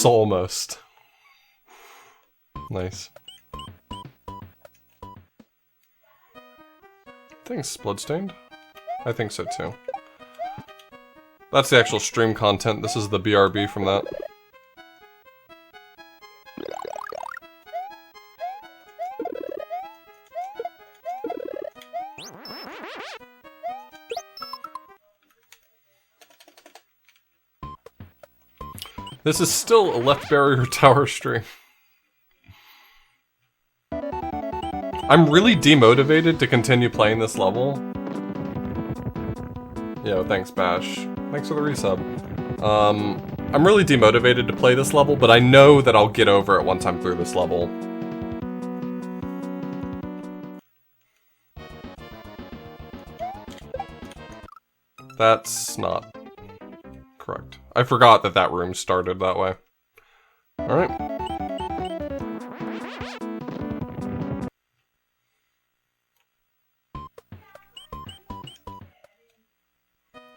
almost. Nice. Thanks, Bloodstained. I think so too. That's the actual stream content. This is the BRB from that. This is still a left barrier tower stream. I'm really demotivated to continue playing this level. Yo, thanks, Bash. Thanks for the resub. I'm really demotivated to play this level, but I know that I'll get over it once I'm through this level. That's not correct. I forgot that that room started that way. Alright.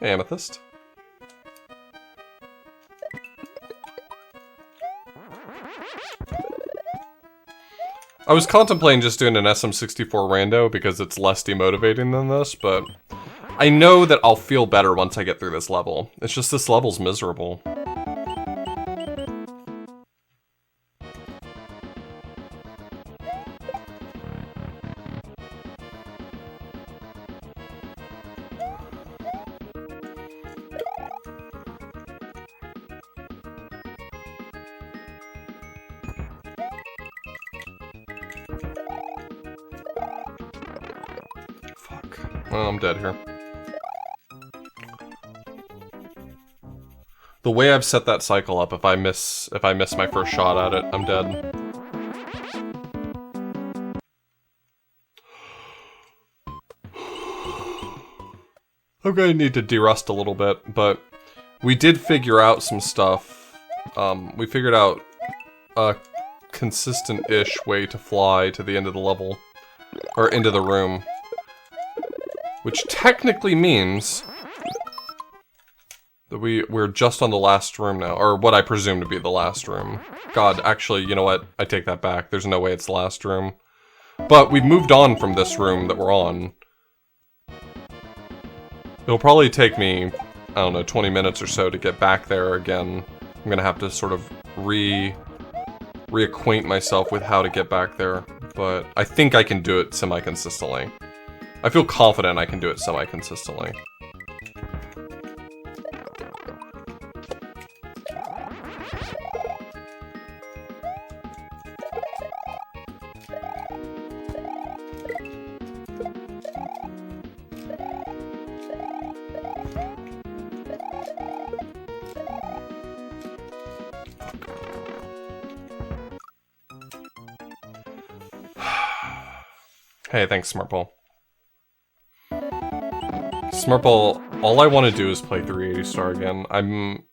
Amethyst. I was contemplating just doing an SM64 rando because it's less demotivating than this, but I know that I'll feel better once I get through this level. It's just this level's miserable. Well, I'm dead here. The way I've set that cycle up, if I miss my first shot at it, I'm dead. I'm gonna need to derust a little bit, but we did figure out some stuff. We figured out a consistent-ish way to fly to the end of the level, or into the room. Which technically means that we're just on the last room now, or what I presume to be the last room. God, actually, you know what? I take that back. There's no way it's the last room. But we've moved on from this room that we're on. It'll probably take me, I don't know, 20 minutes or so to get back there again. I'm gonna have to sort of reacquaint myself with how to get back there, but I think I can do it semi-consistently. I feel confident I can do it semi-consistently. Hey, thanks, Smartball. Smartball, all I want to do is play 380 Star again. I'm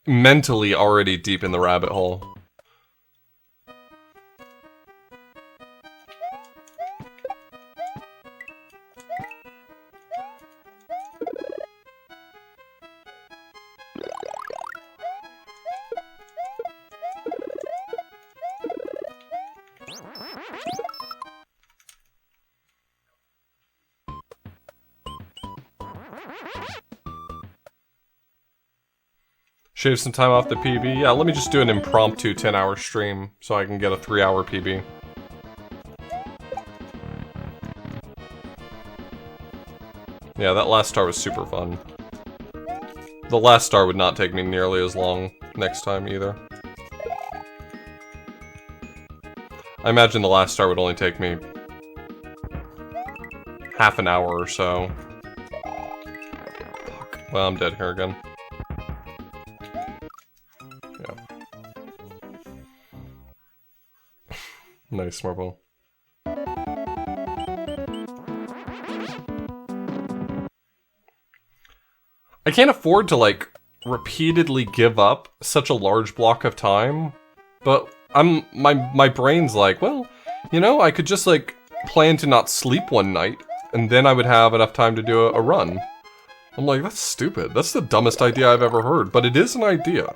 mentally already deep in the rabbit hole. Shave some time off the PB. Yeah, let me just do an impromptu 10-hour stream so I can get a 3-hour PB. Yeah, that last star was super fun. The last star would not take me nearly as long next time either. I imagine the last star would only take me half an hour or so. Fuck. Well, I'm dead here again. Nice, Marble. I can't afford to, like, repeatedly give up such a large block of time, but my brain's like, well, you know, I could just, like, plan to not sleep one night, and then I would have enough time to do a run. I'm like, that's stupid. That's the dumbest idea I've ever heard, but it is an idea.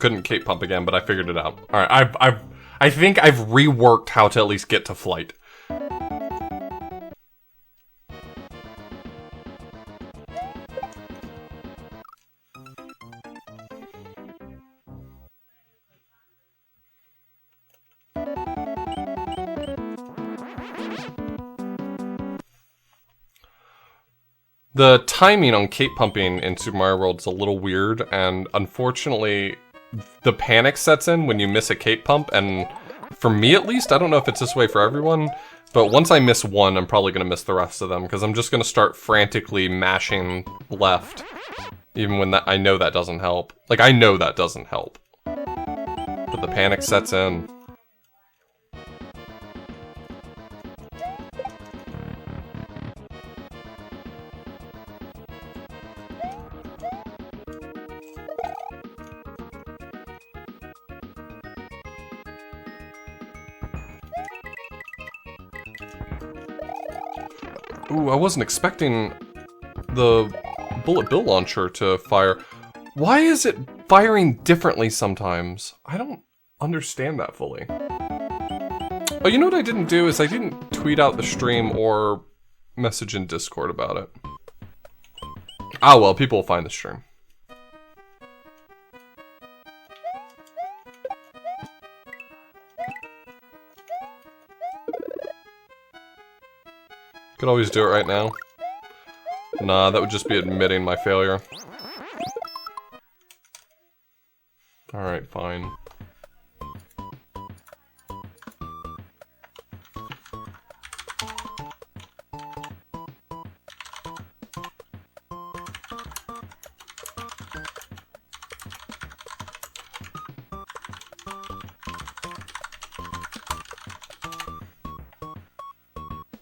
Couldn't cape pump again, but I figured it out. Alright, I think I've reworked how to at least get to flight. The timing on cape pumping in Super Mario World is a little weird, and unfortunately, the panic sets in when you miss a cape pump, and for me at least, I don't know if it's this way for everyone, but once I miss one, I'm probably going to miss the rest of them, because I'm just going to start frantically mashing left, even when I know that doesn't help. Like, I know that doesn't help. But the panic sets in. Ooh, I wasn't expecting the bullet bill launcher to fire. Why is it firing differently sometimes? I don't understand that fully. Oh, you know what I didn't do is I didn't tweet out the stream or message in Discord about it. Ah, well, people will find the stream. Could always do it right now. Nah, that would just be admitting my failure. Alright, fine.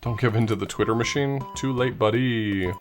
Don't give in to the Twitter machine. Too late, buddy.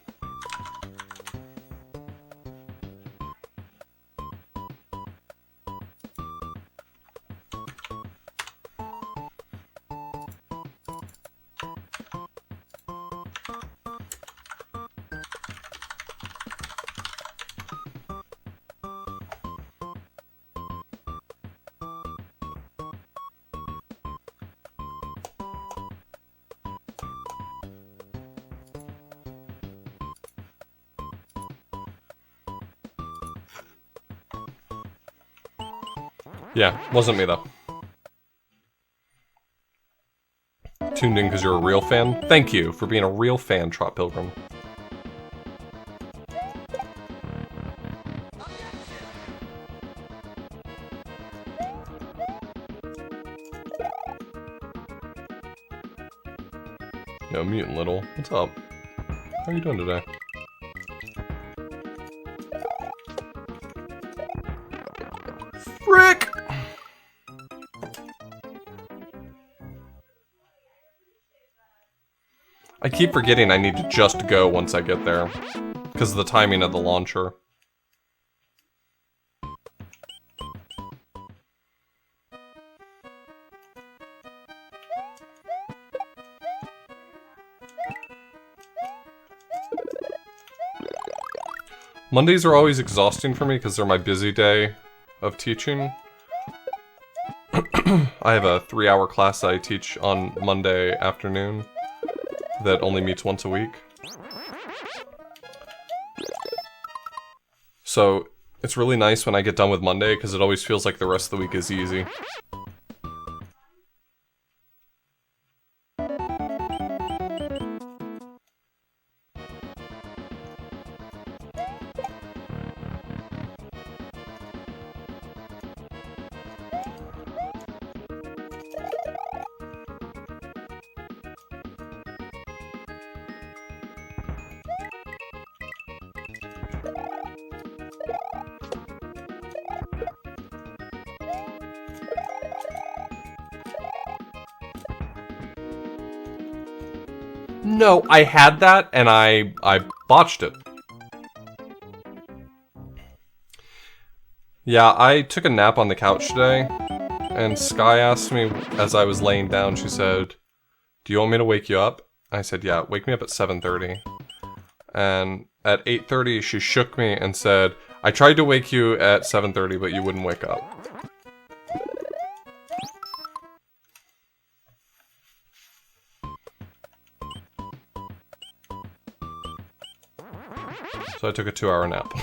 Yeah, wasn't me though. Tuned in because you're a real fan? Thank you for being a real fan, Trot Pilgrim. Yo, Mutant Little, what's up? How are you doing today? Frick! I keep forgetting I need to just go once I get there, because of the timing of the launcher. Mondays are always exhausting for me because they're my busy day of teaching. I have a 3-hour class I teach on Monday afternoon that only meets once a week. So it's really nice when I get done with Monday because it always feels like the rest of the week is easy. No, I had that, and I botched it. Yeah, I took a nap on the couch today, and Sky asked me as I was laying down, she said, "Do you want me to wake you up?" I said, "Yeah, wake me up at 7:30. And at 8:30, she shook me and said, I tried to wake you at 7:30, but you wouldn't wake up. So I took a 2-hour nap.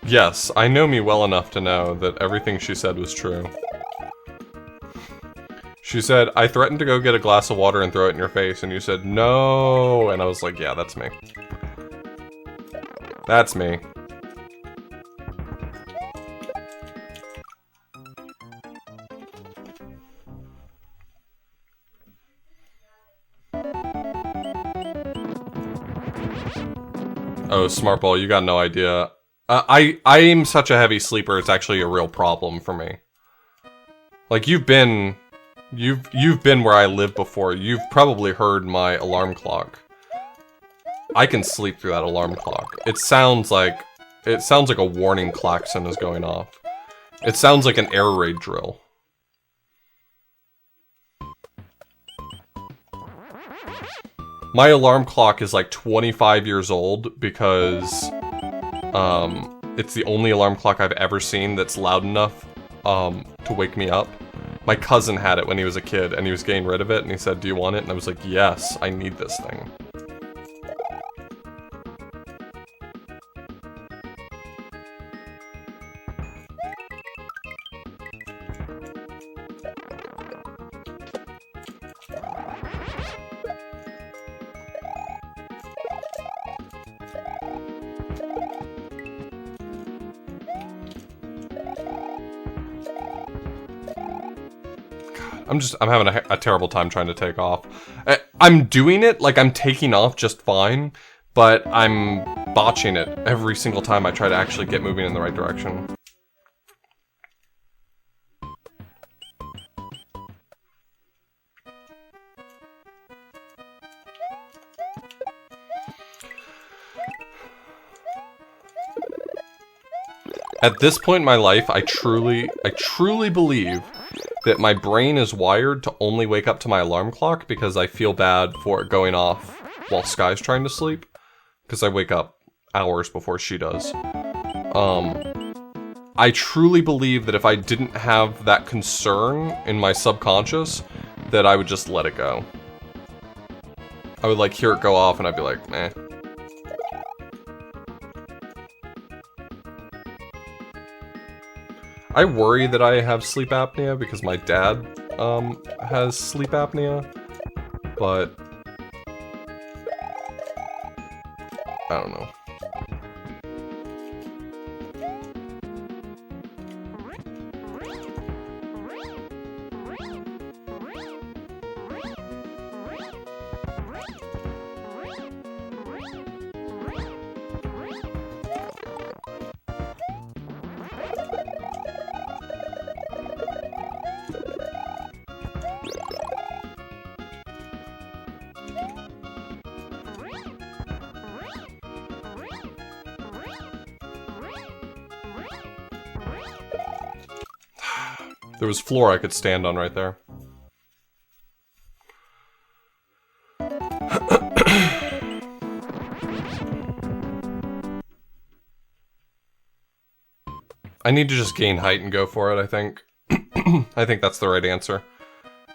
Yes, I know me well enough to know that everything she said was true. She said, I threatened to go get a glass of water and throw it in your face, and you said, no! And I was like, yeah, that's me. That's me. Oh, Smartball, you got no idea. I am such a heavy sleeper, it's actually a real problem for me. Like, you've been where I lived before. You've probably heard my alarm clock. I can sleep through that alarm clock. It sounds like a warning klaxon is going off. It sounds like an air raid drill. My alarm clock is like 25 years old because it's the only alarm clock I've ever seen that's loud enough to wake me up. My cousin had it when he was a kid, and he was getting rid of it, and he said, do you want it? And I was like, yes, I need this thing. I'm having a terrible time trying to take off. I'm doing it, like I'm taking off just fine, but I'm botching it every single time I try to actually get moving in the right direction. At this point in my life, I truly believe that my brain is wired to only wake up to my alarm clock because I feel bad for it going off while Sky's trying to sleep. Because I wake up hours before she does. I truly believe that if I didn't have that concern in my subconscious, that I would just let it go. I would like hear it go off and I'd be like, eh. I worry that I have sleep apnea because my dad has sleep apnea, but I don't know. There was floor I could stand on right there. I need to just gain height and go for it, I think. I think that's the right answer.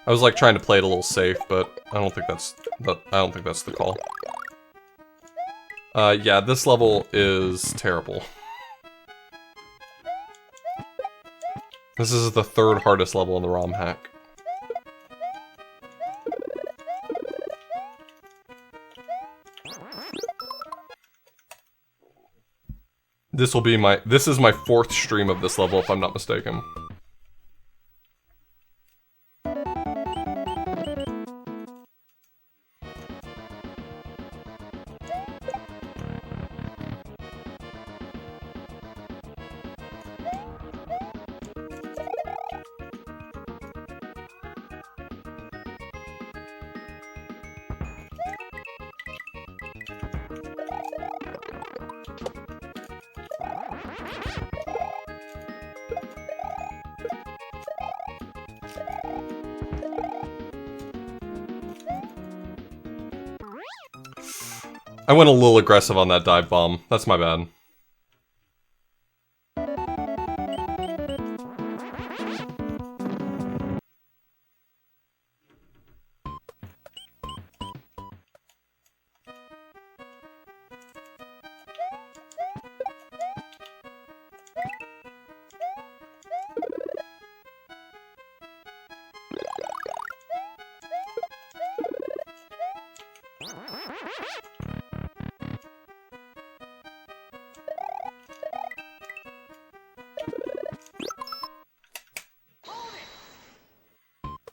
I was like trying to play it a little safe, but I don't think that's the call. Yeah, this level is terrible. This is the third hardest level in the Romhack. This is my fourth stream of this level, if I'm not mistaken. I went a little aggressive on that dive bomb. That's my bad.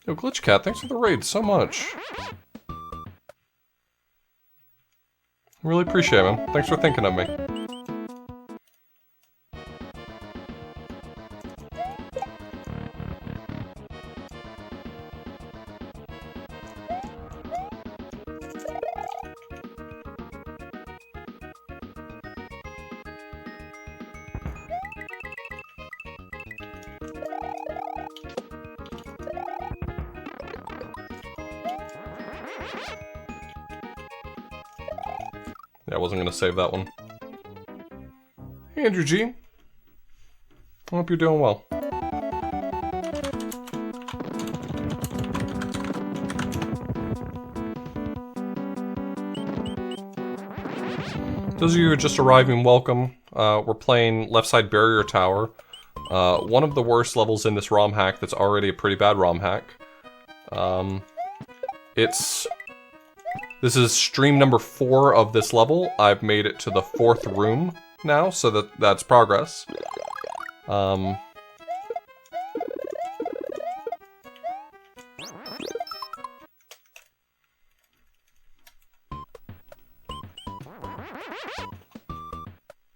Yo, Glitch Cat, thanks for the raid so much. Really appreciate it, man. Thanks for thinking of me. Yeah, I wasn't gonna save that one. Hey, Andrew G. I hope you're doing well. Those of you who are just arriving, welcome. We're playing Left Side Barrier Tower. One of the worst levels in this ROM hack that's already a pretty bad ROM hack. This is stream number 4 of this level. I've made it to the 4th room now, so that's progress.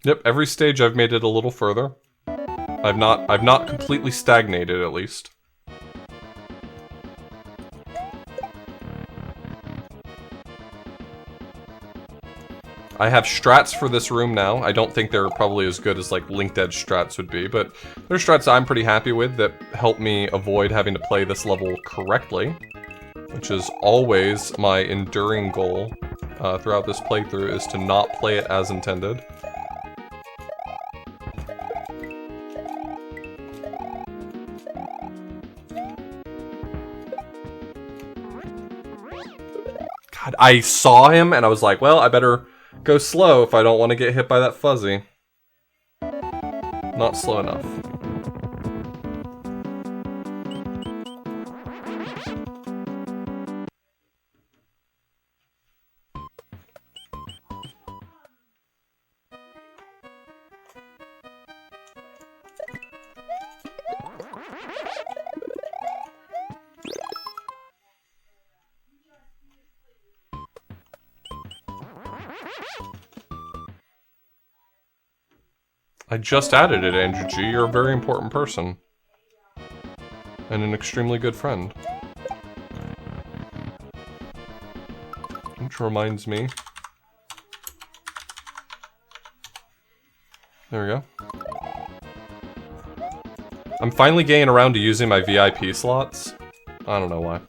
Yep, every stage I've made it a little further. I've not completely stagnated, at least. I have strats for this room now. I don't think they're probably as good as like linked edge strats would be, but they're strats I'm pretty happy with that help me avoid having to play this level correctly, which is always my enduring goal throughout this playthrough, is to not play it as intended. God, I saw him and I was like, well, I better go slow if I don't want to get hit by that fuzzy. Not slow enough. I just added it, Andrew G. You're a very important person. And an extremely good friend. Which reminds me. There we go. I'm finally getting around to using my VIP slots. I don't know why.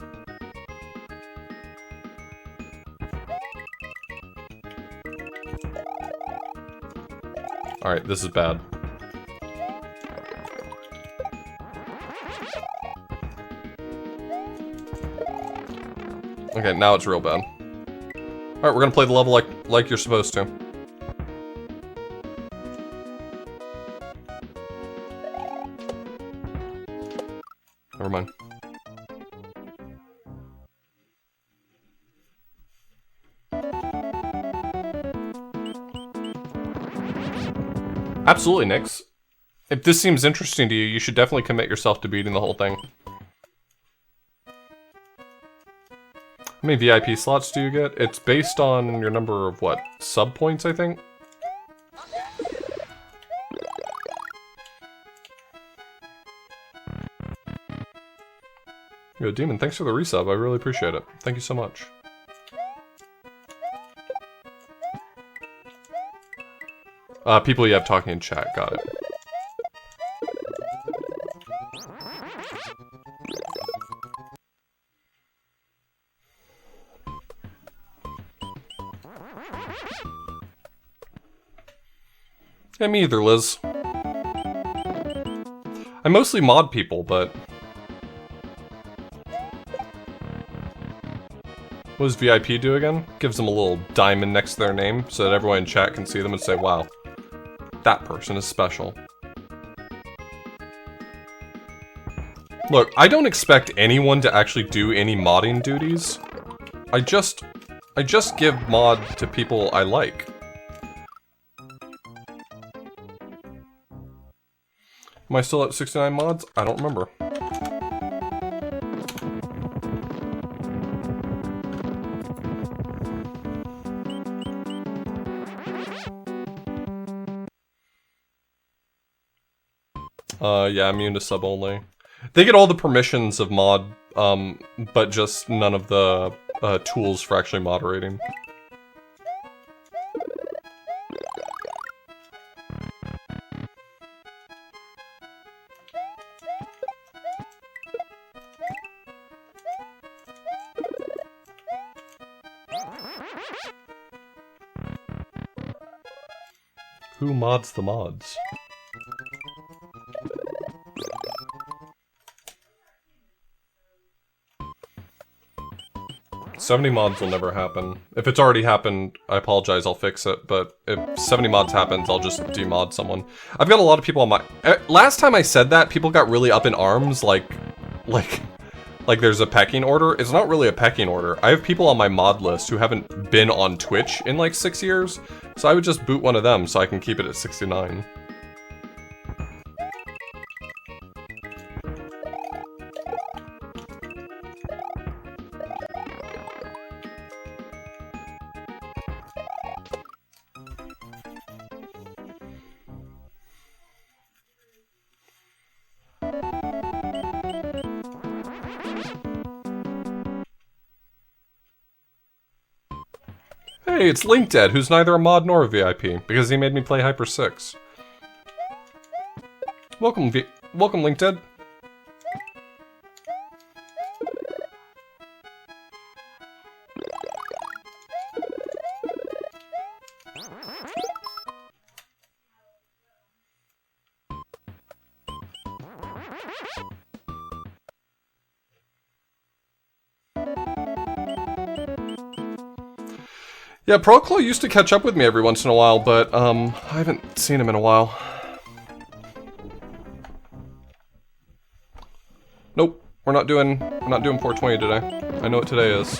Alright, this is bad. Okay, now it's real bad. Alright, we're gonna play the level like you're supposed to. Never mind. Absolutely, Nyx. If this seems interesting to you, you should definitely commit yourself to beating the whole thing. How many VIP slots do you get? It's based on your number of, what, sub points, I think? Yo, Demon, thanks for the resub. I really appreciate it. Thank you so much. People you have talking in chat, got it. Yeah, me either, Liz. I mostly mod people, but... What does VIP do again? Gives them a little diamond next to their name, so that everyone in chat can see them and say, wow, that person is special. Look, I don't expect anyone to actually do any modding duties. I just give mod to people I like. Am I still at 69 mods? I don't remember. Yeah, immune to sub only. They get all the permissions of mod, but just none of the tools for actually moderating. Who mods the mods? "70 mods will never happen. If it's already happened, I apologize, I'll fix it, but if 70 mods happens, I'll just demod someone." I've got a lot of people on my... Last time I said that, people got really up in arms, like there's a pecking order. It's not really a pecking order. I have people on my mod list who haven't been on Twitch in like 6 years, so I would just boot one of them so I can keep it at 69. Hey, it's LinkDead, who's neither a mod nor a VIP, because he made me play Hyper 6. Welcome, LinkDead. Yeah, Proclaw used to catch up with me every once in a while, but, I haven't seen him in a while. Nope, we're not doing 420 today. I know what today is.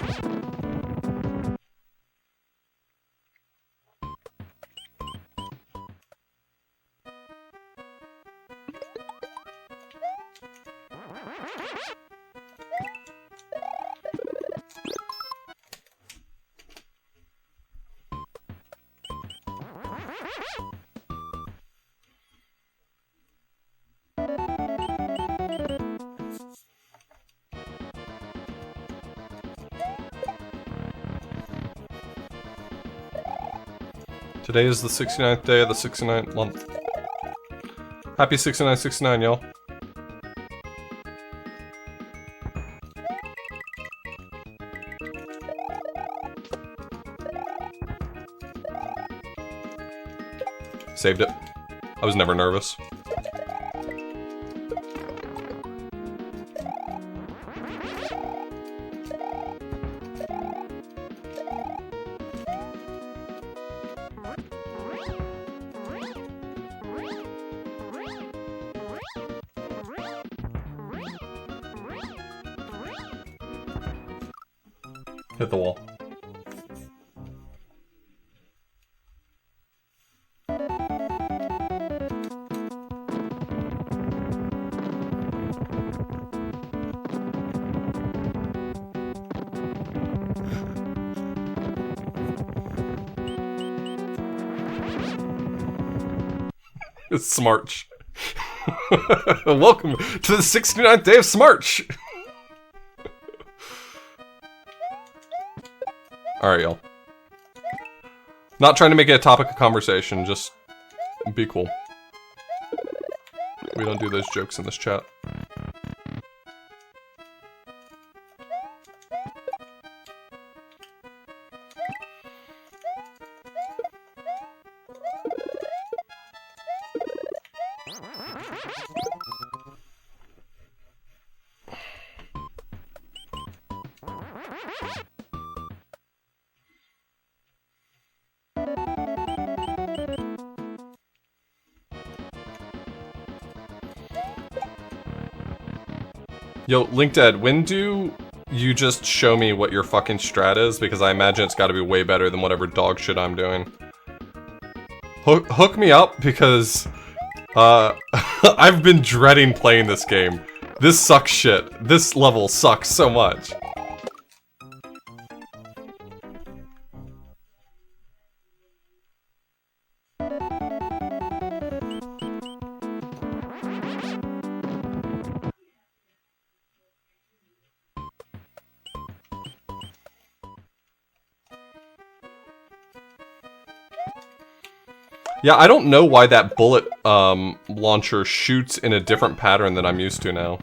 Today is the 69th day of the 69th month. Happy 6969, y'all. Saved it. I was never nervous. Hit the wall. It's Smarch. Welcome to the 69th day of Smarch! Alright, y'all. Not trying to make it a topic of conversation, just be cool. We don't do those jokes in this chat. Yo, LinkDead, when do you just show me what your fucking strat is? Because I imagine it's gotta be way better than whatever dog shit I'm doing. Hook me up, because, I've been dreading playing this game. This sucks shit. This level sucks so much. Yeah, I don't know why that bullet launcher shoots in a different pattern than I'm used to now.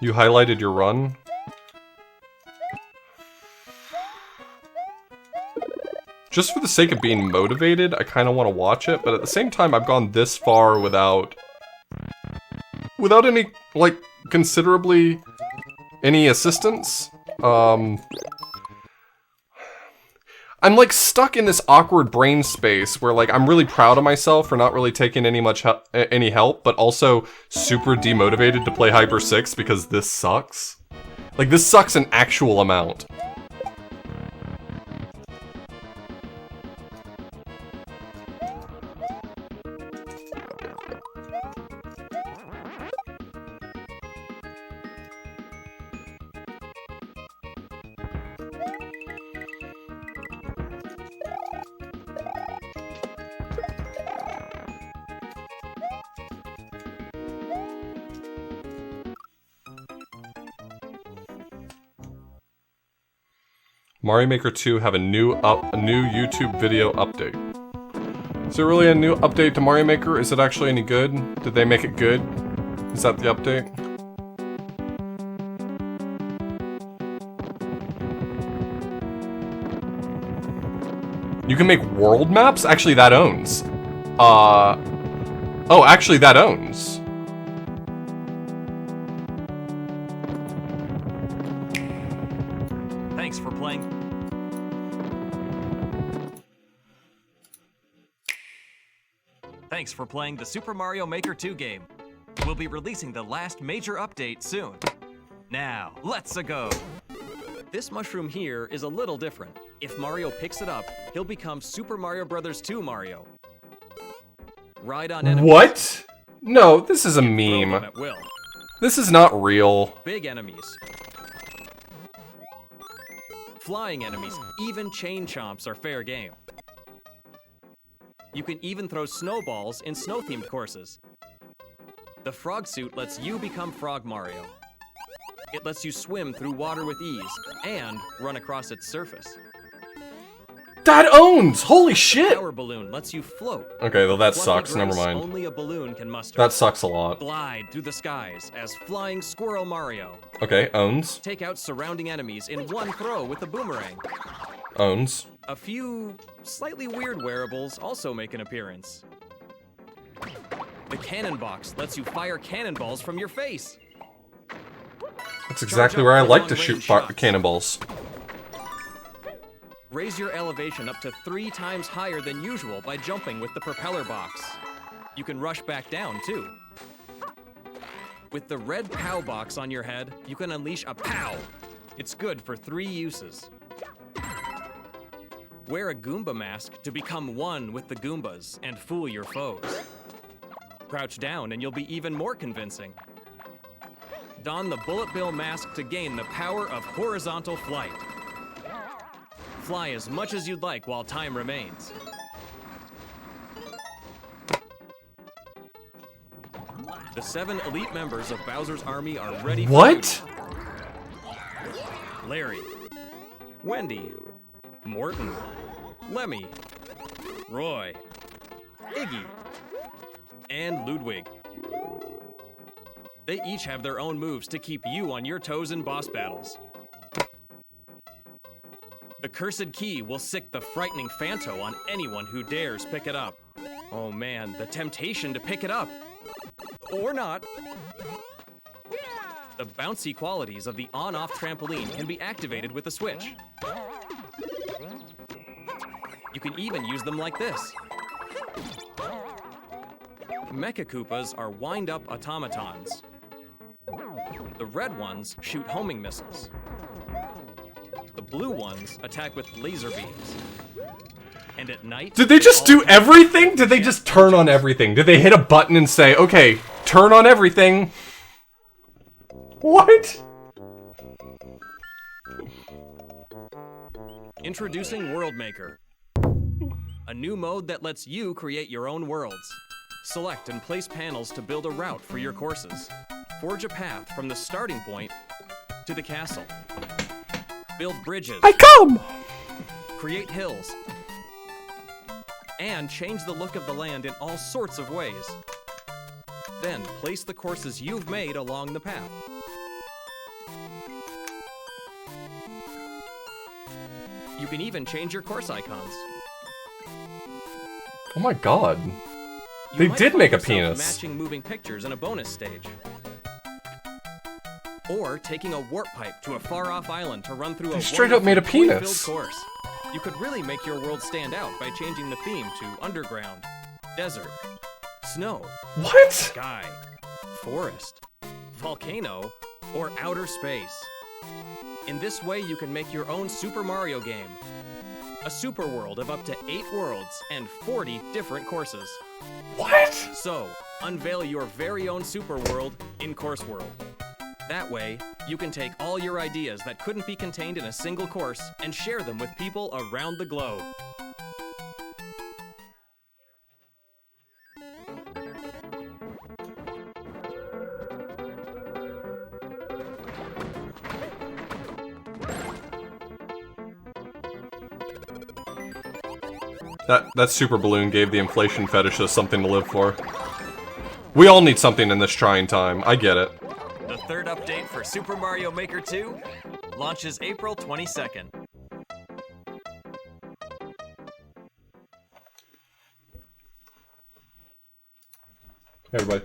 You highlighted your run? Just for the sake of being motivated, I kind of want to watch it, but at the same time, I've gone this far without any, like, considerably any assistance. I'm like stuck in this awkward brain space where like I'm really proud of myself for not really taking any help, but also super demotivated to play Hyper 6 because this sucks. Like this sucks an actual amount. Mario Maker 2 have a new YouTube video update. Is there really a new update to Mario Maker? Is it actually any good? Did they make it good? Is that the update? You can make world maps? Actually, that owns. Oh, actually, that owns. Thanks for playing. Thanks for playing the Super Mario Maker 2 game. We'll be releasing the last major update soon. Now, let's go. This mushroom here is a little different. If Mario picks it up, he'll become Super Mario Bros. 2 Mario. Ride on enemies. What? No, this is a meme. At will. This is not real. Big enemies. Flying enemies, even chain chomps are fair game. You can even throw snowballs in snow-themed courses. The frog suit lets you become Frog Mario. It lets you swim through water with ease and run across its surface. That owns! Holy shit! Power balloon lets you float. Okay, well that Fluffy sucks, never grace mind. Only a balloon can muster. That sucks a lot. Glide through the skies as Flying Squirrel Mario. Okay, owns. Take out surrounding enemies in one throw with a boomerang. Owns. A few slightly weird wearables also make an appearance. The cannon box lets you fire cannonballs from your face. That's exactly where I like to shoot cannonballs. Raise your elevation up to 3 times higher than usual by jumping with the propeller box. You can rush back down, too. With the red POW box on your head, you can unleash a POW. It's good for 3 uses. Wear a Goomba mask to become one with the Goombas and fool your foes. Crouch down and you'll be even more convincing. Don the Bullet Bill mask to gain the power of horizontal flight. Fly as much as you'd like while time remains. The 7 elite members of Bowser's army are ready for What? duty. Larry, Wendy, Morton, Lemmy, Roy, Iggy, and Ludwig. They each have their own moves to keep you on your toes in boss battles. The cursed key will sick the frightening Phanto on anyone who dares pick it up. Oh man, the temptation to pick it up. Or not. The bouncy qualities of the on-off trampoline can be activated with a switch. You can even use them like this. Mecha Koopas are wind-up automatons. The red ones shoot homing missiles. The blue ones attack with laser beams. And at night... Did they just do everything? Did they just turn on everything? Did they hit a button and say, okay, turn on everything? What? Introducing World Maker. A new mode that lets you create your own worlds. Select and place panels to build a route for your courses. Forge a path from the starting point to the castle. Build bridges. I come! Create hills. And change the look of the land in all sorts of ways. Then place the courses you've made along the path. You can even change your course icons. Oh my god. You They might did find make a yourself penis. matching moving pictures in a bonus stage. Or taking a warp pipe to a far-off island to run through They a straight up made a wonderful toy-filled penis. course. You could really make your world stand out by changing the theme to underground, desert, snow, What? sky, forest, volcano, or outer space. In this way, you can make your own Super Mario game. A super world of up to 8 worlds and 40 different courses. What? So, unveil your very own super world in Course World. That way, you can take all your ideas that couldn't be contained in a single course and share them with people around the globe. That super balloon gave the inflation fetishist something to live for. We all need something in this trying time. I get it. The third update for Super Mario Maker 2 launches April 22nd. Hey, everybody.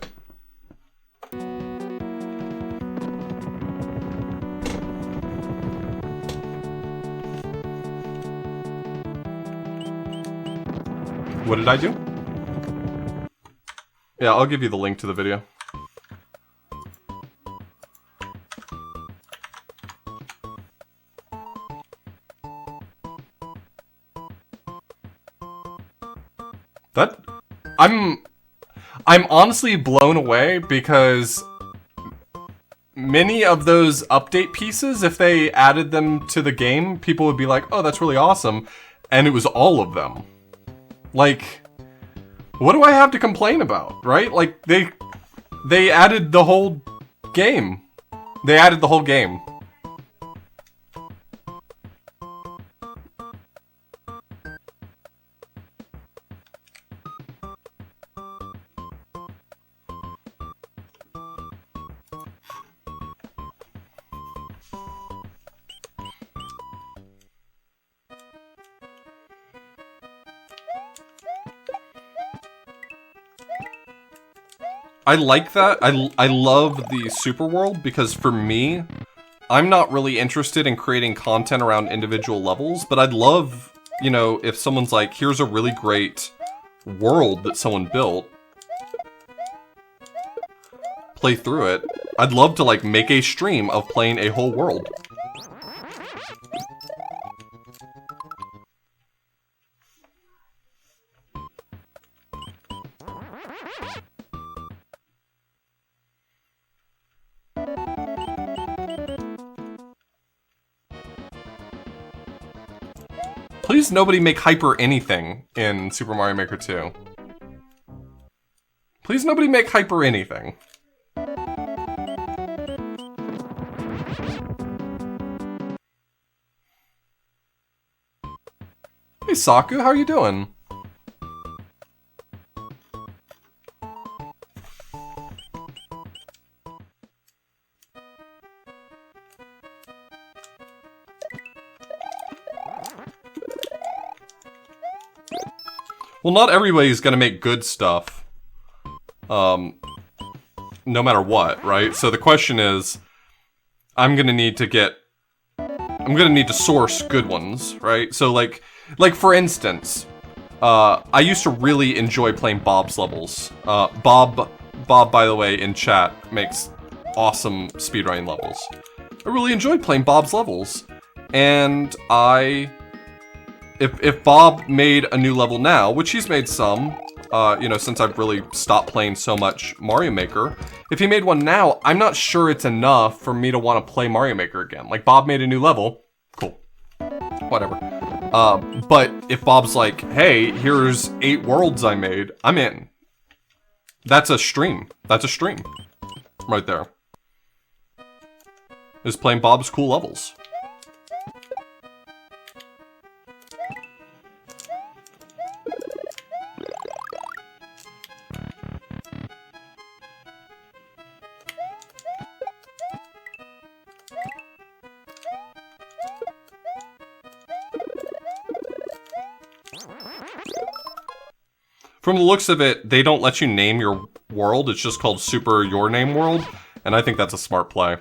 What did I do? Yeah, I'll give you the link to the video. That... I'm honestly blown away because many of those update pieces, if they added them to the game, people would be like, oh, that's really awesome. And it was all of them. Like, what do I have to complain about, right? Like, they added the whole game. They added the whole game. I like that. I love the super world because for me, I'm not really interested in creating content around individual levels, but I'd love, you know, if someone's like, here's a really great world that someone built, play through it. I'd love to like make a stream of playing a whole world. Please nobody make hyper anything in Super Mario Maker 2. Please nobody make hyper anything. Hey Saku, how are you doing? Well, not everybody's gonna make good stuff. No matter what, right? So the question is, I'm gonna need to source good ones, right? So like for instance, I used to really enjoy playing Bob's levels. Bob, by the way, in chat makes awesome speedrunning levels. I really enjoyed playing Bob's levels. And if Bob made a new level now, which he's made some, you know, since I've really stopped playing so much Mario Maker, if he made one now, I'm not sure it's enough for me to want to play Mario Maker again. Like, Bob made a new level, cool, whatever. But if Bob's like, hey, here's 8 worlds I made, I'm in. That's a stream. That's a stream. Right there. Is playing Bob's cool levels. From the looks of it, they don't let you name your world. It's just called Super Your Name World, and I think that's a smart play.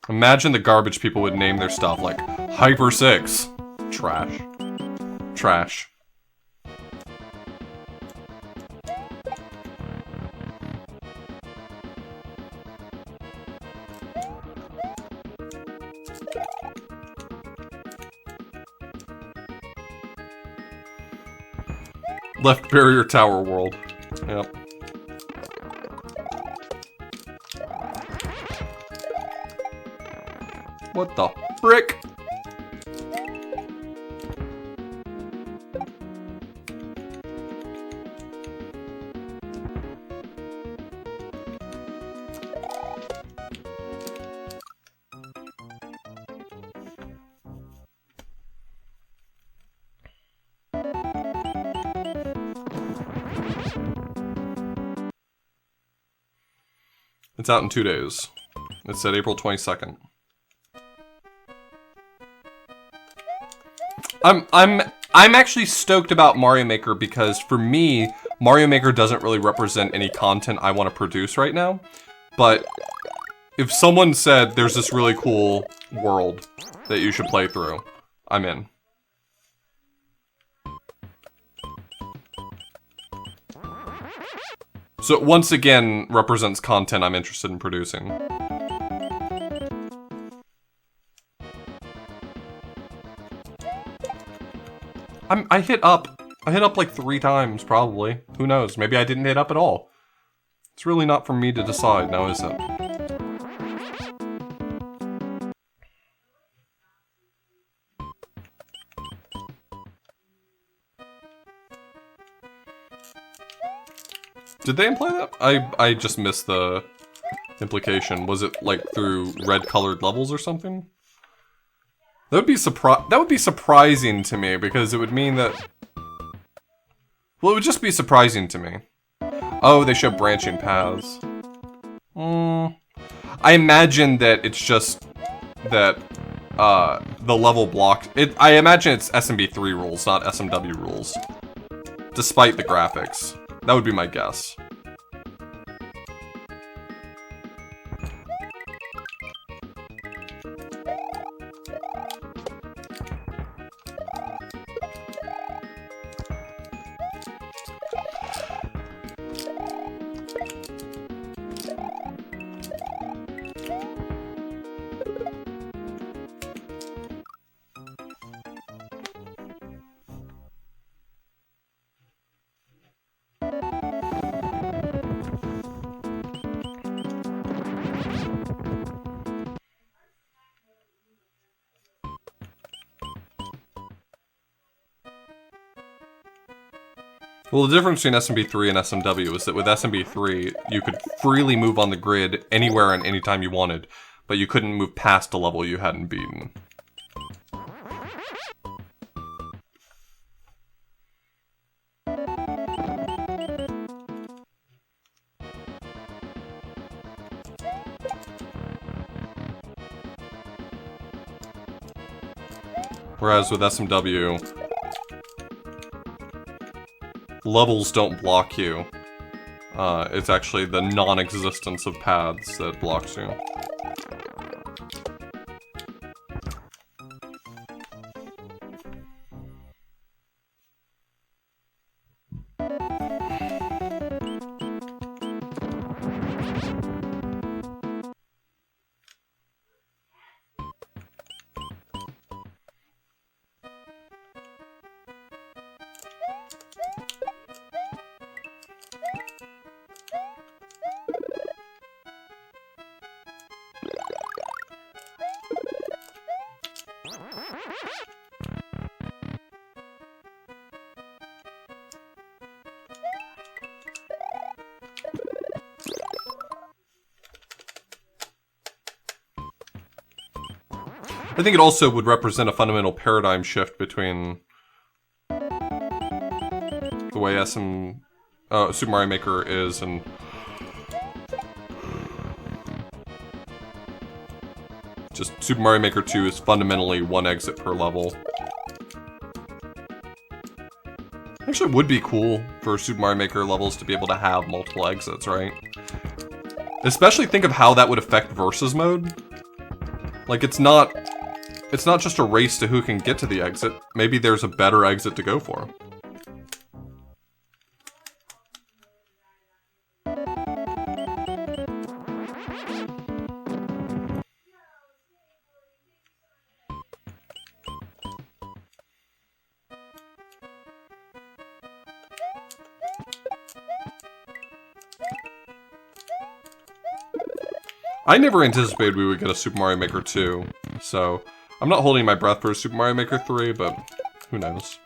Imagine the garbage people would name their stuff, like Hyper 6. Trash. Trash. Left Barrier Tower World. Yep. What the frick? It's out in 2 days. It said April 22nd. I'm actually stoked about Mario Maker because for me, Mario Maker doesn't really represent any content I want to produce right now. But if someone said there's this really cool world that you should play through, I'm in. So it once again represents content I'm interested in producing. I hit up. I hit up like 3 times, probably. Who knows? Maybe I didn't hit up at all. It's really not for me to decide, now is it? Did they imply that? I just missed the implication. Was it like through red-colored levels or something? That would be surprising to me because it would mean that. Well, it would just be surprising to me. Oh, they show branching paths. I imagine that it's just that the level blocked. I imagine it's SMB3 rules, not SMW rules. Despite the graphics. That would be my guess. Well, the difference between SMB3 and SMW is that with SMB3, you could freely move on the grid anywhere and anytime you wanted, but you couldn't move past a level you hadn't beaten. Whereas with SMW, levels don't block you. It's actually the non-existence of paths that blocks you. I think it also would represent a fundamental paradigm shift between the way Super Mario Maker is and just Super Mario Maker 2 is fundamentally one exit per level. Actually, it would be cool for Super Mario Maker levels to be able to have multiple exits, right? Especially think of how that would affect versus mode. Like, it's not just a race to who can get to the exit. Maybe there's a better exit to go for. I never anticipated we would get a Super Mario Maker 2, so I'm not holding my breath for a Super Mario Maker 3, but who knows.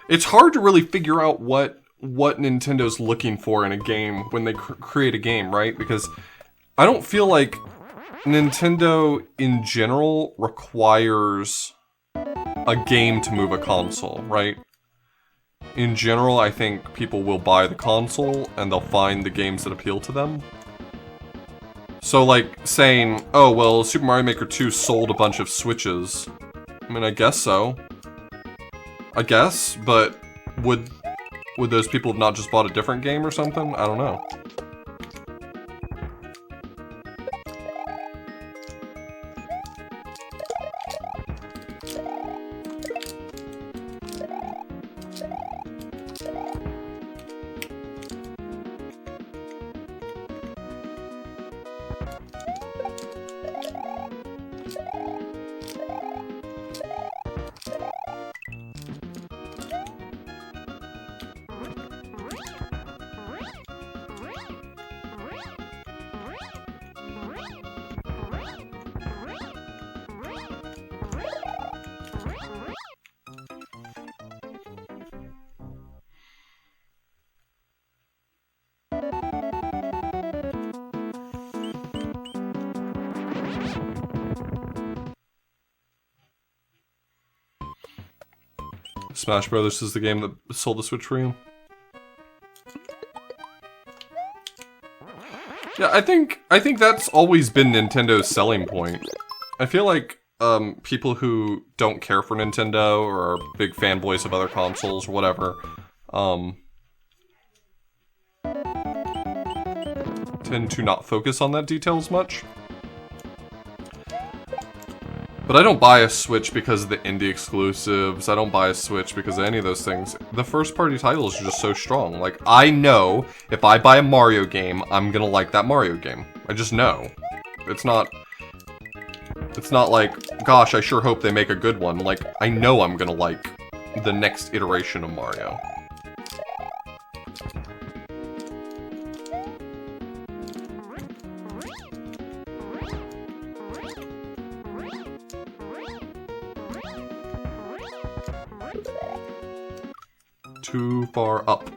It's hard to really figure out what Nintendo's looking for in a game when they create a game, right? Because I don't feel like Nintendo in general requires a game to move a console, right? In general, I think people will buy the console and they'll find the games that appeal to them. So like saying, oh well, Super Mario Maker 2 sold a bunch of Switches. I mean, I guess so. I guess, but would those people have not just bought a different game or something? I don't know. Smash Brothers is the game that sold the Switch for you. Yeah, I think that's always been Nintendo's selling point. I feel like people who don't care for Nintendo or are big fanboys of other consoles or whatever, tend to not focus on that detail as much. But I don't buy a Switch because of the indie exclusives. I don't buy a Switch because of any of those things. The first-party titles are just so strong. Like, I know if I buy a Mario game, I'm gonna like that Mario game. I just know. It's not like, gosh, I sure hope they make a good one. Like, I know I'm gonna like the next iteration of Mario. Too far up.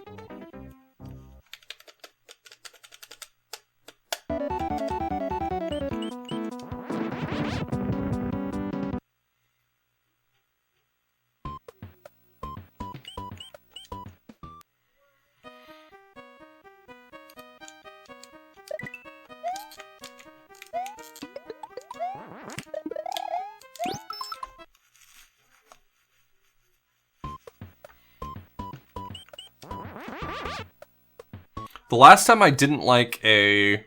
The last time I didn't like a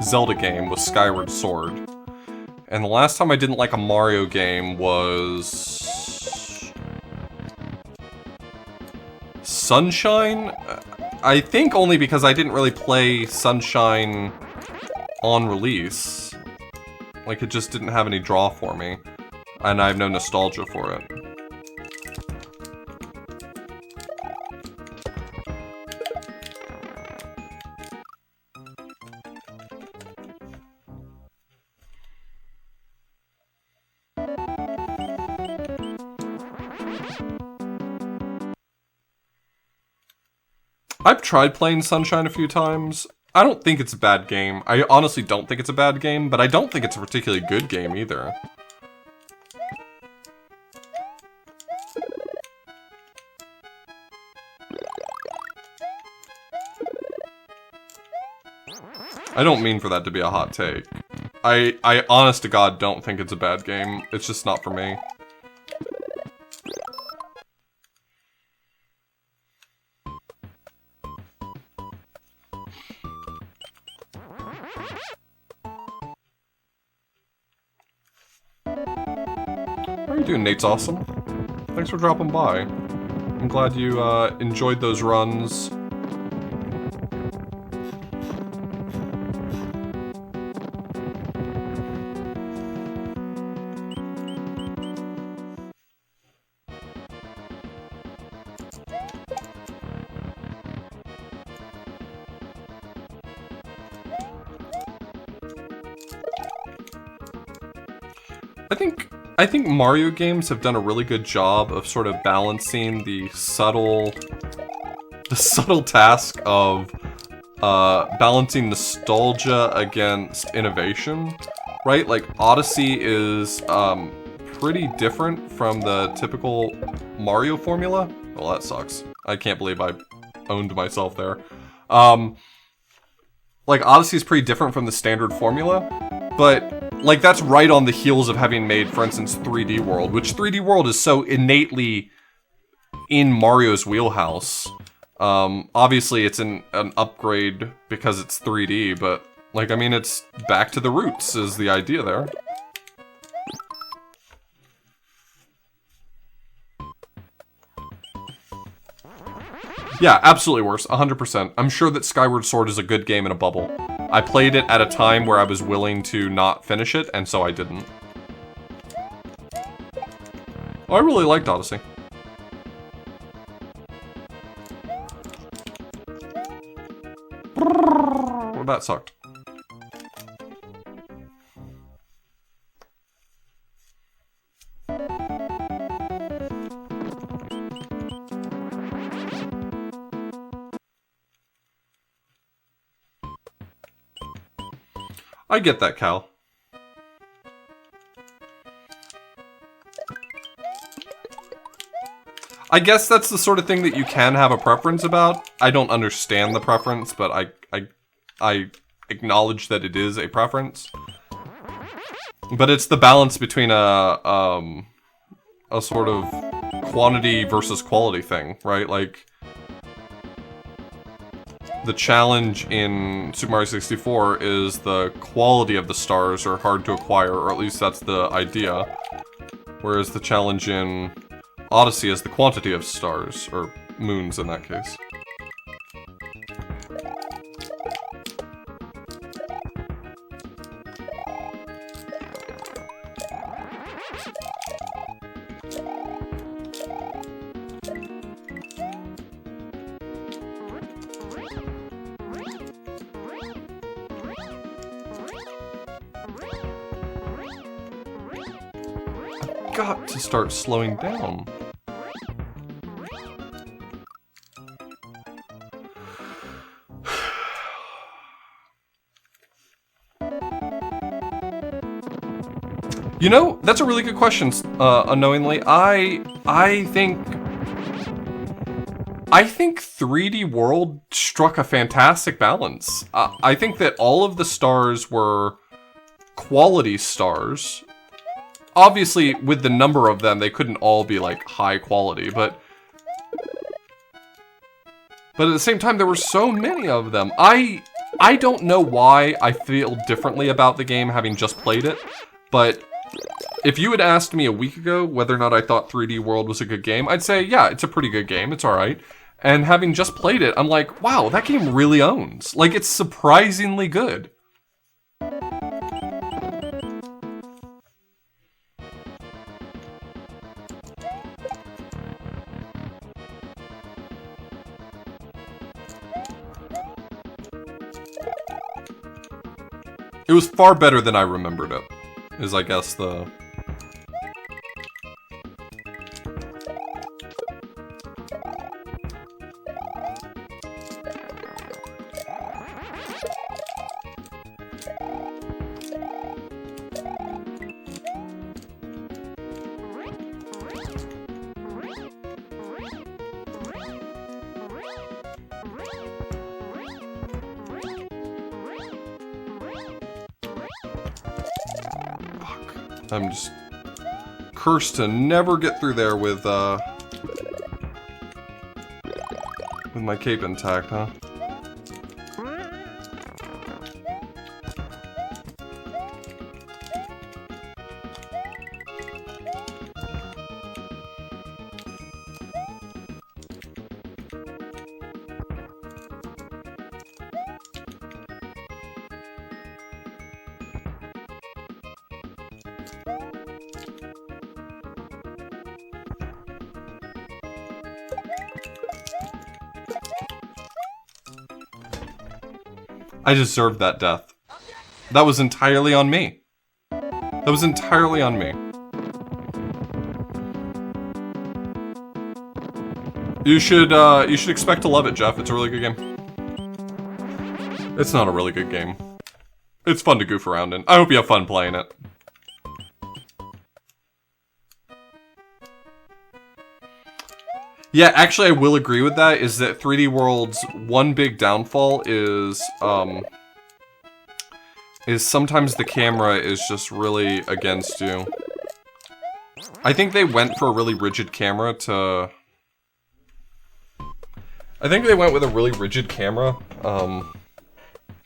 Zelda game was Skyward Sword. And the last time I didn't like a Mario game was Sunshine? I think only because I didn't really play Sunshine on release. Like, it just didn't have any draw for me. And I have no nostalgia for it. I've tried playing Sunshine a few times. I don't think it's a bad game. I honestly don't think it's a bad game, but I don't think it's a particularly good game either. I don't mean for that to be a hot take. I honest to God don't think it's a bad game. It's just not for me. How are you doing, Nate's awesome? Thanks for dropping by. I'm glad you enjoyed those runs. I think Mario games have done a really good job of sort of balancing the subtle task of balancing nostalgia against innovation, right? Like Odyssey is pretty different from the typical Mario formula. Well, that sucks. I can't believe I owned myself there. Like Odyssey is pretty different from the standard formula, but like, that's right on the heels of having made, for instance, 3D World, which 3D World is so innately in Mario's wheelhouse. Obviously, it's an upgrade because it's 3D, but, like, I mean, it's back to the roots is the idea there. Yeah, absolutely worse, 100%. I'm sure that Skyward Sword is a good game in a bubble. I played it at a time where I was willing to not finish it, and so I didn't. Oh, I really liked Odyssey. Well, that sucked. I get that, Cal. I guess that's the sort of thing that you can have a preference about. I don't understand the preference, but I acknowledge that it is a preference. But it's the balance between a sort of quantity versus quality thing, right? Like, the challenge in Super Mario 64 is the quality of the stars are hard to acquire, or at least that's the idea. Whereas the challenge in Odyssey is the quantity of stars, or moons in that case. Got to start slowing down. You know, that's a really good question, unknowingly. I think 3D World struck a fantastic balance. I think that all of the stars were quality stars. Obviously, with the number of them, they couldn't all be, like, high quality, but at the same time, there were so many of them. I don't know why I feel differently about the game having just played it, but if you had asked me a week ago whether or not I thought 3D World was a good game, I'd say, yeah, it's a pretty good game, it's alright. And having just played it, I'm like, wow, that game really owns. Like, it's surprisingly good. It was far better than I remembered it, is I guess the... I'm just cursed to never get through there with my cape intact, huh? I deserved that death. That was entirely on me. That was entirely on me. You should expect to love it, Jeff. It's a really good game. It's not a really good game. It's fun to goof around in. I hope you have fun playing it. Yeah, actually I will agree with that, is that 3D World's one big downfall is sometimes the camera is just really against you. I think they went for a really rigid camera to... I think they went with a really rigid camera,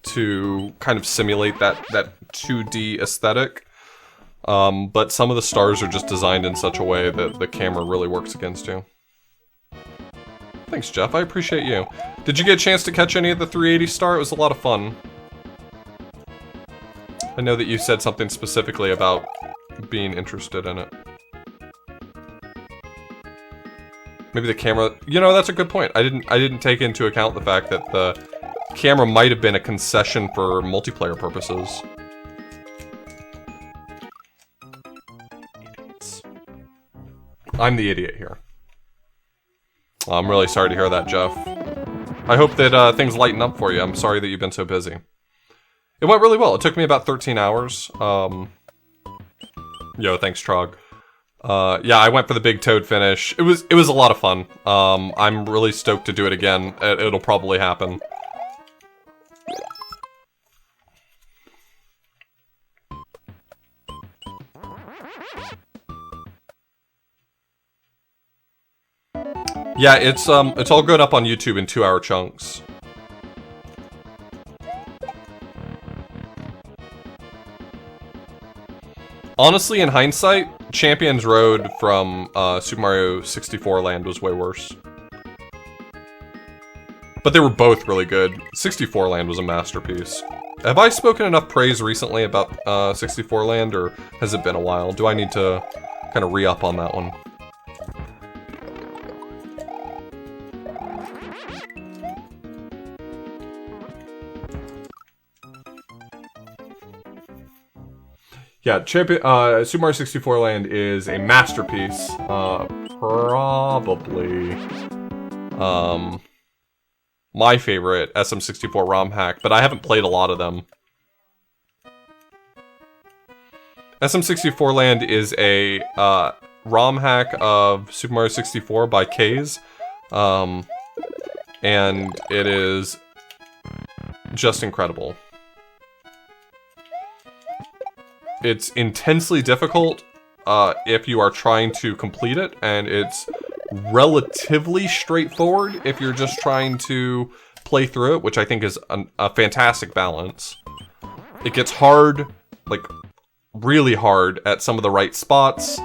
to kind of simulate that 2D aesthetic. But some of the stars are just designed in such a way that the camera really works against you. Thanks, Jeff. I appreciate you. Did you get a chance to catch any of the 380 star? It was a lot of fun. I know that you said something specifically about being interested in it. Maybe the camera... You know, that's a good point. I didn't take into account the fact that the camera might have been a concession for multiplayer purposes. Idiots. I'm the idiot here. I'm really sorry to hear that, Jeff. I hope that things lighten up for you. I'm sorry that you've been so busy. It went really well. It took me about 13 hours. Yo, thanks, Trog. Yeah, I went for the big toad finish. It was a lot of fun. I'm really stoked to do it again. It'll probably happen. Yeah, it's all good up on YouTube in 2-hour chunks. Honestly, in hindsight, Champions Road from Super Mario 64 Land was way worse. But they were both really good. 64 Land was a masterpiece. Have I spoken enough praise recently about 64 Land, or has it been a while? Do I need to kind of re-up on that one? Yeah, Super Mario 64 Land is a masterpiece. Probably my favorite SM64 ROM hack, but I haven't played a lot of them. SM64 Land is a ROM hack of Super Mario 64 by K's, and it is just incredible. It's intensely difficult if you are trying to complete it, and it's relatively straightforward if you're just trying to play through it, which I think is a fantastic balance. It gets hard, like, really hard at some of the right spots.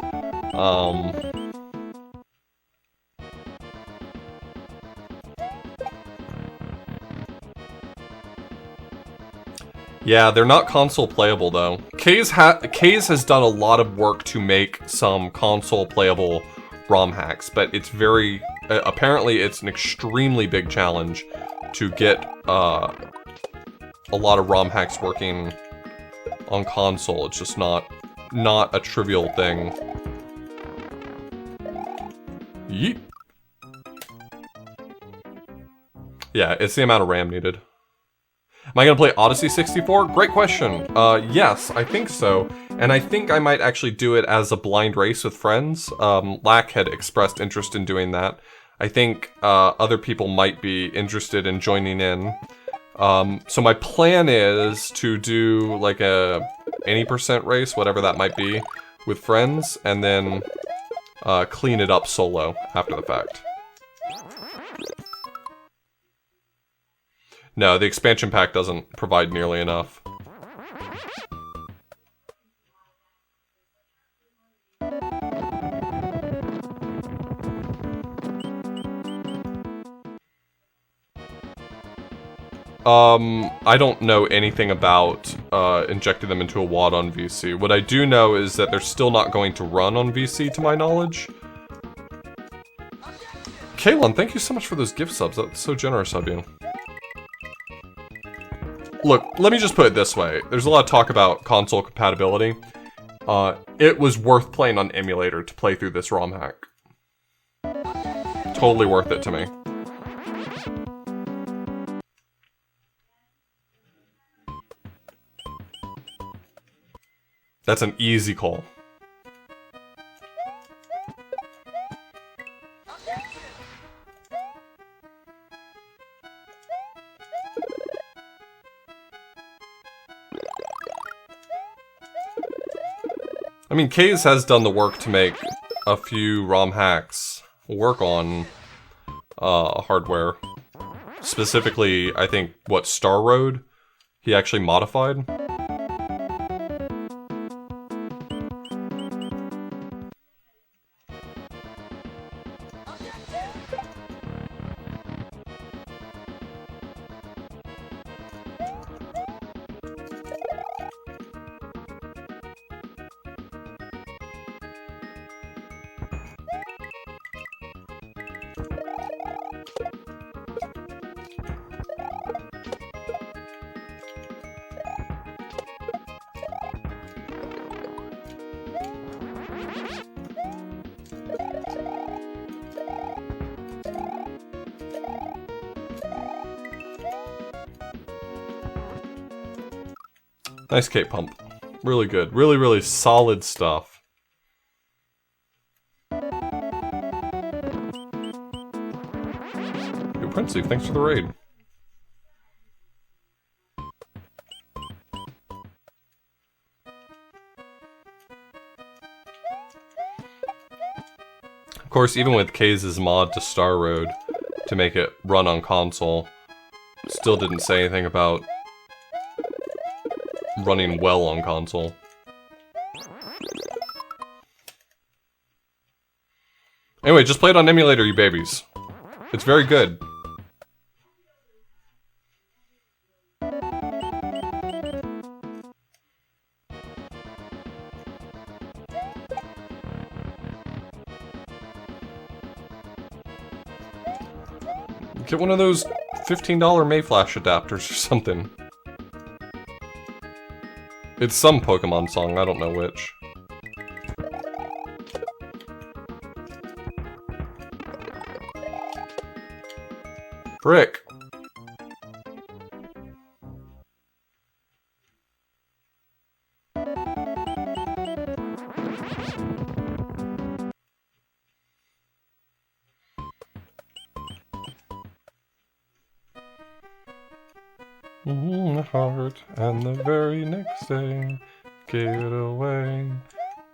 Yeah, they're not console playable though. K's has done a lot of work to make some console playable ROM hacks, but it's very apparently it's an extremely big challenge to get a lot of ROM hacks working on console. It's just not a trivial thing. Yeet. Yeah, it's the amount of RAM needed. Am I gonna play Odyssey 64? Great question. Yes, I think so. And I think I might actually do it as a blind race with friends. Lack had expressed interest in doing that. I think other people might be interested in joining in. So my plan is to do like a 80% race, whatever that might be. with friends, and then clean it up solo after the fact. No, the expansion pack doesn't provide nearly enough. I don't know anything about injecting them into a WAD on VC. What I do know is that they're still not going to run on VC, to my knowledge. Kalon, thank you so much for those gift subs. That's so generous of you. Look, let me just put it this way. There's a lot of talk about console compatibility. It was worth playing on emulator to play through this ROM hack. Totally worth it to me. That's an easy call. I mean, Kaze has done the work to make a few ROM hacks work on hardware. Specifically, I think, what, Star Road? He actually modified. Nice cape pump. Really good. Really, really solid stuff. Yo, Princey, thanks for the raid. Of course, even with Kaze's mod to Star Road to make it run on console, still didn't say anything about running well on console. Anyway, just play it on emulator, you babies. It's very good. Get one of those $15 Mayflash adapters or something. It's some Pokemon song, I don't know which. Brick! Heart, and the very next day, gave it away.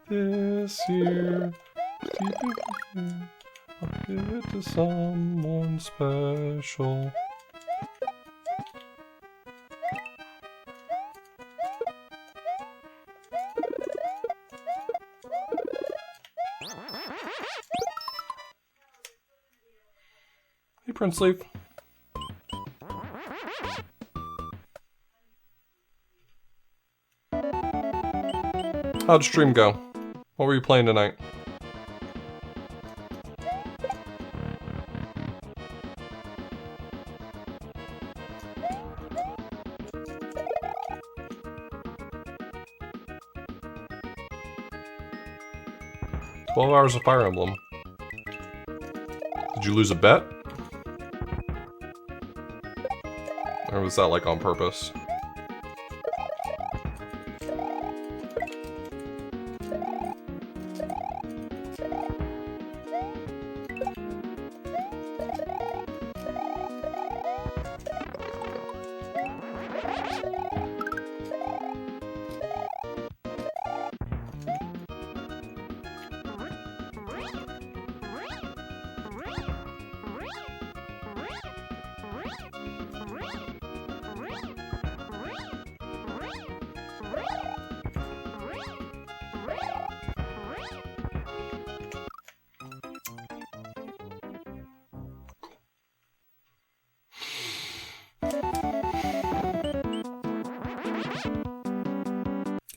This year, I'll give it to someone special. Hey, Prince Leaf. How'd stream go? What were you playing tonight? "12 hours of Fire Emblem." Did you lose a bet? Or was that like on purpose?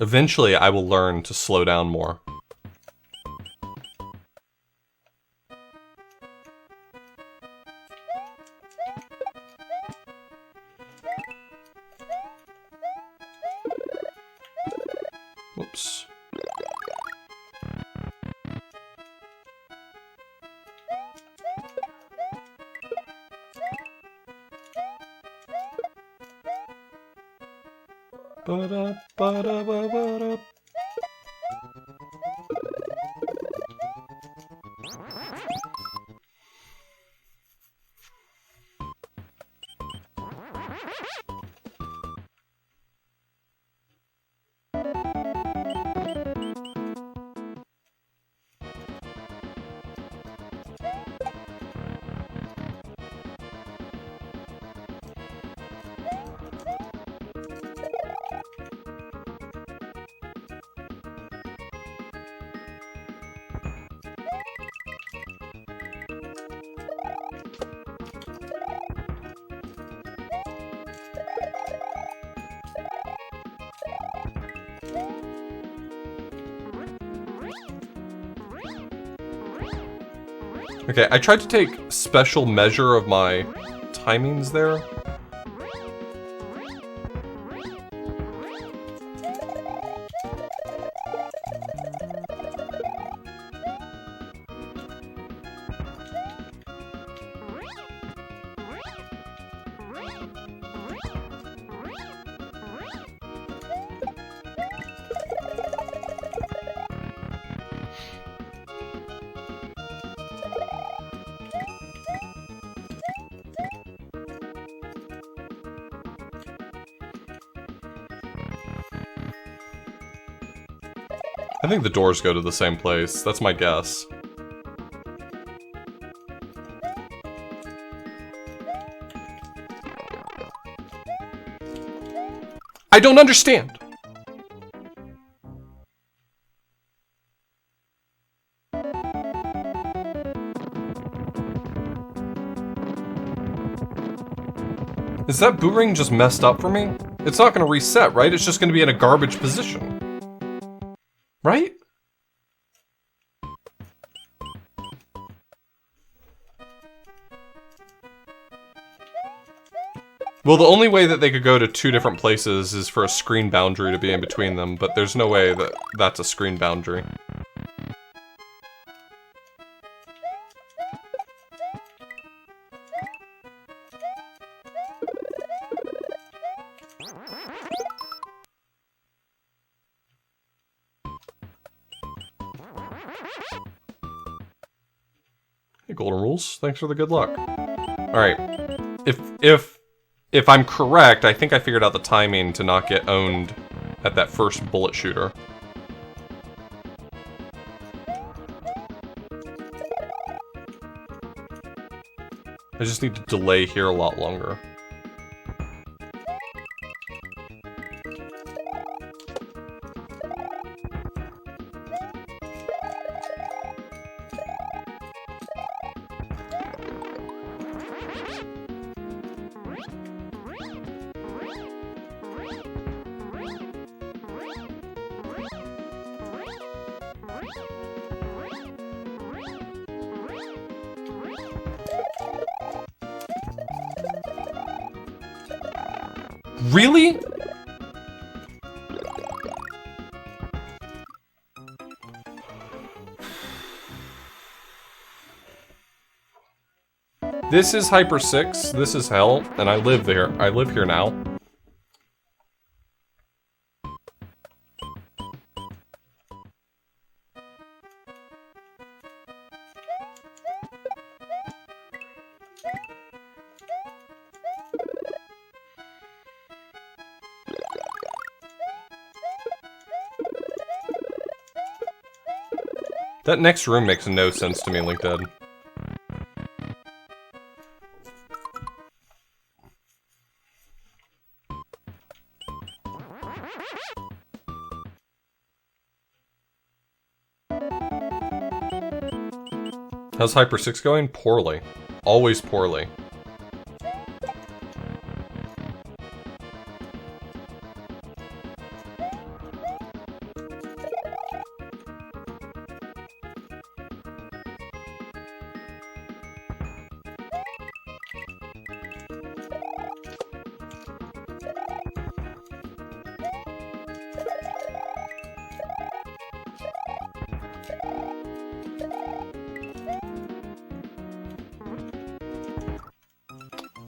Eventually, I will learn to slow down more. Whoops. Ba-da, ba-da, ba-ba-da. Okay, I tried to take special measure of my timings there. I think the doors go to the same place. That's my guess. I don't understand! Is that boomerang just messed up for me? It's not gonna reset, right? It's just gonna be in a garbage position. Right? Well, the only way that they could go to two different places is for a screen boundary to be in between them, but there's no way that that's a screen boundary. Hey, Golden Rules, thanks for the good luck. Alright, if I'm correct, I think I figured out the timing to not get owned at that first bullet shooter. I just need to delay here a lot longer. Really? This is Hyper 6, this is hell, and I live there. I live here now. That next room makes no sense to me, LinkedIn. How's Hyper 6 going? Poorly. Always poorly.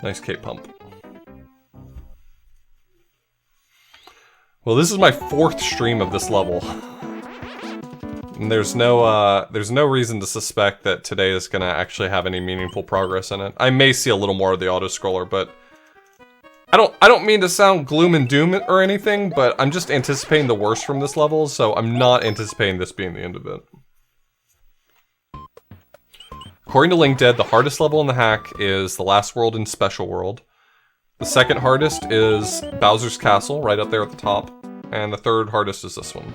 Nice cape pump. Well, this is my 4th stream of this level. And there's no reason to suspect that today is gonna actually have any meaningful progress in it. I may see a little more of the auto-scroller, but I don't mean to sound gloom and doom or anything, but I'm just anticipating the worst from this level, so I'm not anticipating this being the end of it. According to LinkDead, the hardest level in the hack is the last world in Special World. The second hardest is Bowser's Castle, right up there at the top. And the third hardest is this one.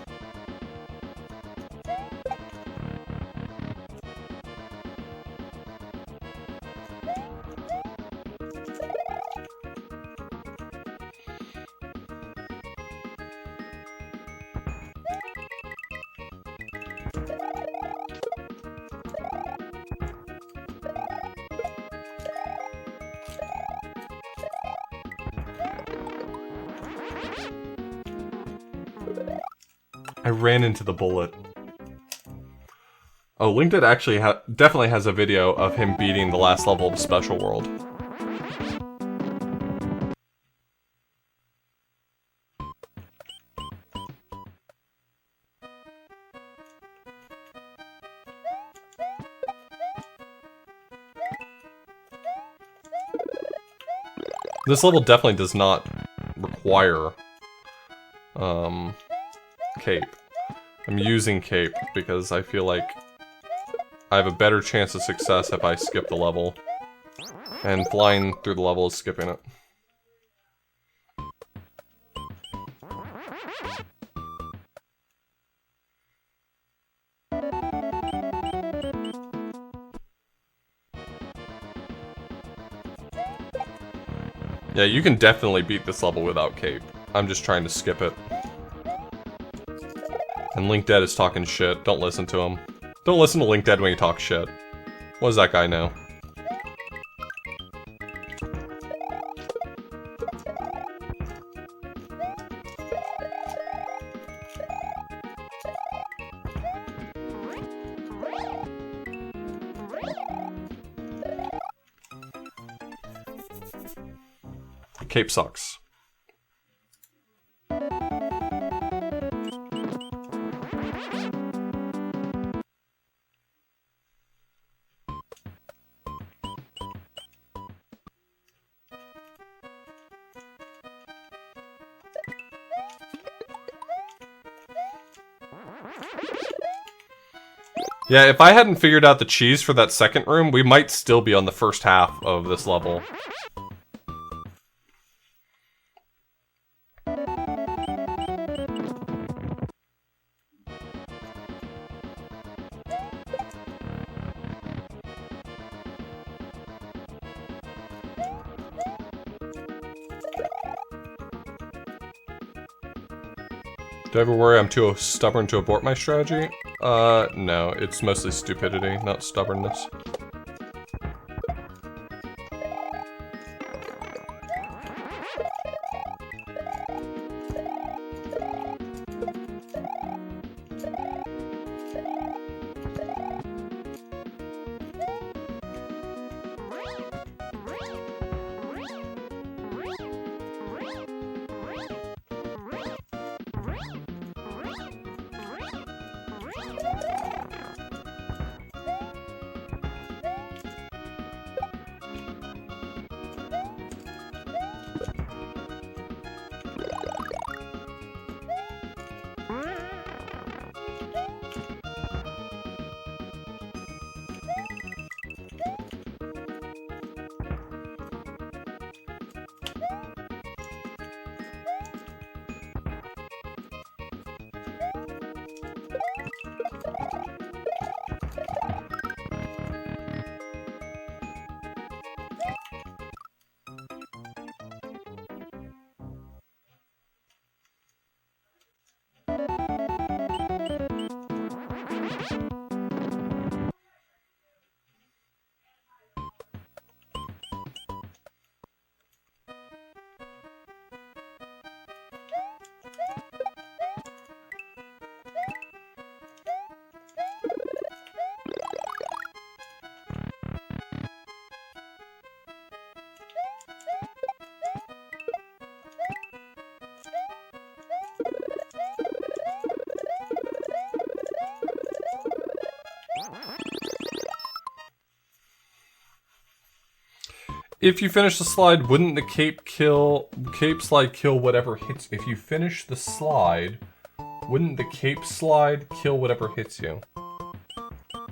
I ran into the bullet. Oh, LinkDead actually definitely has a video of him beating the last level of Special World. This level definitely does not require cape. I'm using cape because I feel like I have a better chance of success if I skip the level. And flying through the level is skipping it. Yeah, you can definitely beat this level without cape. I'm just trying to skip it. And LinkDead is talking shit. Don't listen to him. Don't listen to LinkDead when he talks shit. What does that guy know? Cape sucks. Yeah, if I hadn't figured out the cheese for that second room, we might still be on the first half of this level. Do I ever worry I'm too stubborn to abort my strategy? No, it's mostly stupidity, not stubbornness. If you finish the slide, wouldn't the cape slide kill whatever hits? If you finish the slide, wouldn't the cape slide kill whatever hits you?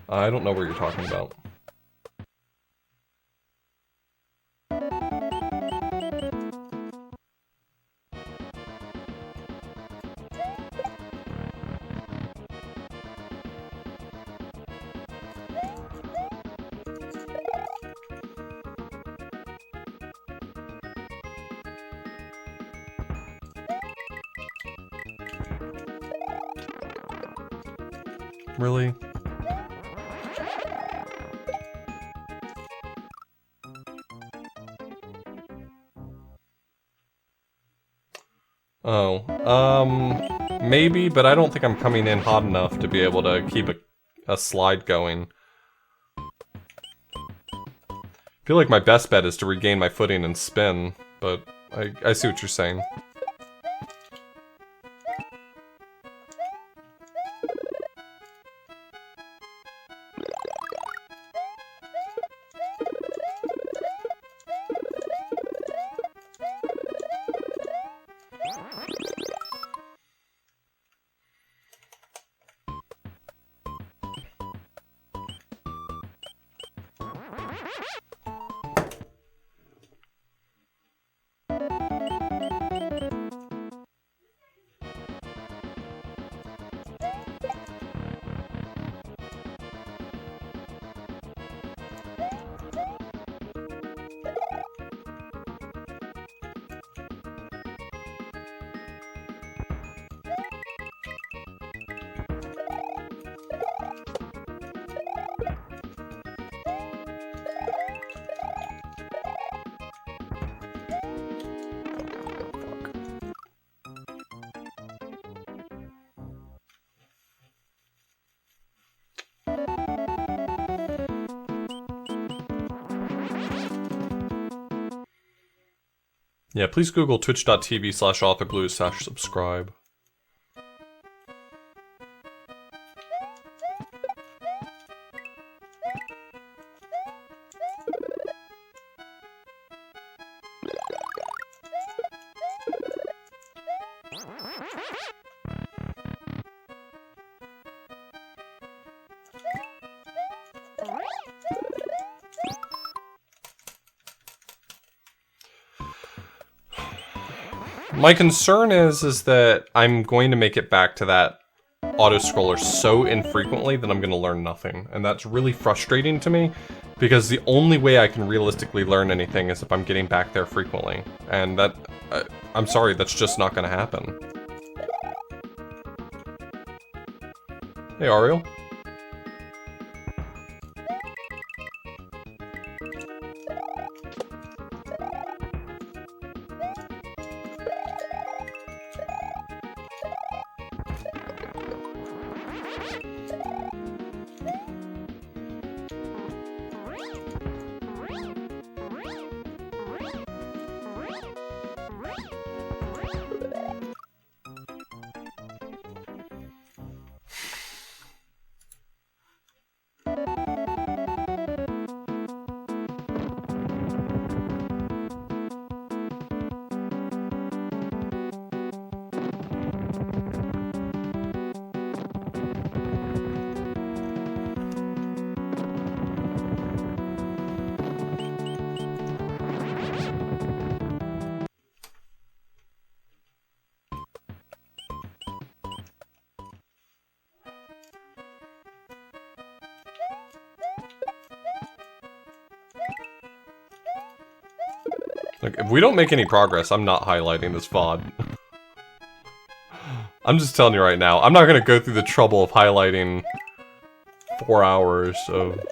I don't know what you're talking about. Really? Oh, maybe, but I don't think I'm coming in hot enough to be able to keep a slide going. I feel like my best bet is to regain my footing and spin, but I see what you're saying. Yeah, please Google twitch.tv/authorblue/subscribe. My concern is that I'm going to make it back to that auto-scroller so infrequently that I'm going to learn nothing. And that's really frustrating to me, because the only way I can realistically learn anything is if I'm getting back there frequently. And that, I'm sorry, that's just not going to happen. Hey, Ariel. Like, if we don't make any progress, I'm not highlighting this VOD. I'm just telling you right now, I'm not gonna go through the trouble of highlighting 4 hours of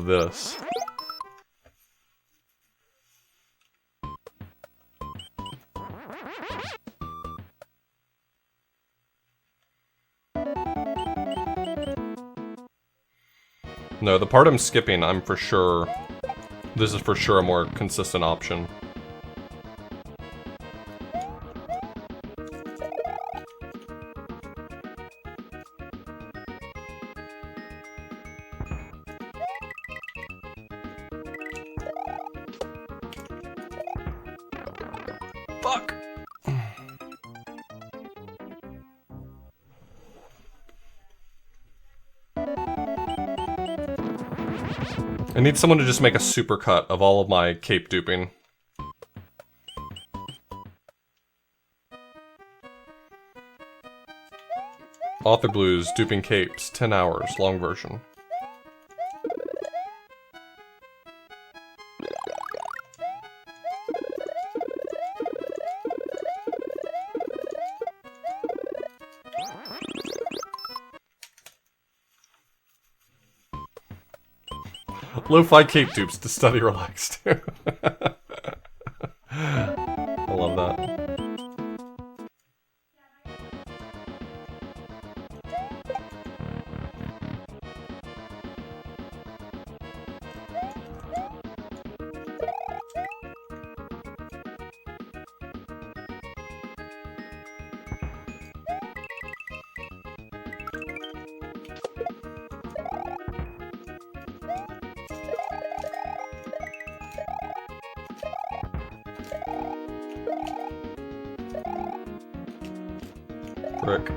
this. No, the part I'm skipping, I'm for sure... This is for sure a more consistent option. Fuck! I need someone to just make a supercut of all of my cape duping. Author Blues, duping capes, 10 hours, long version. Lo-fi cape dupes to study relaxed. I love that. Frick.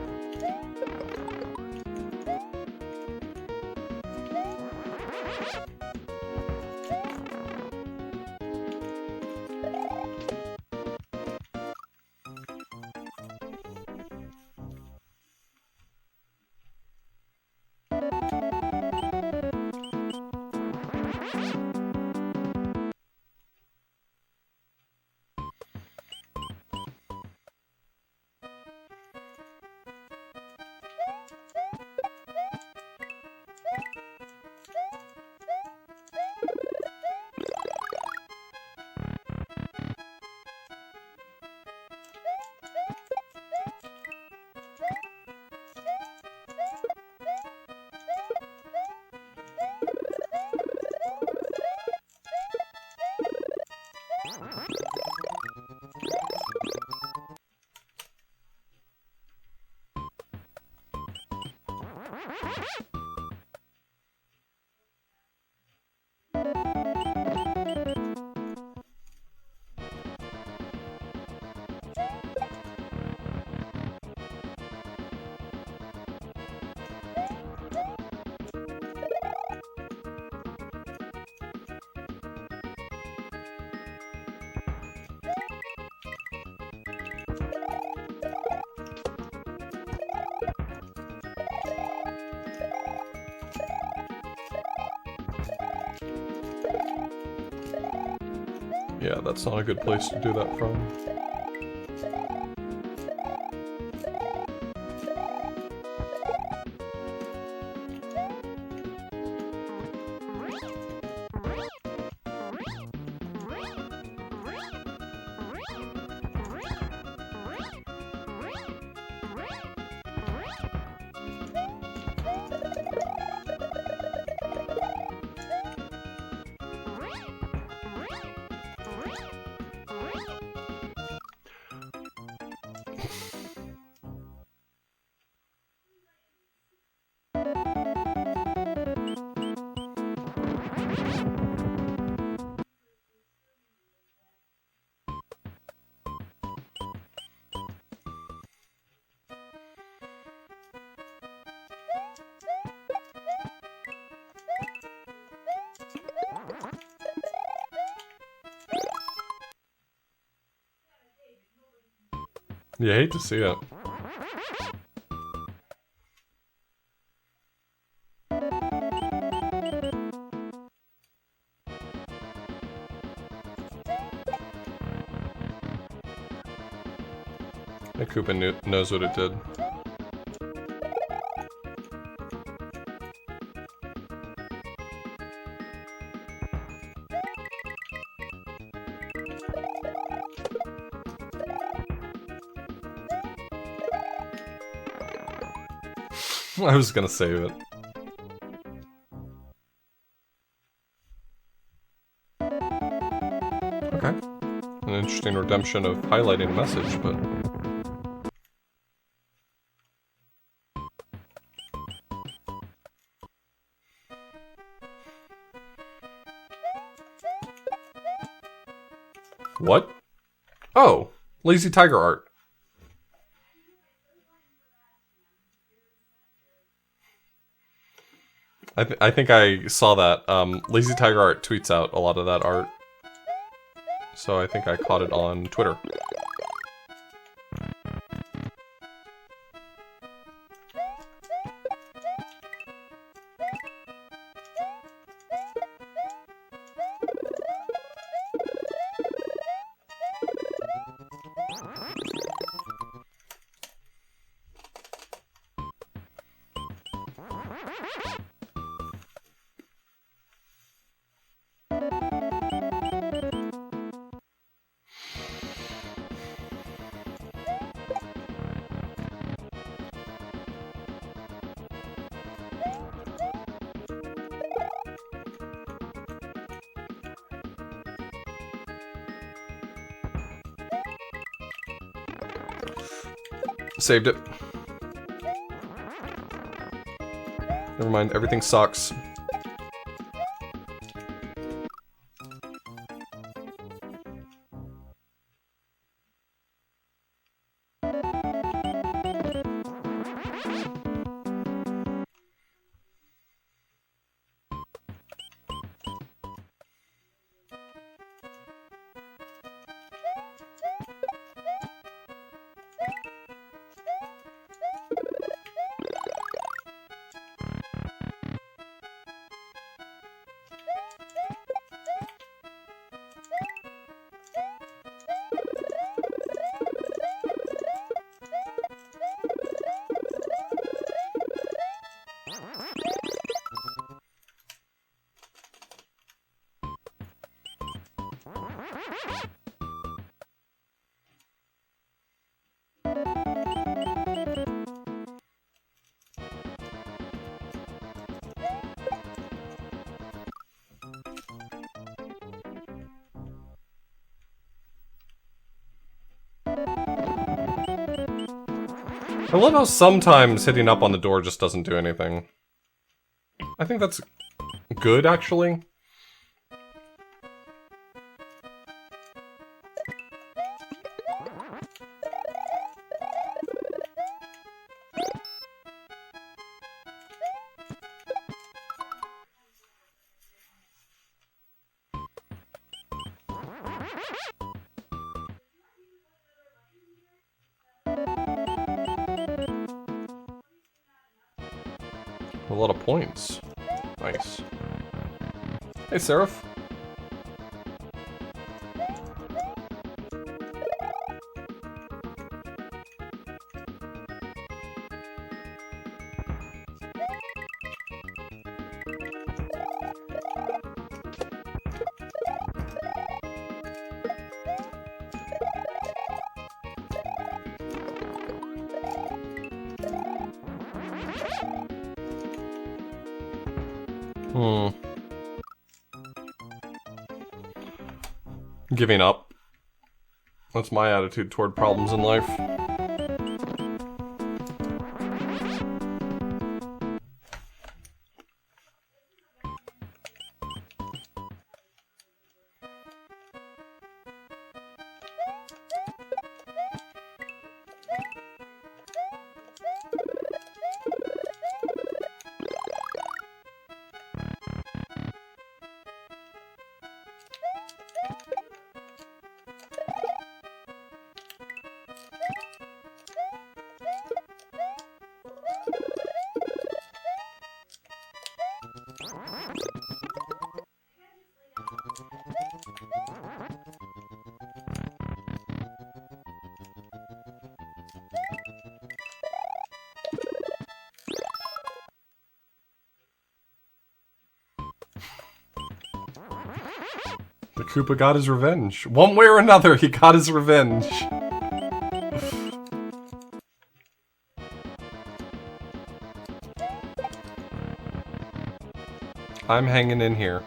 Yeah, that's not a good place to do that from. You hate to see it. And Koopa knows what it did. I was gonna save it. Okay. An interesting redemption of highlighting a message, but... What? Oh, Lazy Tiger art. I think I saw that. Lazy Tiger Art tweets out a lot of that art. So I think I caught it on Twitter. Saved it. Never mind, everything sucks. I love how sometimes hitting up on the door just doesn't do anything. I think that's good, actually. A lot of points. Nice. Hey, Seraph. Giving up. That's my attitude toward problems in life. The Koopa got his revenge. One way or another, he got his revenge. I'm hanging in here.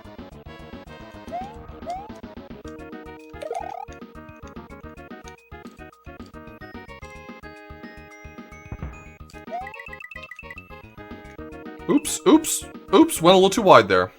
Oops, oops, oops, went a little too wide there.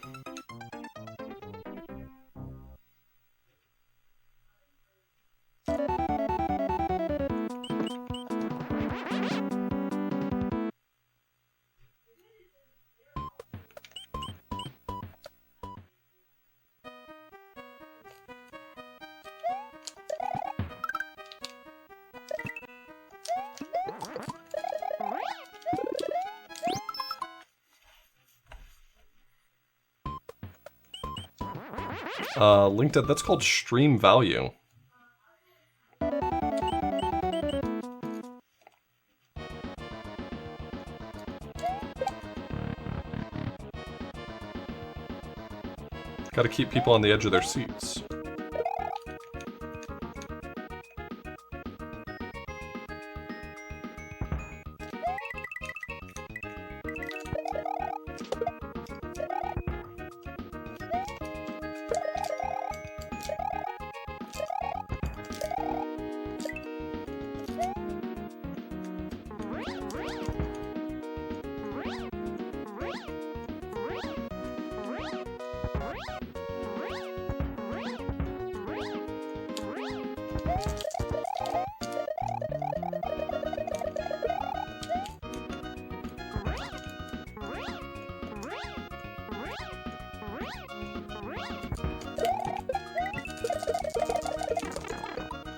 Linked at, that's called stream value. Gotta keep people on the edge of their seats.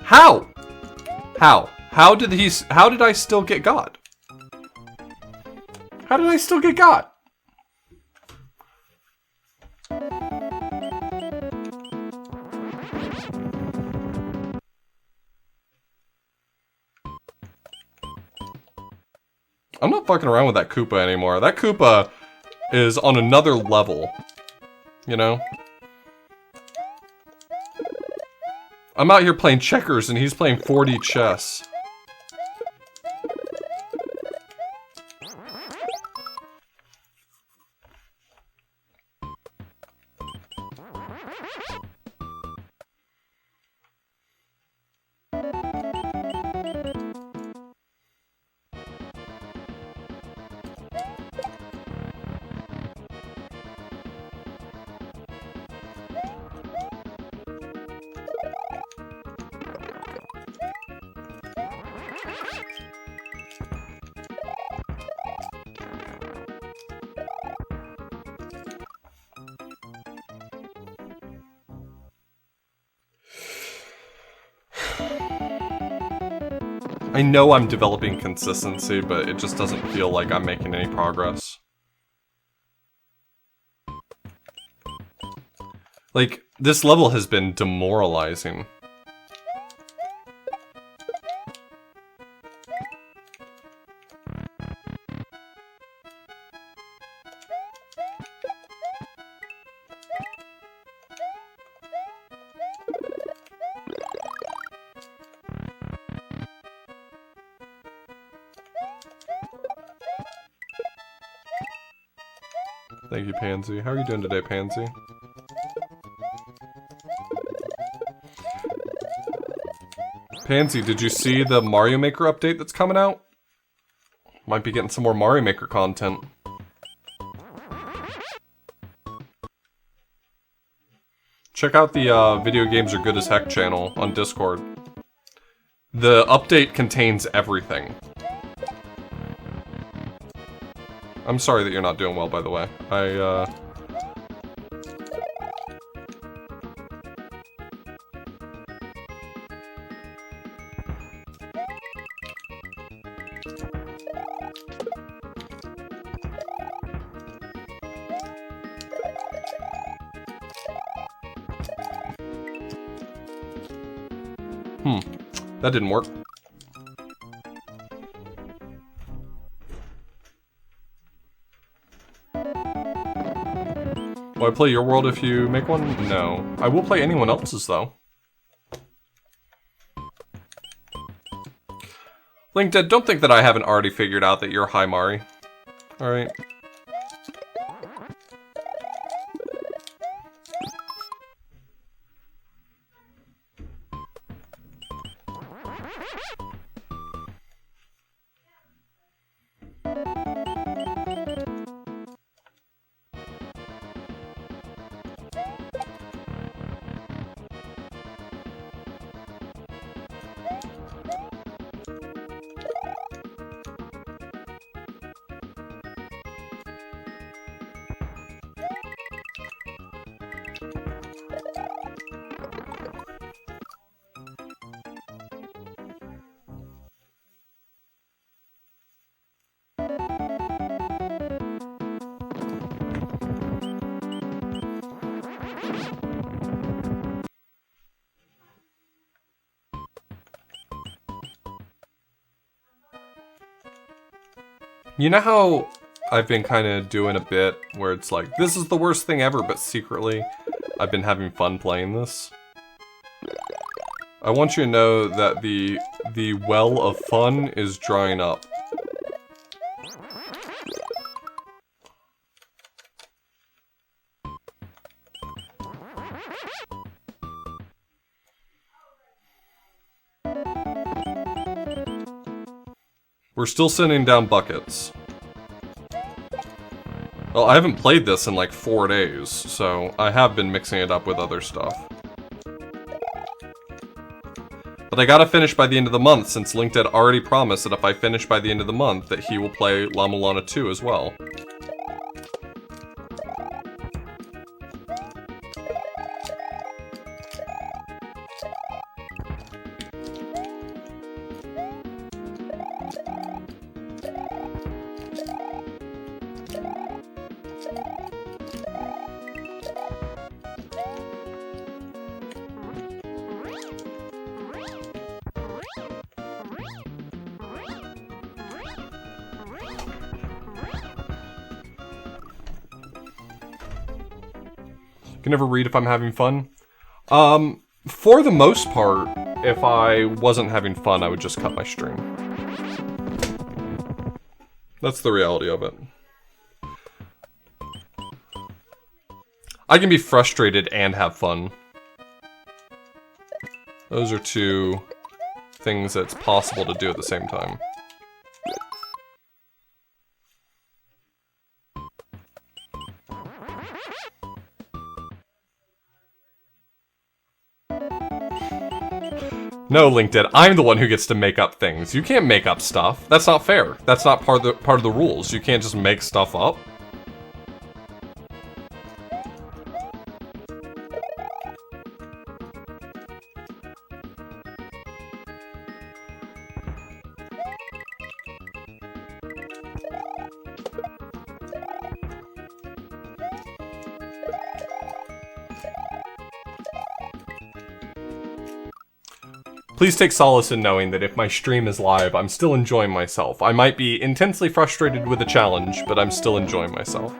How? How? How did I still get God? How did I still get God? I'm not fucking around with that Koopa anymore. That Koopa is on another level. You know? I'm out here playing checkers and he's playing 4D chess. I know I'm developing consistency, but it just doesn't feel like I'm making any progress. Like, this level has been demoralizing. Thank you, Pansy. How are you doing today, Pansy? Pansy, did you see the Mario Maker update that's coming out? Might be getting some more Mario Maker content. Check out the Video Games Are Good as Heck channel on Discord. The update contains everything. I'm sorry that you're not doing well, by the way. That didn't work. Will I play your world if you make one? No. I will play anyone else's, though. LinkedIn, don't think that I haven't already figured out that you're Mari. Alright. You know how I've been kind of doing a bit where it's like, this is the worst thing ever, but secretly I've been having fun playing this? I want you to know that the well of fun is drying up. We're still sending down buckets. Well, I haven't played this in like 4 days, so I have been mixing it up with other stuff. But I gotta finish by the end of the month, since Linked had already promised that if I finish by the end of the month, that he will play La Mulana 2 as well. Can never read if I'm having fun. For the most part, if I wasn't having fun, I would just cut my stream. That's the reality of it. I can be frustrated and have fun. Those are two things that's possible to do at the same time. No, LinkedIn, I'm the one who gets to make up things. You can't make up stuff. That's not fair. That's not part of the rules. You can't just make stuff up. Please take solace in knowing that if my stream is live, I'm still enjoying myself. I might be intensely frustrated with the challenge, but I'm still enjoying myself.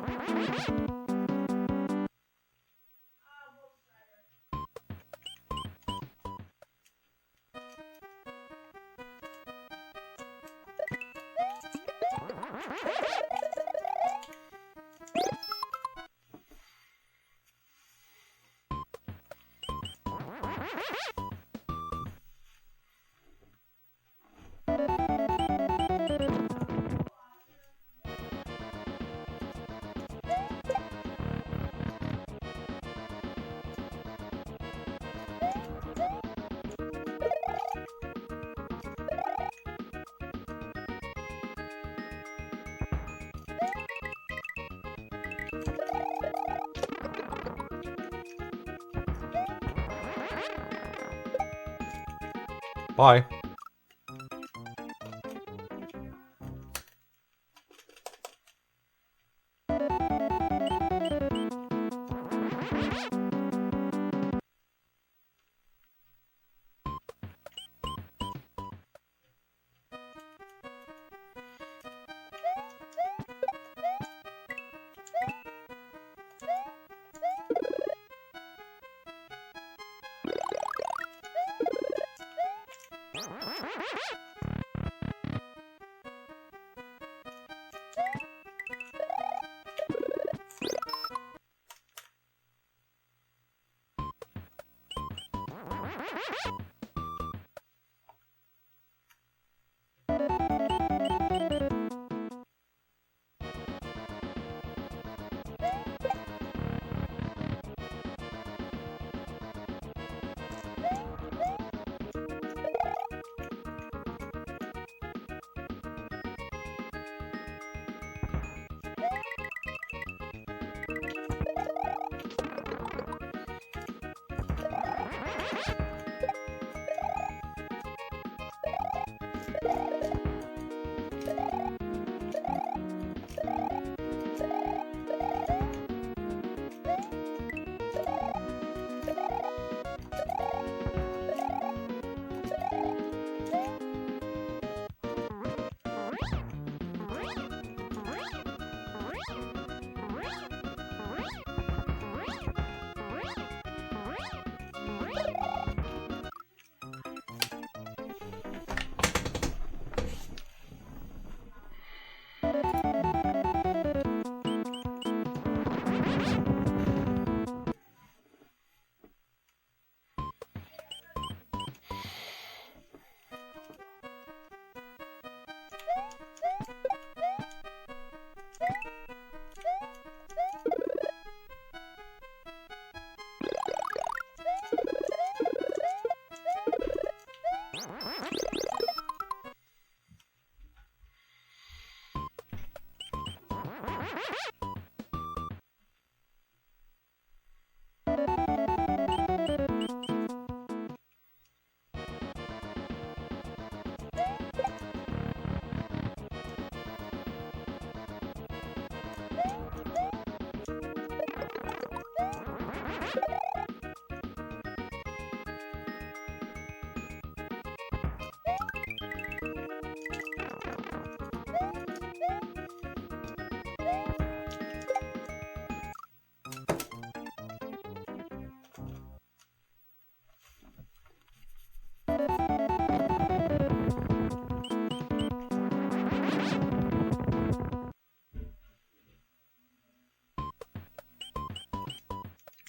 Bye.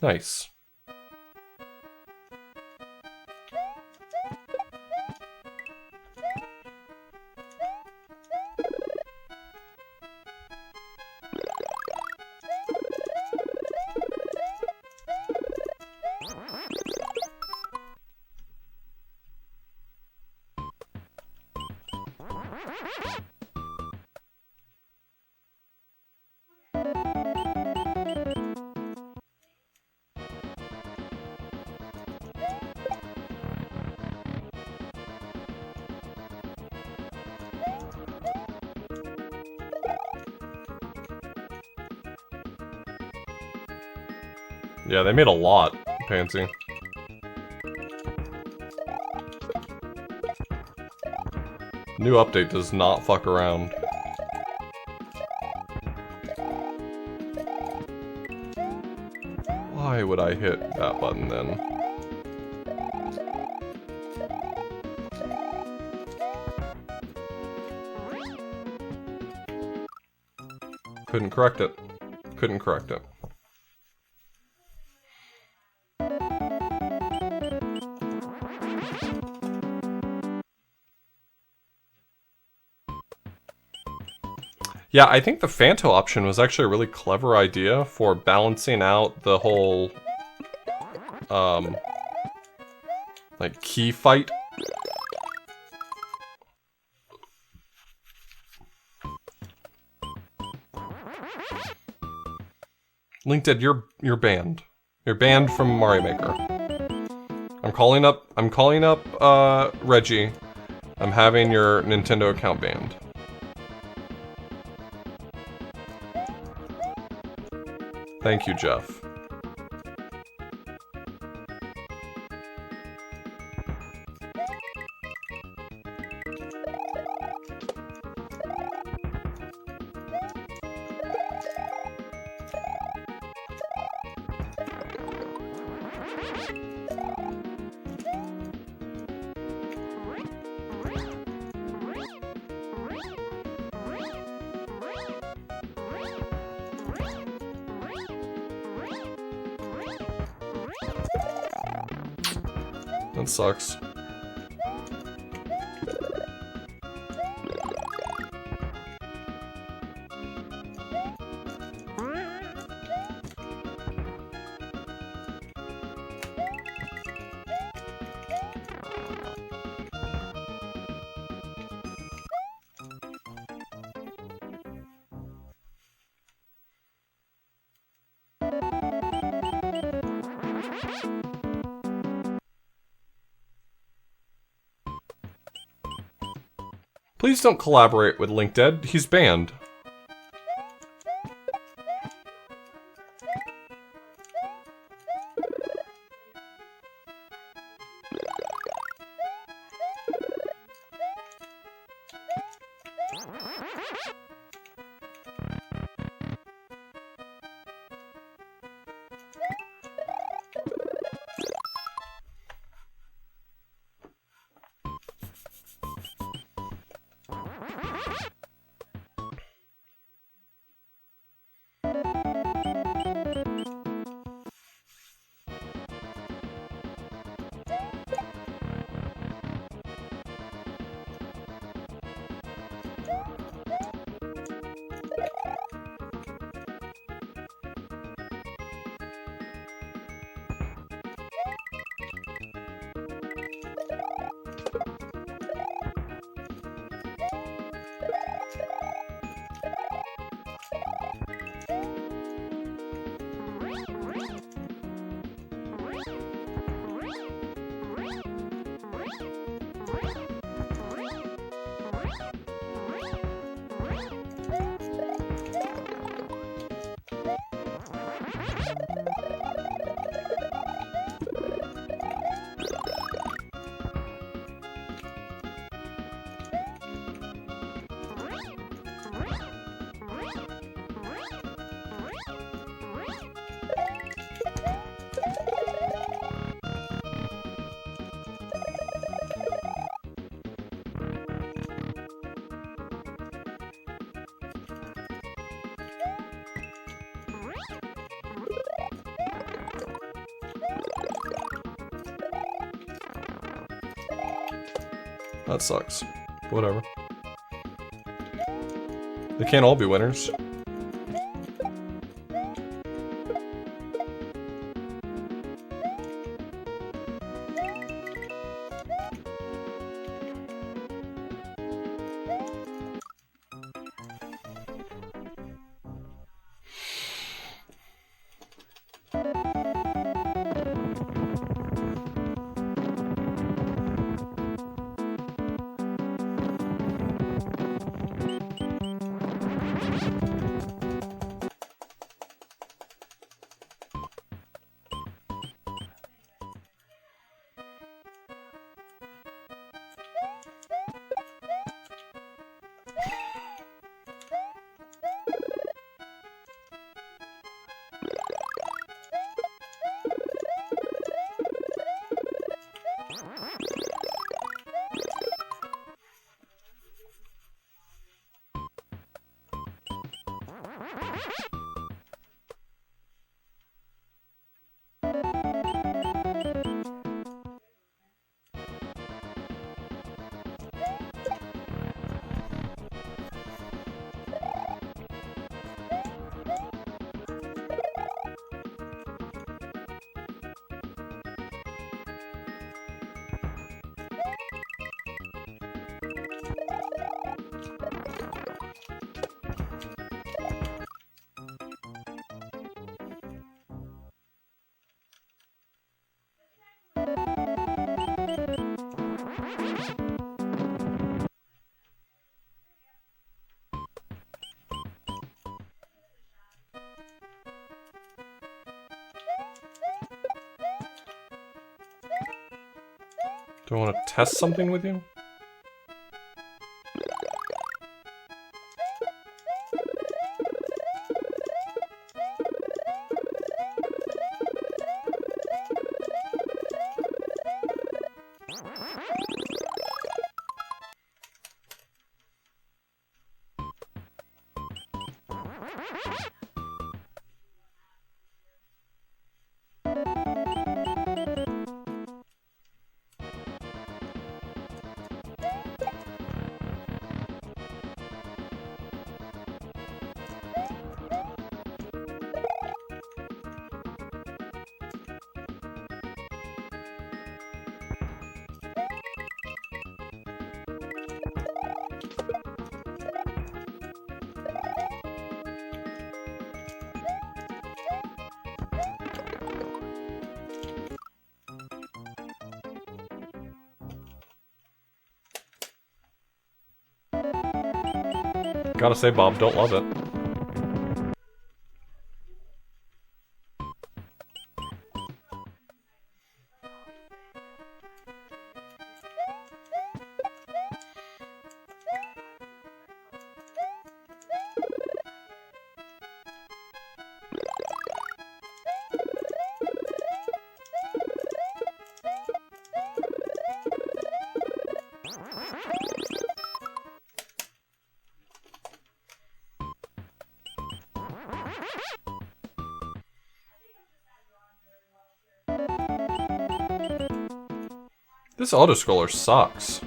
Nice. Yeah, they made a lot, Pansy. New update does not fuck around. Why would I hit that button then? Couldn't correct it. Couldn't correct it. Yeah, I think the Phanto option was actually a really clever idea for balancing out the whole, like, key fight. LinkedIn, you're banned. You're banned from Mario Maker. I'm calling up, Reggie. I'm having your Nintendo account banned. Thank you, Jeff. That sucks. Please don't collaborate with LinkedIn. He's banned. That sucks. Whatever. They can't all be winners. Do I want to test something with you? Gotta say, Bob, don't love it. This autoscroller sucks.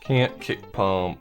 Can't kick pump.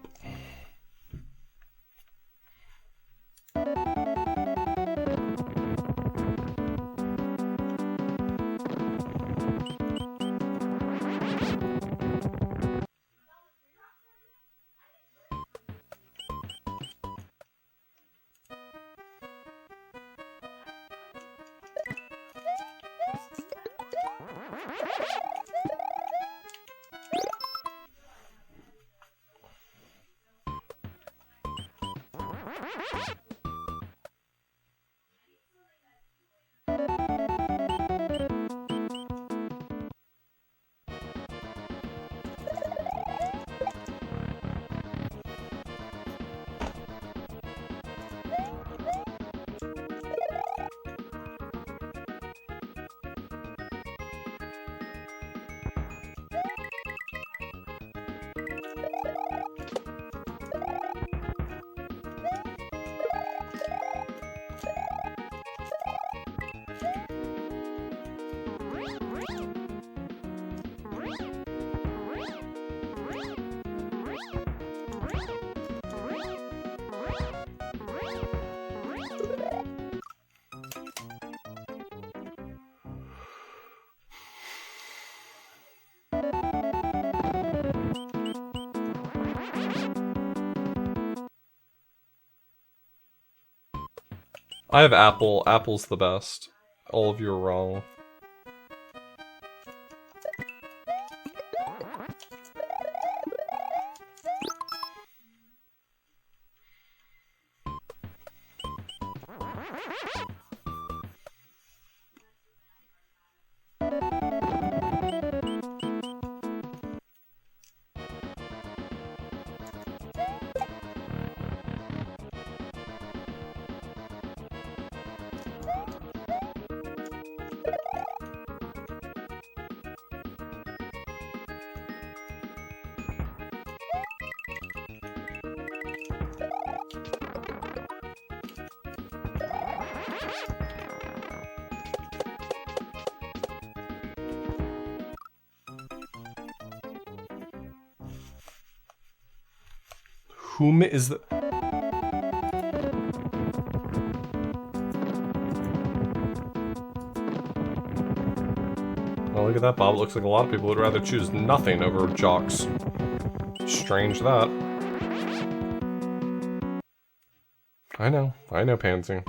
I have apple. Apple's the best. All of you are wrong. Whom is the... Oh, look at that, Bob. It looks like a lot of people would rather choose nothing over jocks. Strange that. I know, Pansy.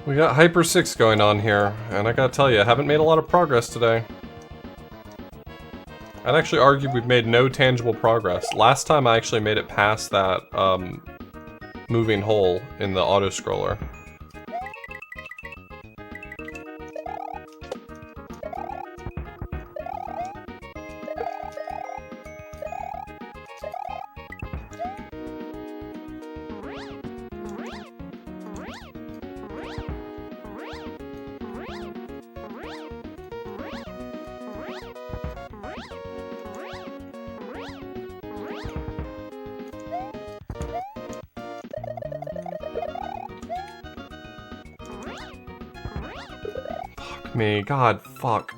We got Hyper 6 going on here, and I gotta tell you, I haven't made a lot of progress today. I'd actually argue we've made no tangible progress. Last time I actually made it past that, moving hole in the auto-scroller. Me, God, fuck.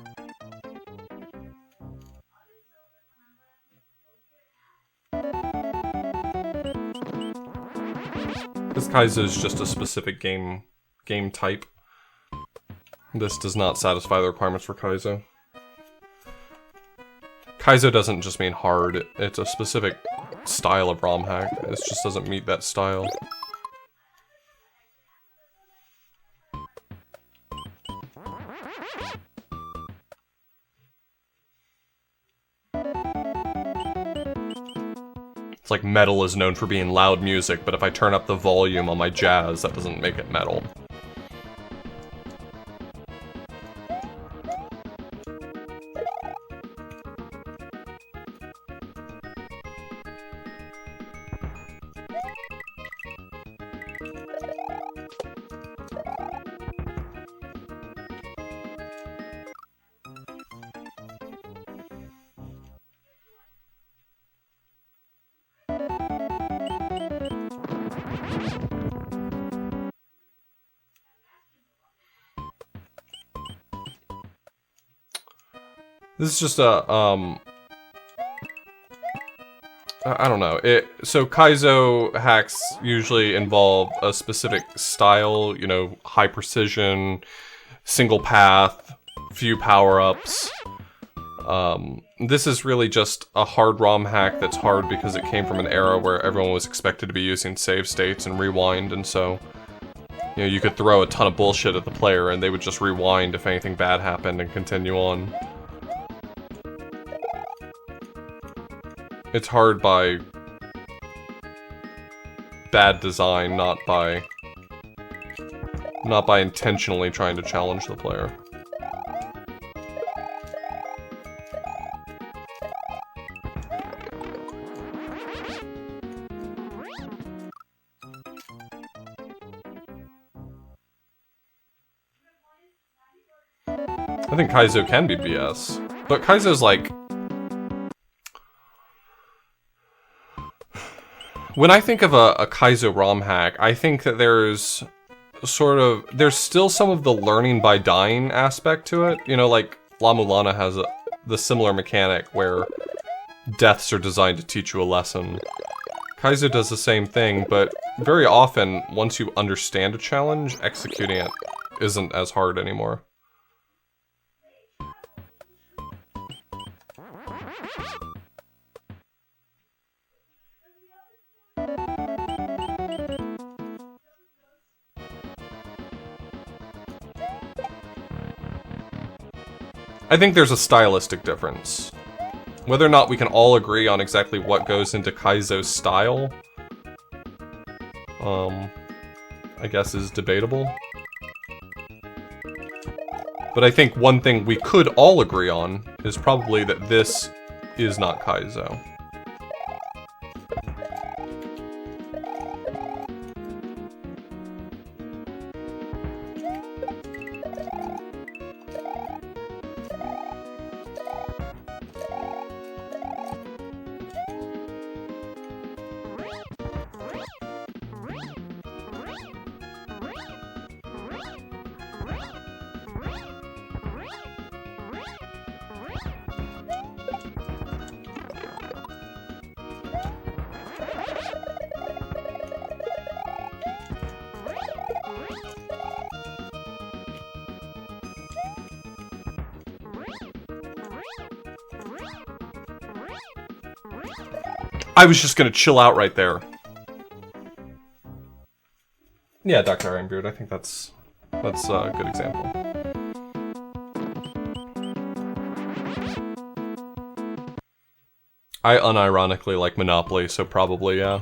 This Kaizo is just a specific game type. This does not satisfy the requirements for Kaizo. Kaizo doesn't just mean hard, it's a specific style of ROM hack. This just doesn't meet that style. It's like metal is known for being loud music, but if I turn up the volume on my jazz, that doesn't make it metal. This is just a, I don't know. So Kaizo hacks usually involve a specific style, you know, high precision, single path, few power-ups. This is really just a hard ROM hack that's hard because it came from an era where everyone was expected to be using save states and rewind, and so, you know, you could throw a ton of bullshit at the player and they would just rewind if anything bad happened and continue on. It's hard by bad design, not by intentionally trying to challenge the player. I think Kaizo can be BS, but Kaizo's like... When I think of a Kaizo ROM hack, I think that there's still some of the learning by dying aspect to it. You know, like La Mulana has the similar mechanic where deaths are designed to teach you a lesson. Kaizo does the same thing, but very often, once you understand a challenge, executing it isn't as hard anymore. I think there's a stylistic difference. Whether or not we can all agree on exactly what goes into Kaizo's style, I guess is debatable. But I think one thing we could all agree on is probably that this is not Kaizo. I was just gonna chill out right there. Yeah, Dr. Ironbeard, I think that's a good example. I unironically like Monopoly, so probably, yeah.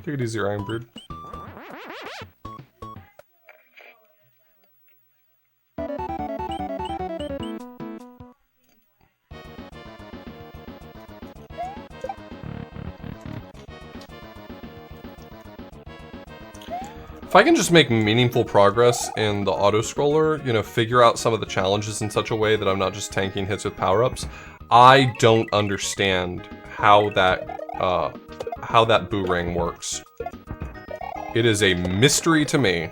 Take it easy, Ironbeard. If I can just make meaningful progress in the auto-scroller, you know, figure out some of the challenges in such a way that I'm not just tanking hits with power-ups, I don't understand how that boomerang works. It is a mystery to me.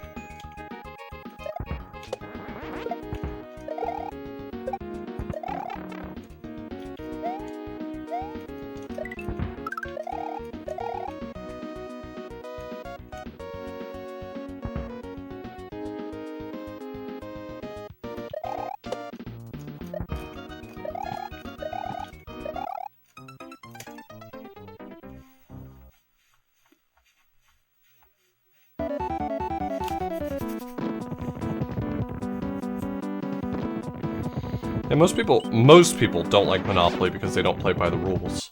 And most people don't like Monopoly because they don't play by the rules.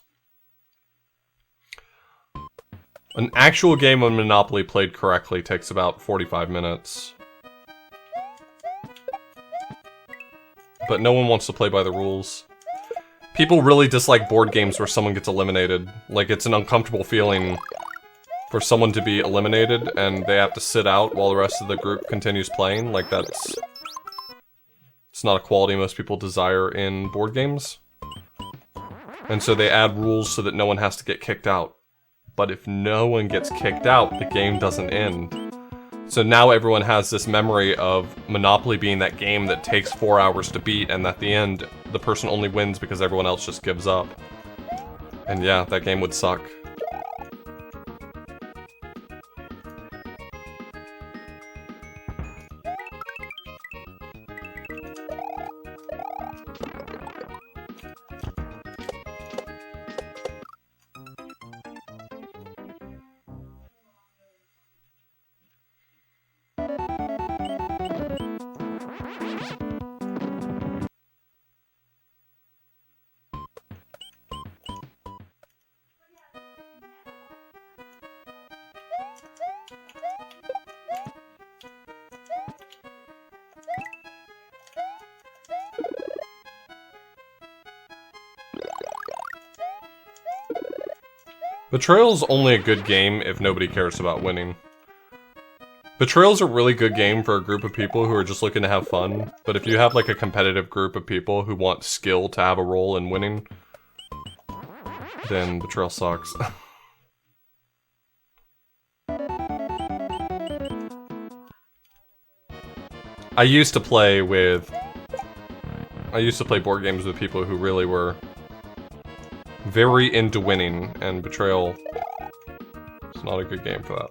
An actual game of Monopoly played correctly takes about 45 minutes. But no one wants to play by the rules. People really dislike board games where someone gets eliminated. Like, it's an uncomfortable feeling for someone to be eliminated and they have to sit out while the rest of the group continues playing. Like, it's not a quality most people desire in board games. And so they add rules so that no one has to get kicked out. But if no one gets kicked out, the game doesn't end. So now everyone has this memory of Monopoly being that game that takes 4 hours to beat, and at the end, the person only wins because everyone else just gives up. And yeah, that game would suck. Betrayal's only a good game if nobody cares about winning. Betrayal's a really good game for a group of people who are just looking to have fun, but if you have like a competitive group of people who want skill to have a role in winning, then Betrayal sucks. I used to play board games with people who really were very into winning, and Betrayal is not a good game for that.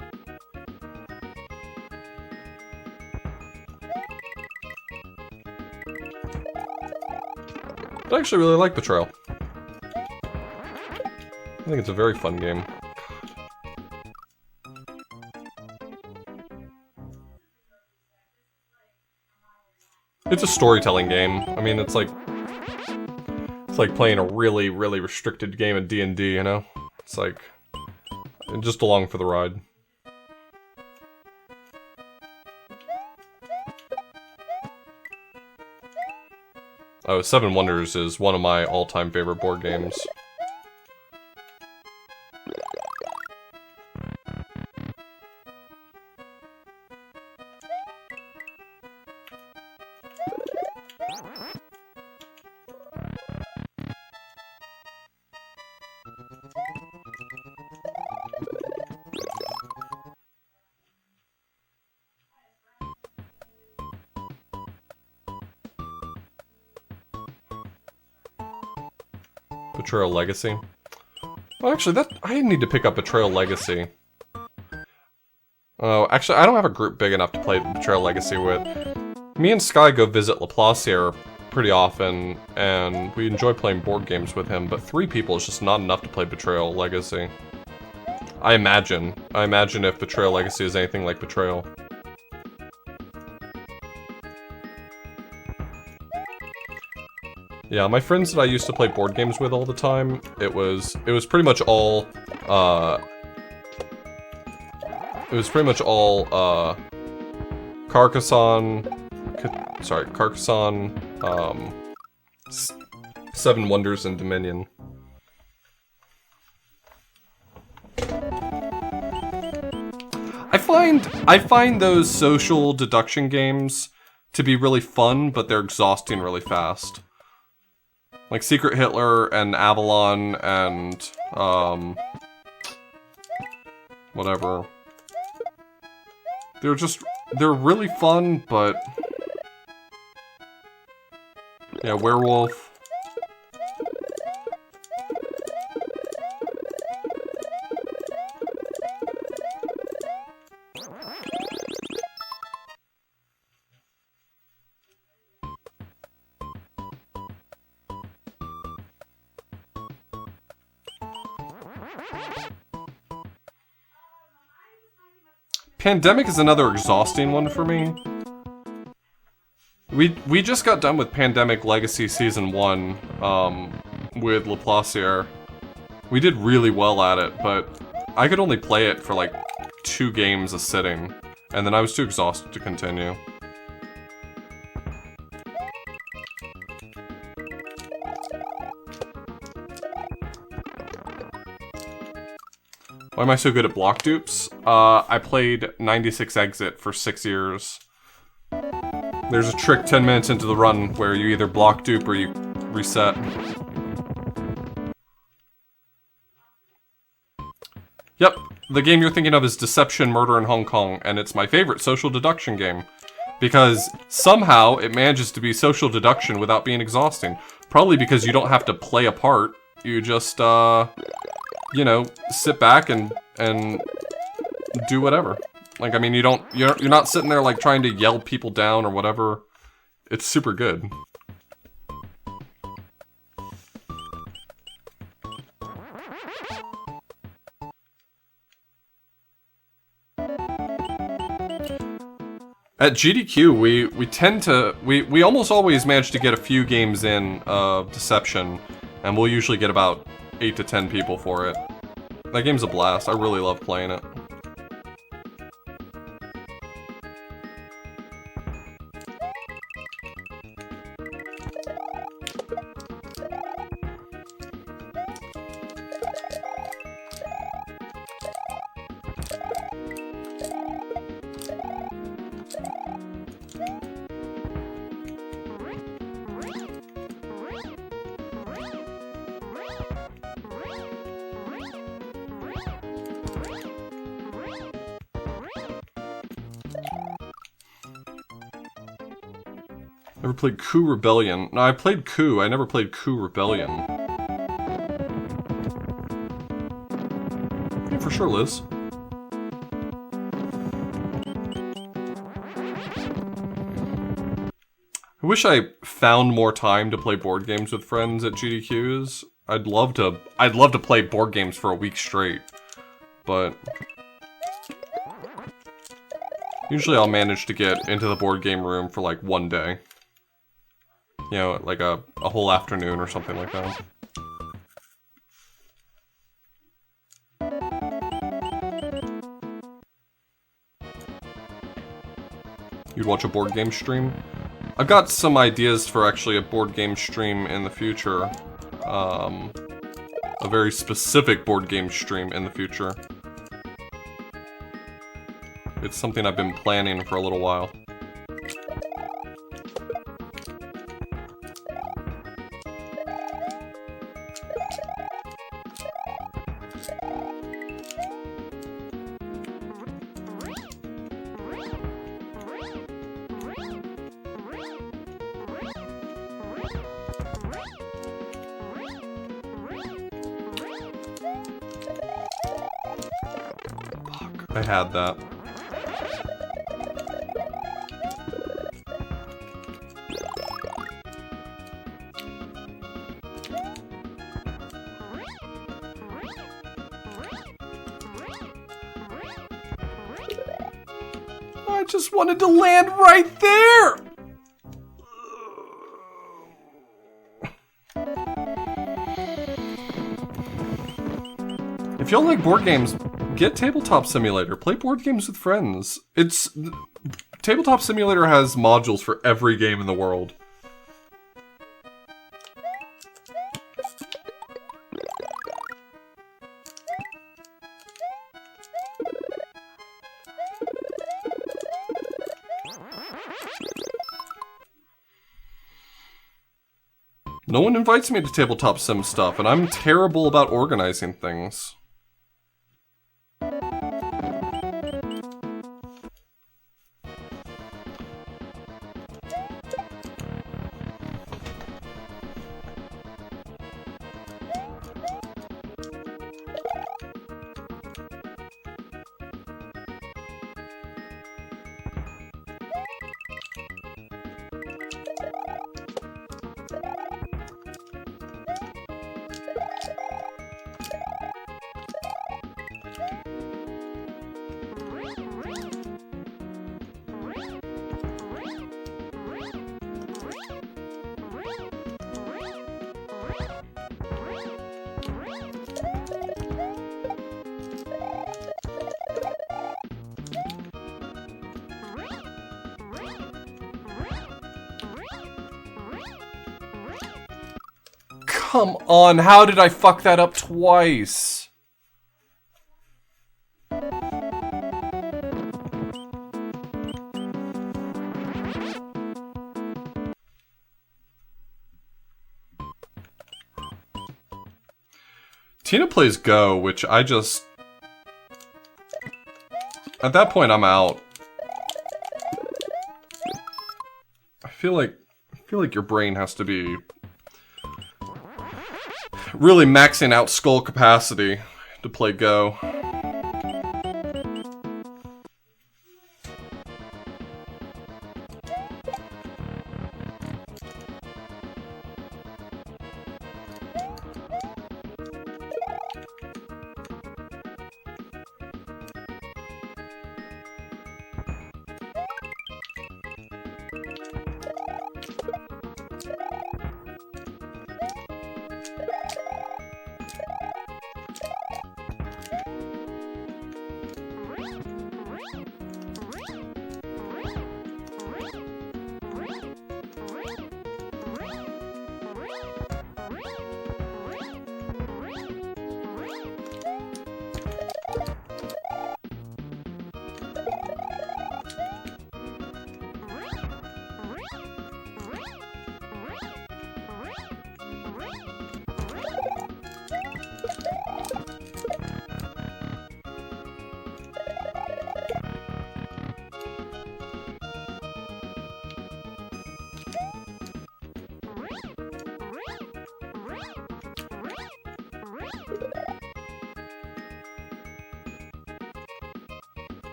But I actually really like Betrayal. I think it's a very fun game. It's a storytelling game. I mean, it's like playing a really, really restricted game of D&D, you know? It's like, just along for the ride. Oh, Seven Wonders is one of my all-time favorite board games. Betrayal Legacy. Well, actually, I need to pick up Betrayal Legacy. Oh, actually, I don't have a group big enough to play Betrayal Legacy with. Me and Sky go visit Laplacier pretty often, and we enjoy playing board games with him, but 3 people is just not enough to play Betrayal Legacy. I imagine if Betrayal Legacy is anything like Betrayal. Yeah, my friends that I used to play board games with all the time, it was pretty much all, Carcassonne, Seven Wonders, and Dominion. I find those social deduction games to be really fun, but they're exhausting really fast. Like Secret Hitler and Avalon and, whatever. They're really fun, but... Yeah, Werewolf. Pandemic is another exhausting one for me. We just got done with Pandemic Legacy Season 1, with Laplacier. We did really well at it, but I could only play it for like 2 games a sitting, and then I was too exhausted to continue. Why am I so good at block dupes? I played 96 Exit for 6 years. There's a trick 10 minutes into the run where you either block dupe or you reset. Yep, the game you're thinking of is Deception Murder in Hong Kong, and it's my favorite social deduction game. Because somehow it manages to be social deduction without being exhausting. Probably because you don't have to play a part. You just, you know, sit back and do whatever. Like, I mean, you're not sitting there like trying to yell people down or whatever. It's super good. At GDQ, we tend to we almost always manage to get a few games in of Deception, and we'll usually get about 8 to 10 people for it. That game's a blast. I really love playing it. Never played Coup Rebellion. No, I played Coup. I never played Coup Rebellion. Yeah, for sure, Liz. I wish I found more time to play board games with friends at GDQs. I'd love to play board games for a week straight. But usually I'll manage to get into the board game room for like one day. You know, like a whole afternoon or something like that. You'd watch a board game stream? I've got some ideas for actually a board game stream in the future. A very specific board game stream in the future. It's something I've been planning for a little while. I had that. I just wanted to land right there! If y'all like board games, get Tabletop Simulator. Play board games with friends. Tabletop Simulator has modules for every game in the world. No one invites me to Tabletop Sim stuff, and I'm terrible about organizing things. Come on, how did I fuck that up twice? Tina plays Go, which I just... At that point, I'm out. I feel like your brain has to be really maxing out skull capacity to play Go.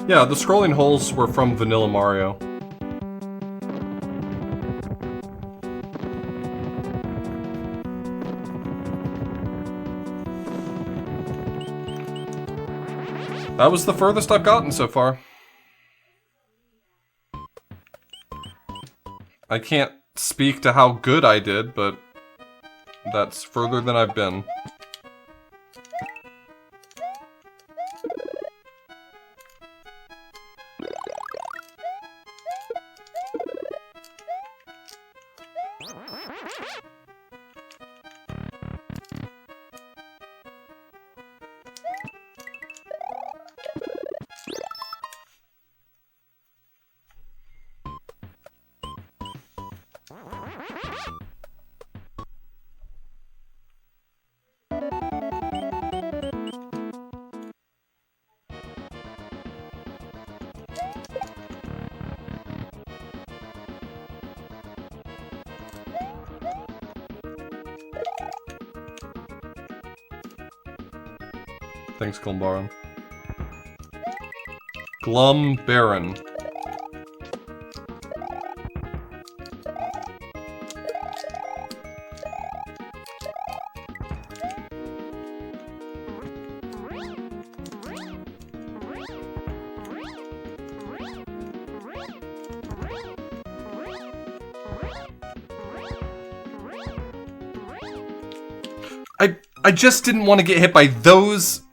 Yeah, the scrolling holes were from Vanilla Mario. That was the furthest I've gotten so far. I can't speak to how good I did, but that's further than I've been. Thanks, Glumbaran. Glumbaran. I just didn't want to get hit by those.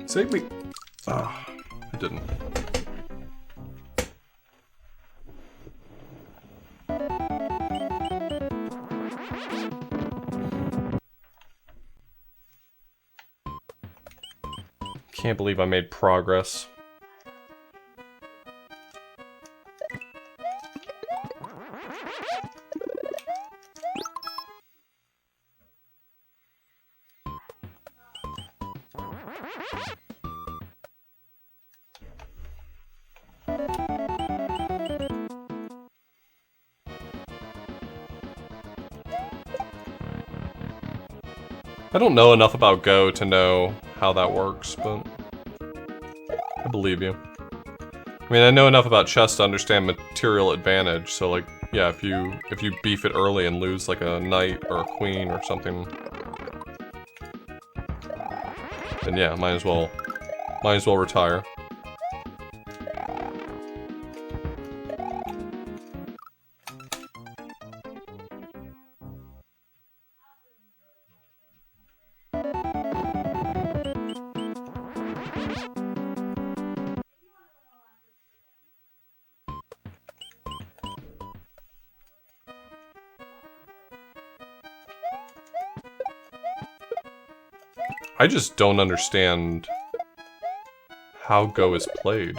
Save me. Ah, I didn't. Can't believe I made progress. I don't know enough about Go to know how that works, but I believe you. I mean, I know enough about chess to understand material advantage, so like, yeah, if you beef it early and lose like a knight or a queen or something, then yeah, might as well retire. I just don't understand how Go is played.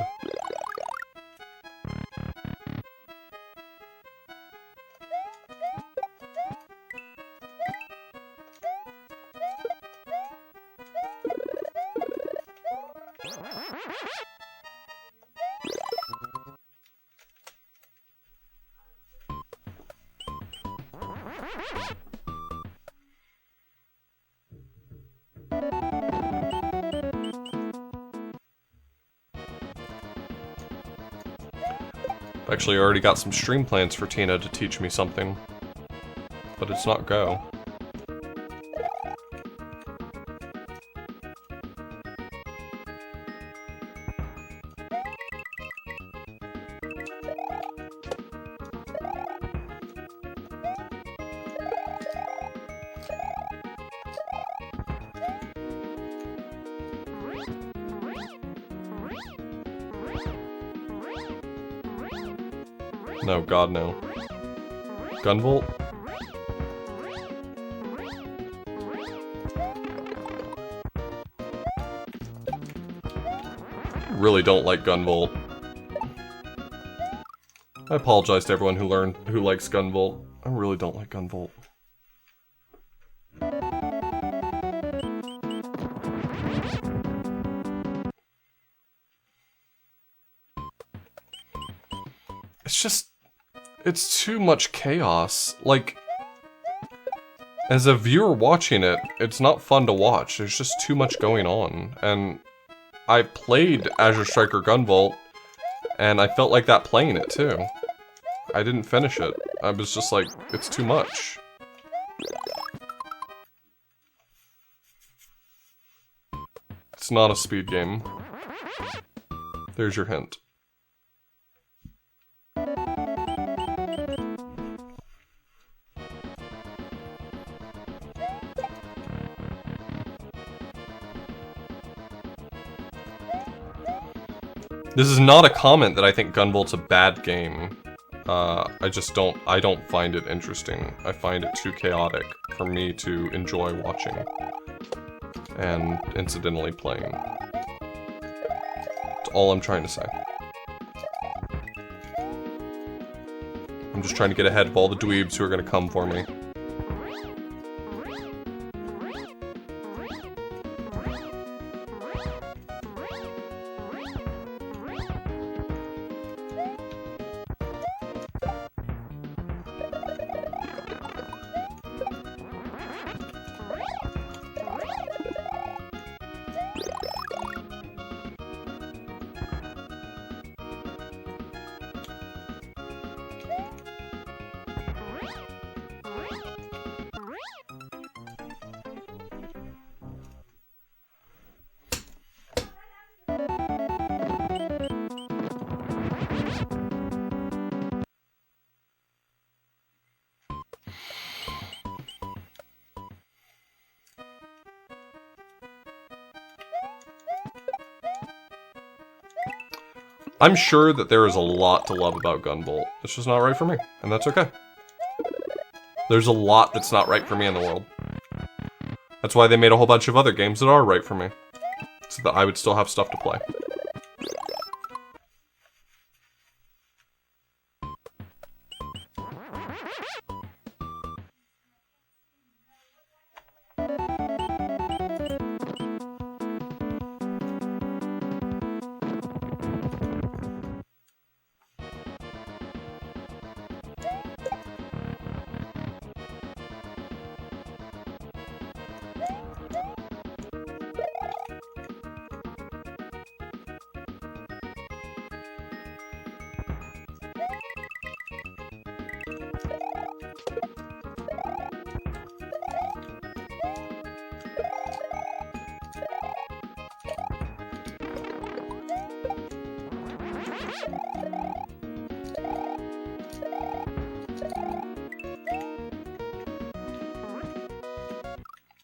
Actually, I already got some stream plans for Tina to teach me something, but it's not Go. No, God, no. Gunvolt? Really don't like Gunvolt. I apologize to everyone who likes Gunvolt. I really don't like Gunvolt. It's just... it's too much chaos. Like, as a viewer watching it, it's not fun to watch. There's just too much going on. And I played Azure Striker Gunvolt, and I felt like that playing it too. I didn't finish it. I was just like, it's too much. It's not a speed game. There's your hint. This is not a comment that I think Gunvolt's a bad game. I don't find it interesting. I find it too chaotic for me to enjoy watching. And incidentally playing. That's all I'm trying to say. I'm just trying to get ahead of all the dweebs who are gonna come for me. I'm sure that there is a lot to love about Gunvolt. It's just not right for me, and that's okay. There's a lot that's not right for me in the world. That's why they made a whole bunch of other games that are right for me. So that I would still have stuff to play.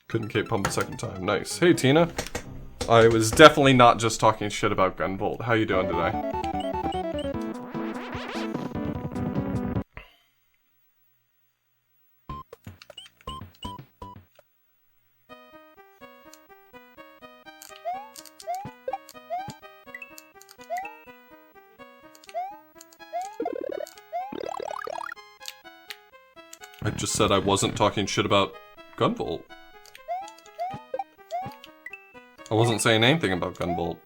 Couldn't Cape Pump a second time. Nice. Hey, Tina. I was definitely not just talking shit about Gunvolt. How you doing today? I just said I wasn't talking shit about Gunvolt. I wasn't saying anything about Gunvolt.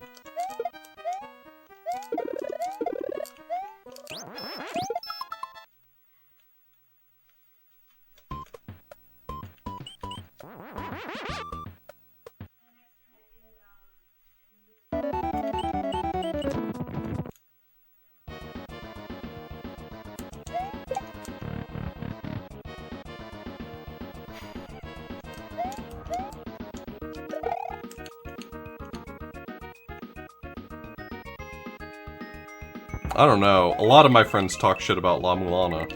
I don't know. A lot of my friends talk shit about La Mulana.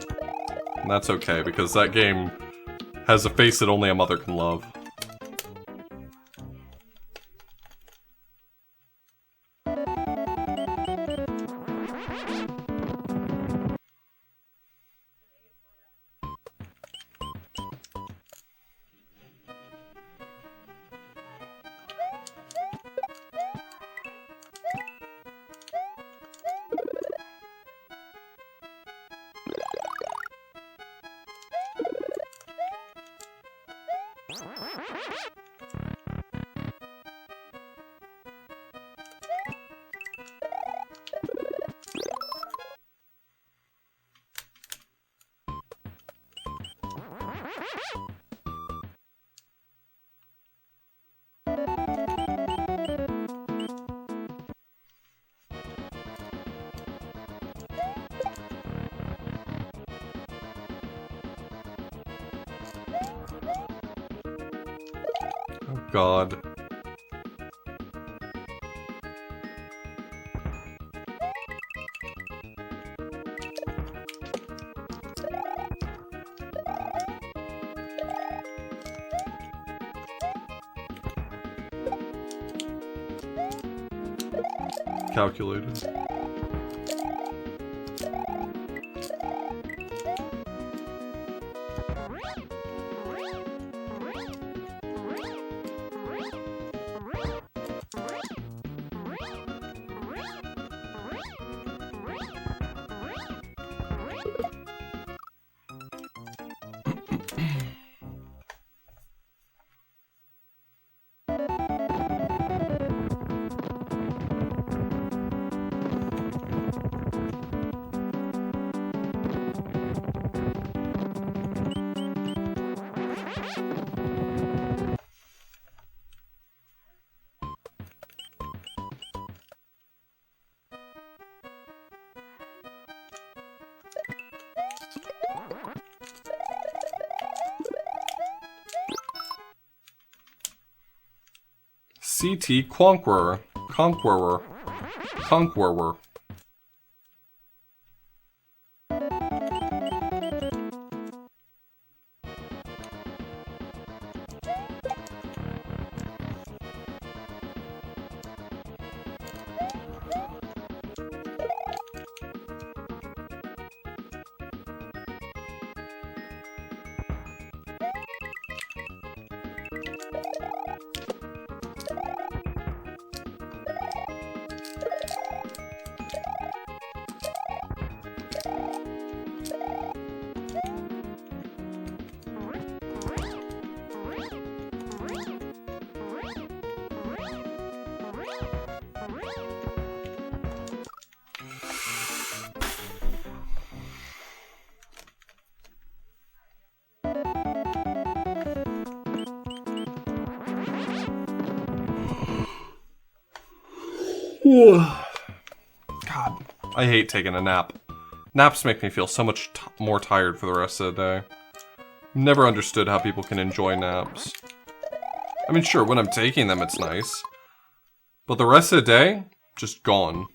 And that's okay, because that game has a face that only a mother can love. Oh God. Calculated. CT Conqueror. Conqueror. Conqueror. God, I hate taking a nap. Naps make me feel so much more tired for the rest of the day. Never understood how people can enjoy naps. I mean, sure, when I'm taking them, it's nice. But the rest of the day, just gone.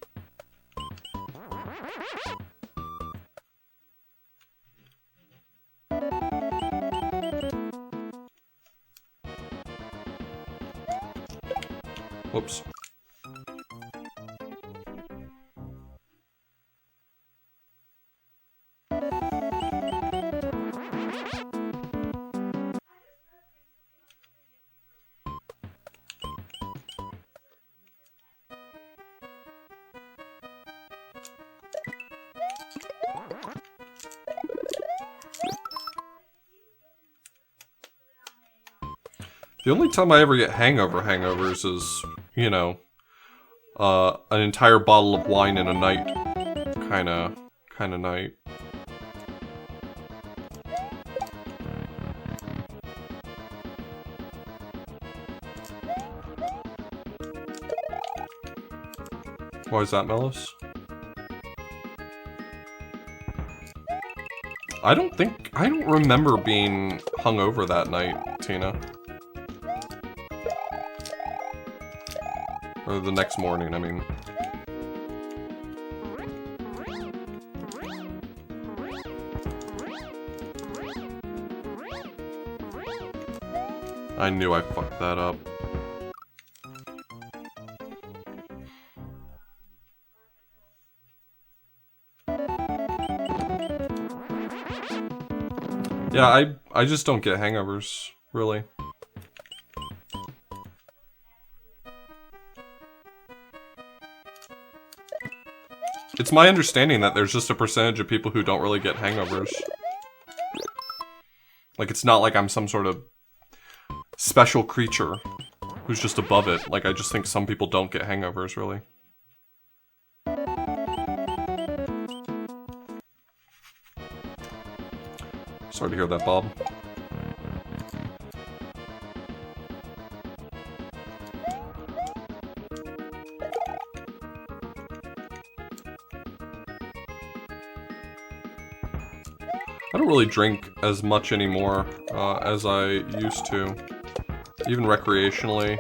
Whoops. The only time I ever get hangovers is, you know, an entire bottle of wine in a night, kinda night. Why is that, Melis? I don't remember being hungover that night, Tina. Or the next morning, I mean. I knew I fucked that up. Yeah, I just don't get hangovers, really. It's my understanding that there's just a percentage of people who don't really get hangovers. Like, it's not like I'm some sort of special creature who's just above it. Like, I just think some people don't get hangovers, really. Sorry to hear that, Bob. I don't really drink as much anymore as I used to, even recreationally.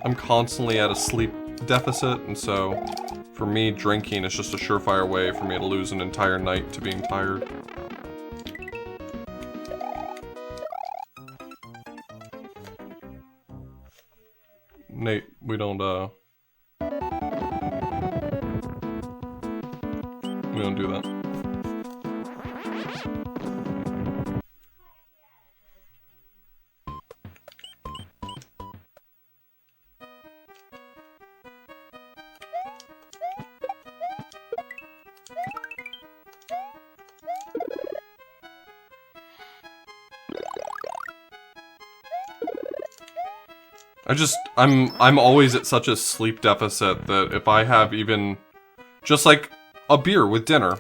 I'm constantly at a sleep deficit, and so for me, drinking is just a surefire way for me to lose an entire night to being tired. Nate, we don't do that. I'm always at such a sleep deficit that if I have even just like a beer with dinner,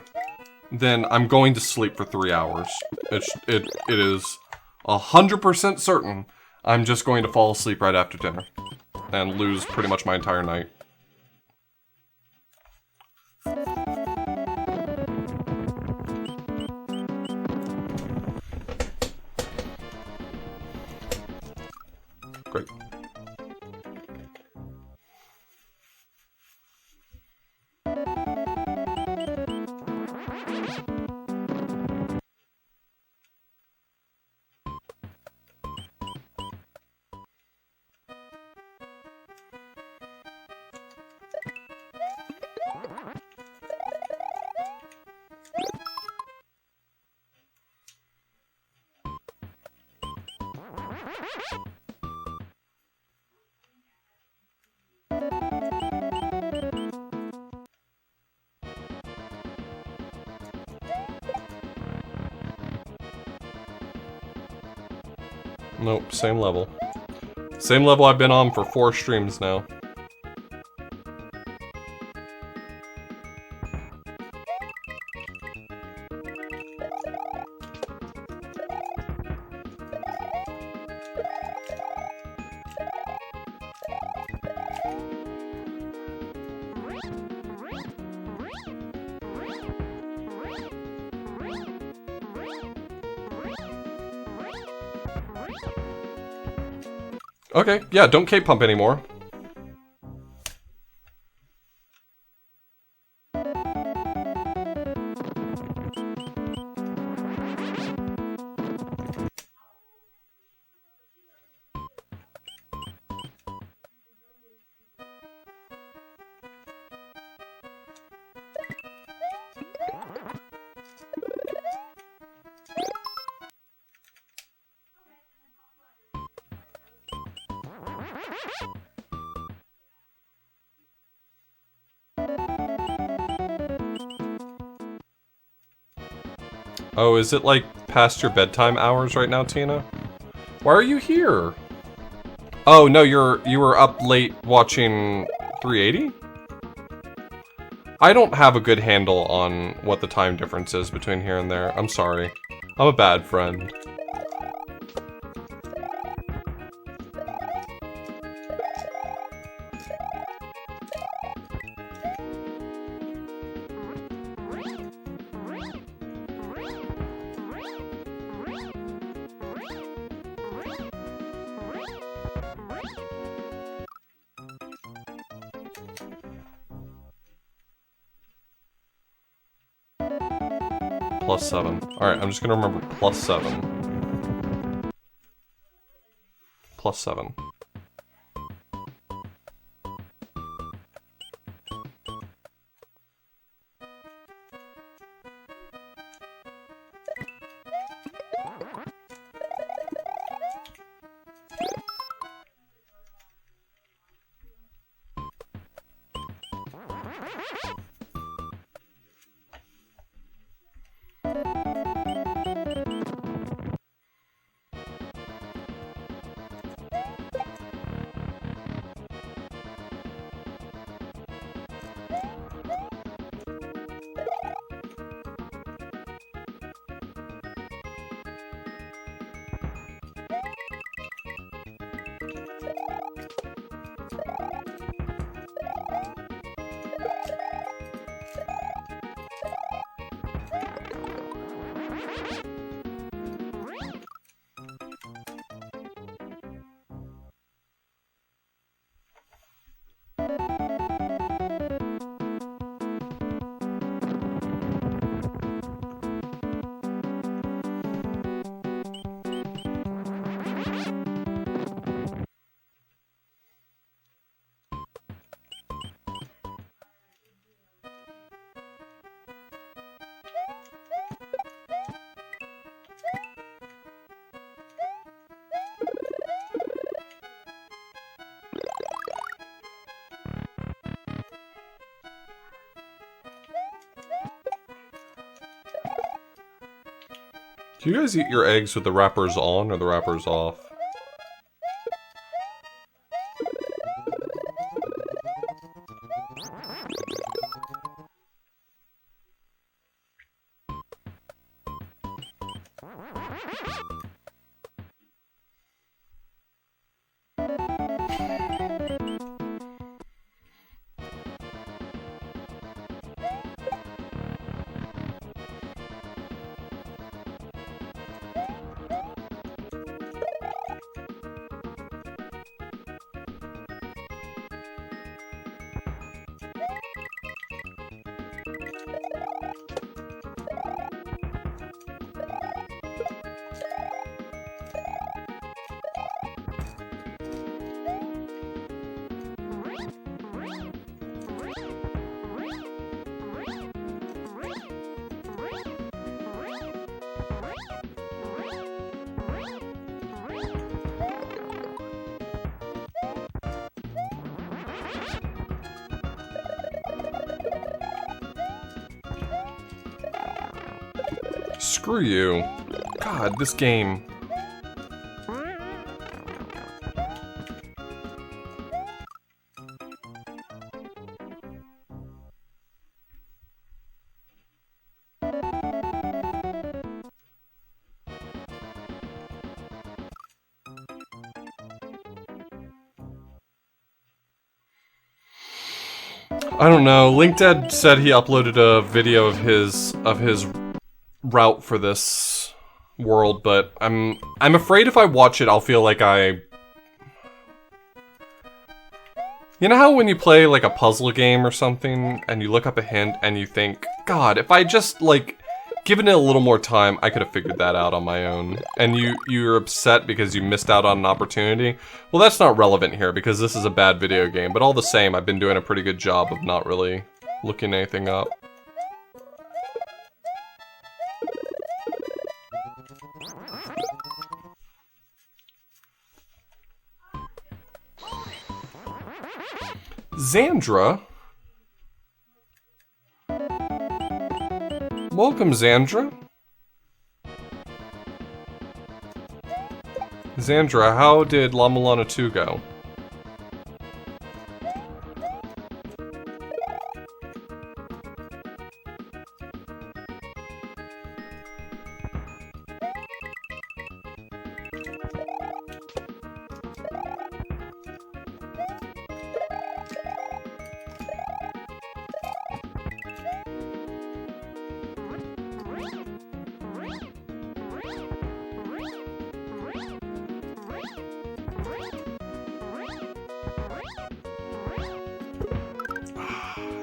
then I'm going to sleep for 3 hours. It is 100% certain I'm just going to fall asleep right after dinner and lose pretty much my entire night. Great. Nope, same level. Same level I've been on for 4 streams now. Okay, yeah, don't cape pump anymore. Oh, is it like past your bedtime hours right now, Tina? Why are you here? Oh no, you were up late watching 380? I don't have a good handle on what the time difference is between here and there. I'm sorry. I'm a bad friend. +7. Alright, I'm just gonna remember +7. +7. Do you guys eat your eggs with the wrappers on or the wrappers off? Screw you. God, this game. I don't know. LinkDead said he uploaded a video of his route for this world, but I'm afraid if I watch it, I'll feel like I You know how when you play like a puzzle game or something and you look up a hint and you think, God, if I just like given it a little more time, I could have figured that out on my own. And you're upset because you missed out on an opportunity. Well, that's not relevant here because this is a bad video game, but all the same, I've been doing a pretty good job of not really looking anything up. Xandra? Welcome, Xandra. Xandra, how did La Mulana 2 go?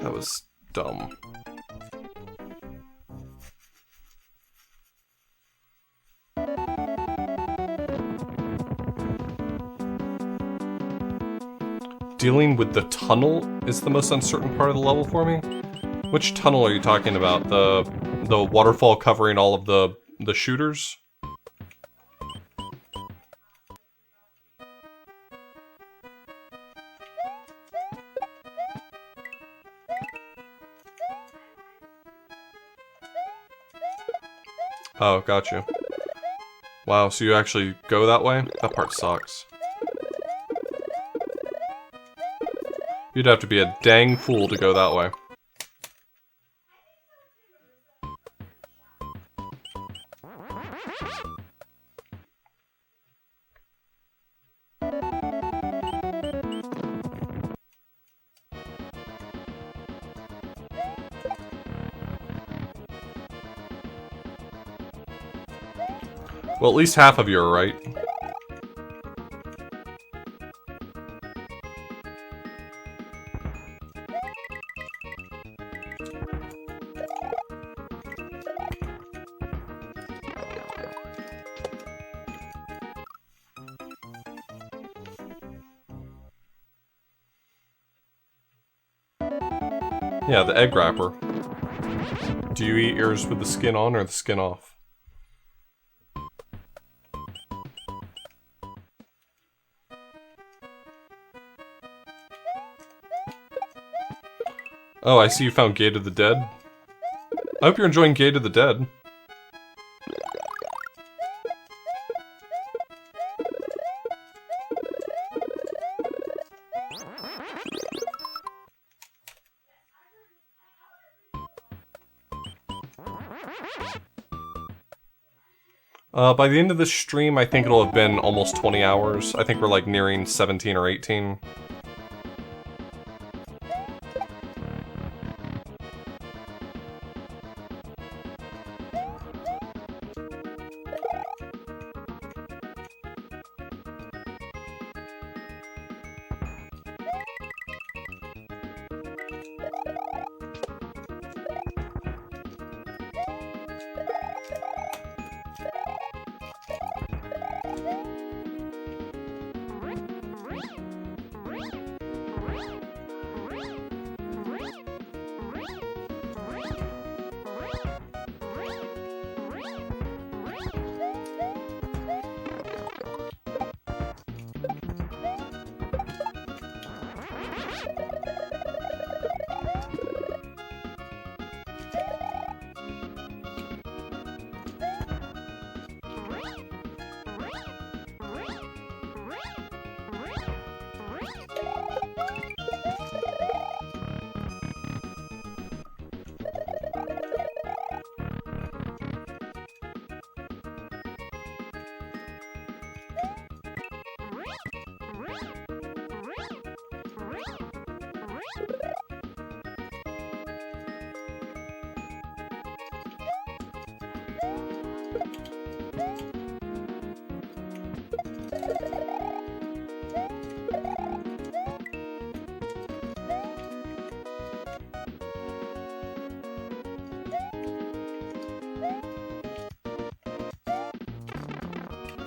That was dumb. Dealing with the tunnel is the most uncertain part of the level for me. Which tunnel are you talking about? The waterfall covering all of the shooters? Oh, got you. Wow, so you actually go that way? That part sucks. You'd have to be a dang fool to go that way. Well, at least half of you are right. Yeah, the egg wrapper. Do you eat yours with the skin on or the skin off? Oh, I see you found Gate of the Dead. I hope you're enjoying Gate of the Dead. By the end of this stream, I think it'll have been almost 20 hours. I think we're like nearing 17 or 18.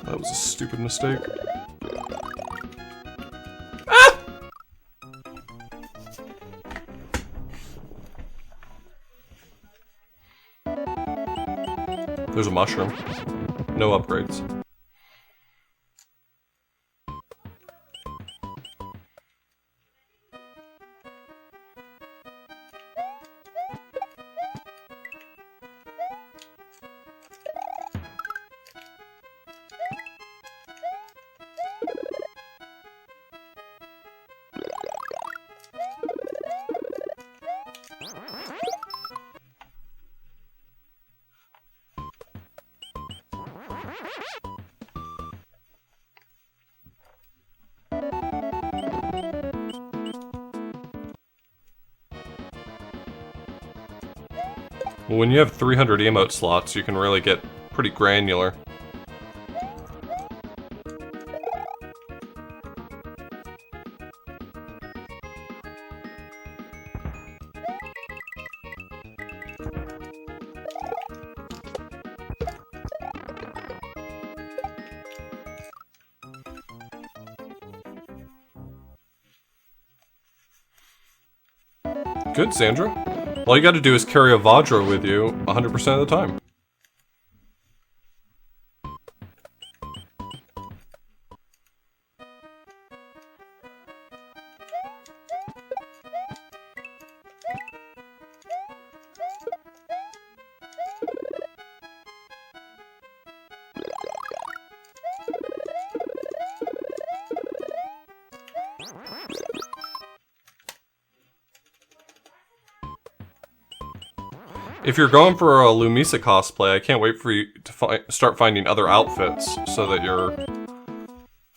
That was a stupid mistake. Ah! There's a mushroom. No upgrades. Well, when you have 300 emote slots, you can really get pretty granular. Good, Sandra. All you gotta do is carry a Vajra with you 100% of the time. If you're going for a Lumisa cosplay, I can't wait for you to start finding other outfits so that your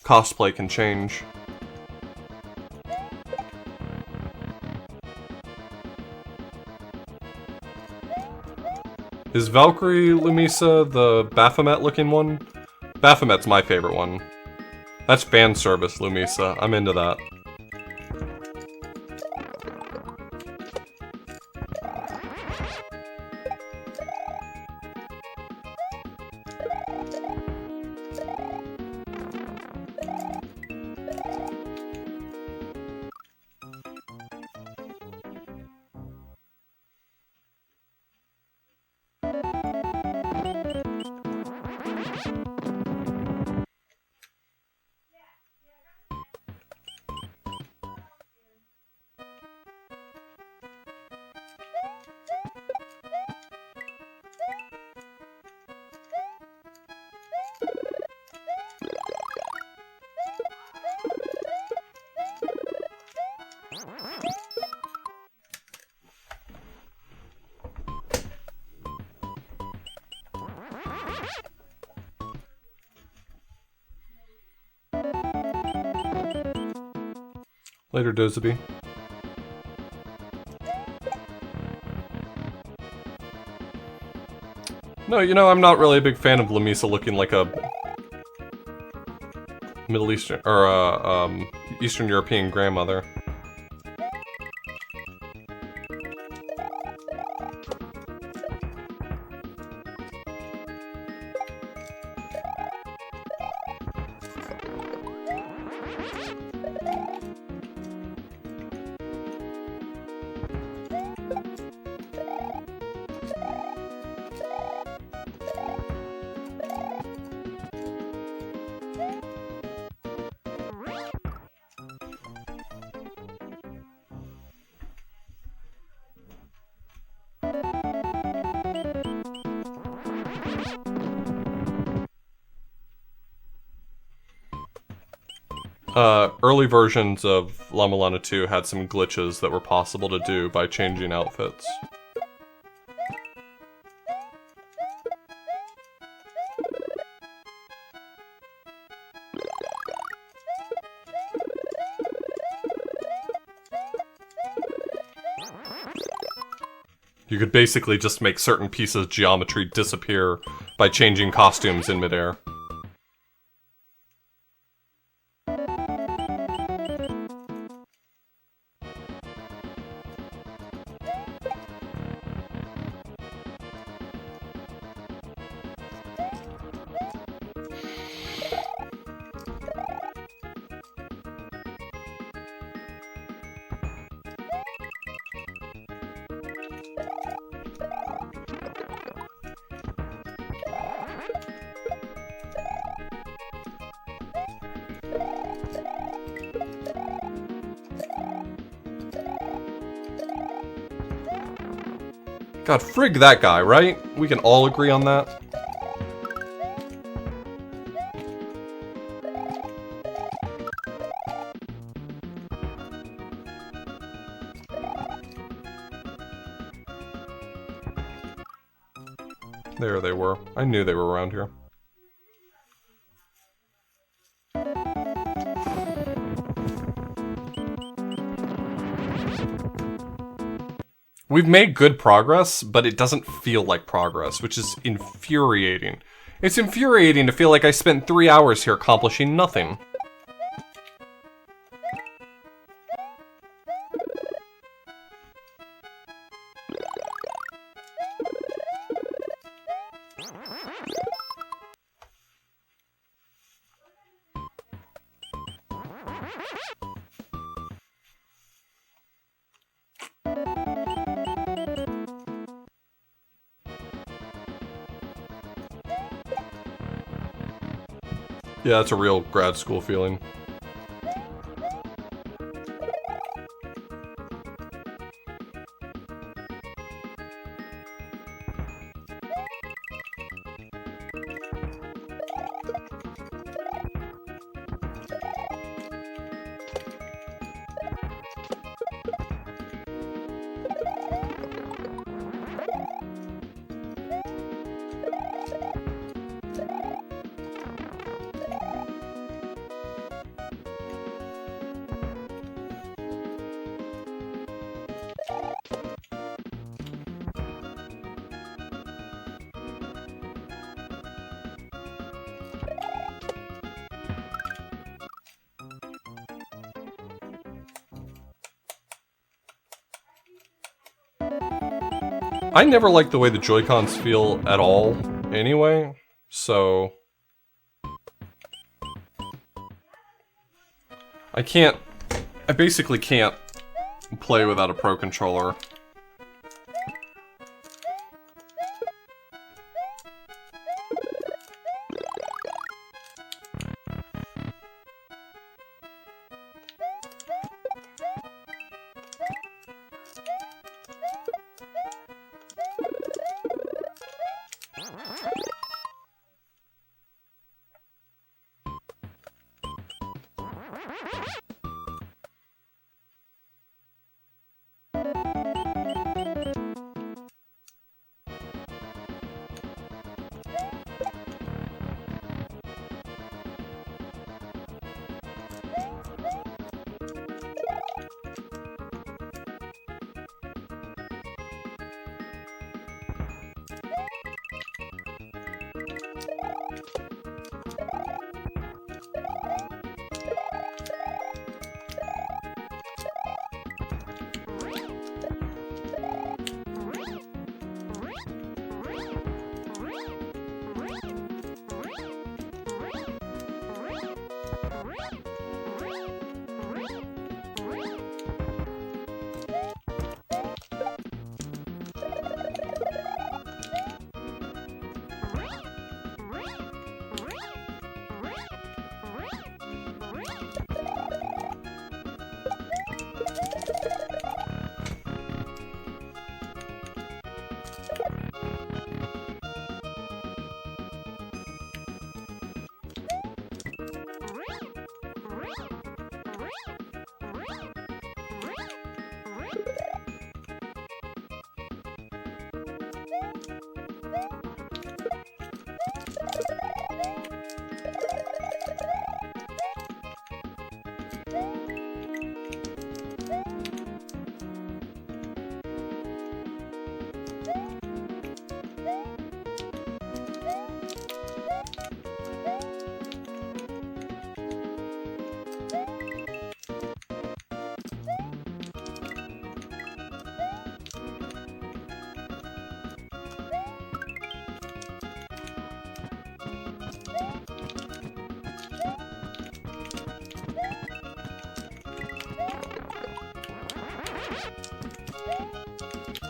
cosplay can change. Is Valkyrie Lumisa the Baphomet looking one? Baphomet's my favorite one. That's fan service Lumisa. I'm into that. Later, Dozaby. No, you know, I'm not really a big fan of Lumisa looking like a Middle Eastern, or Eastern European grandmother. Early versions of Llama Lana 2 had some glitches that were possible to do by changing outfits. You could basically just make certain pieces of geometry disappear by changing costumes in midair. God, frig that guy, right? We can all agree on that. There they were. I knew they were around here. We've made good progress, but it doesn't feel like progress, which is infuriating. It's infuriating to feel like I spent 3 hours here accomplishing nothing. Yeah, that's a real grad school feeling. I never liked the way the Joy-Cons feel at all, anyway, so... I basically can't play without a Pro Controller.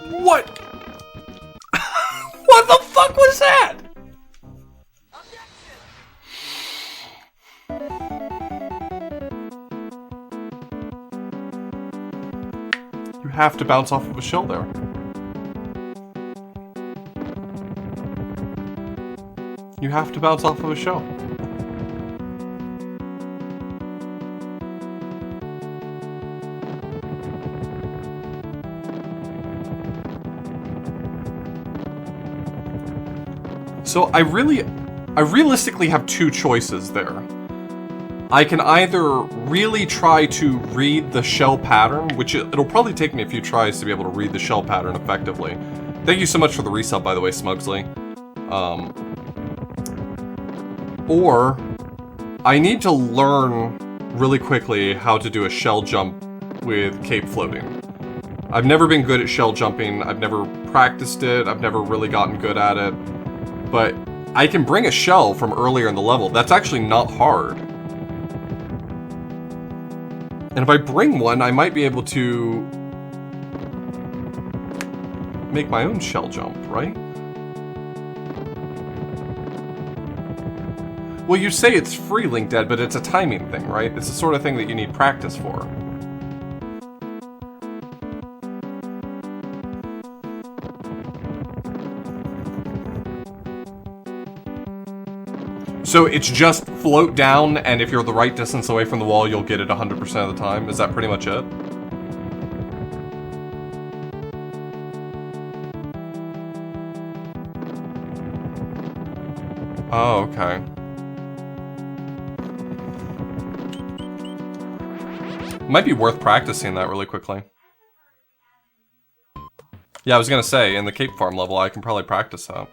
What? What the fuck was that? You have to bounce off of a shell there. you have to bounce off of a shell. So I realistically have two choices there. I can either really try to read the shell pattern, which it'll probably take me a few tries to be able to read the shell pattern effectively. Thank you so much for the resub, by the way, Smugsley. Or I need to learn really quickly how to do a shell jump with cape floating. I've never been good at shell jumping. I've never practiced it. I've never really gotten good at it. But I can bring a shell from earlier in the level. That's actually not hard. And if I bring one, I might be able to make my own shell jump, right? Well, you say it's free, Link Dead, but it's a timing thing, right? It's the sort of thing that you need practice for. So it's just float down, and if you're the right distance away from the wall, you'll get it 100% of the time? Is that pretty much it? Oh, okay. Might be worth practicing that really quickly. Yeah, I was gonna say, in the Cape Farm level, I can probably practice that.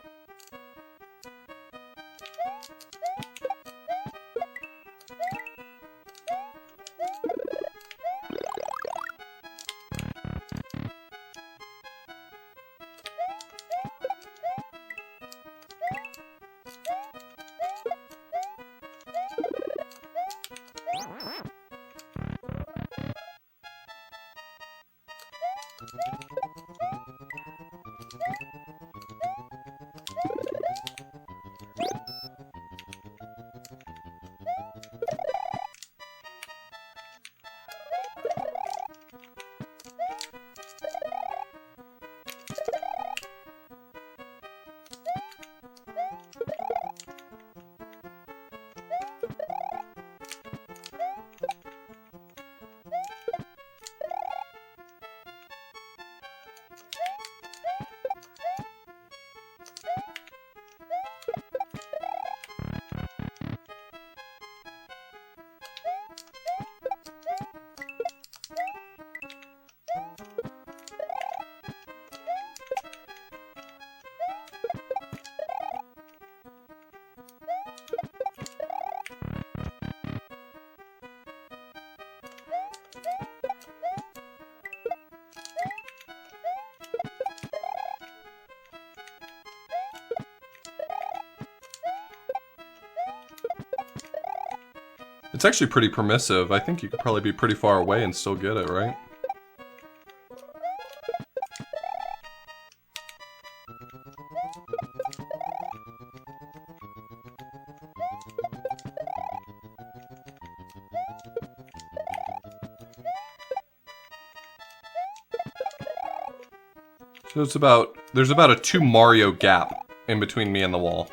It's actually pretty permissive. I think you could probably be pretty far away and still get it, right? So there's about a 2 Mario gap in between me and the wall.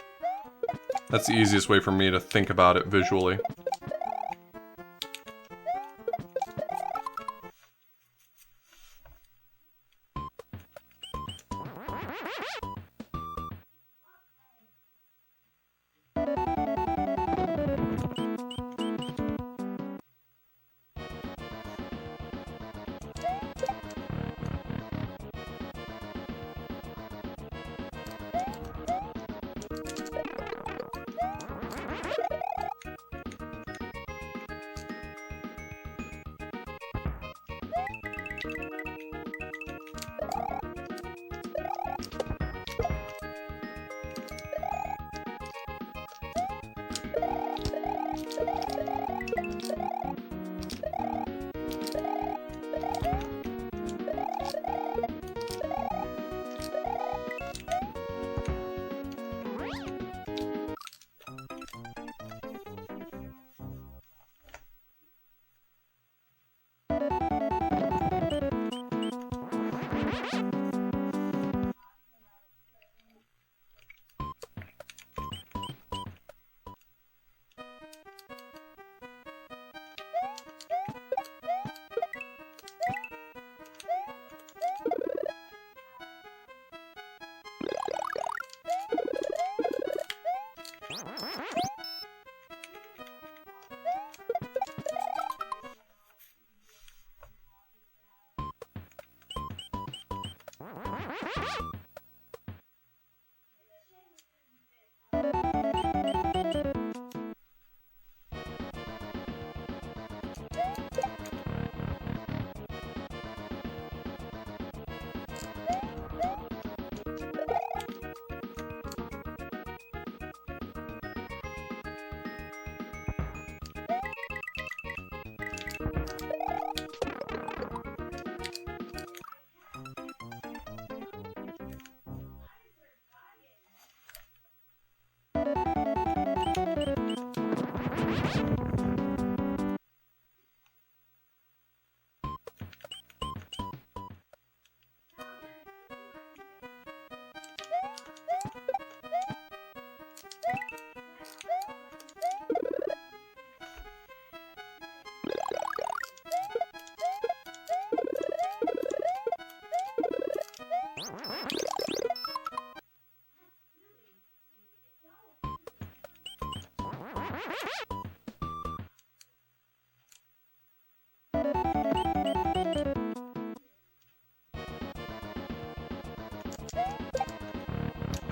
That's the easiest way for me to think about it visually.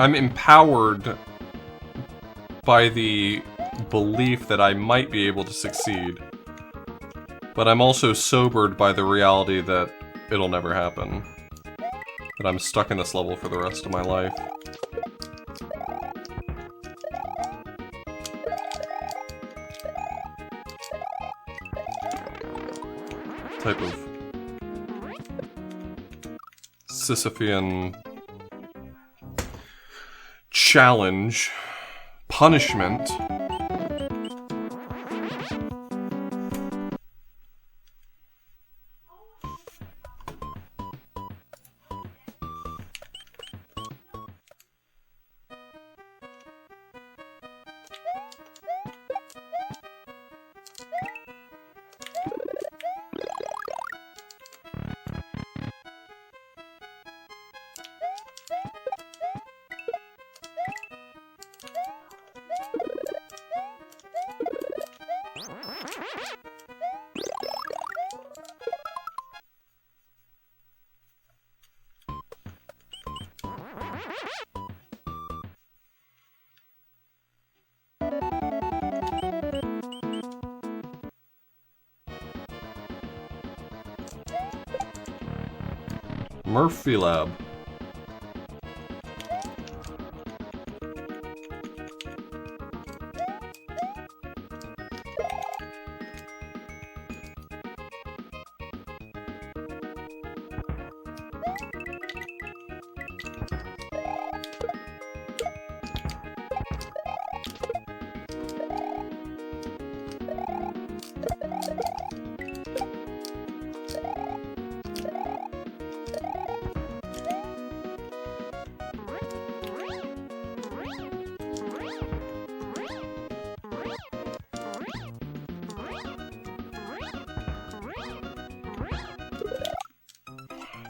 I'm empowered by the belief that I might be able to succeed. But I'm also sobered by the reality that it'll never happen. That I'm stuck in this level for the rest of my life. Type of Sisyphean challenge, punishment. Murphy Lab.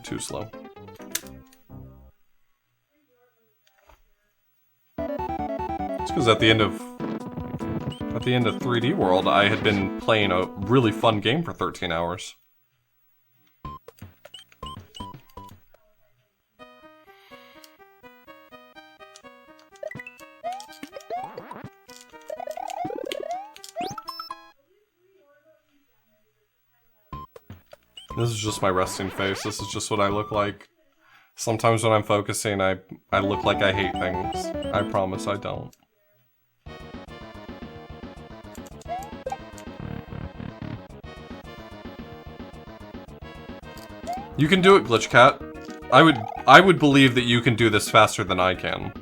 Too slow. It's because at the end of 3D World, I had been playing a really fun game for 13 hours. This is just my resting face. This is just what I look like. Sometimes when I'm focusing, I look like I hate things. I promise I don't. You can do it, Glitch Cat. I would believe that you can do this faster than I can.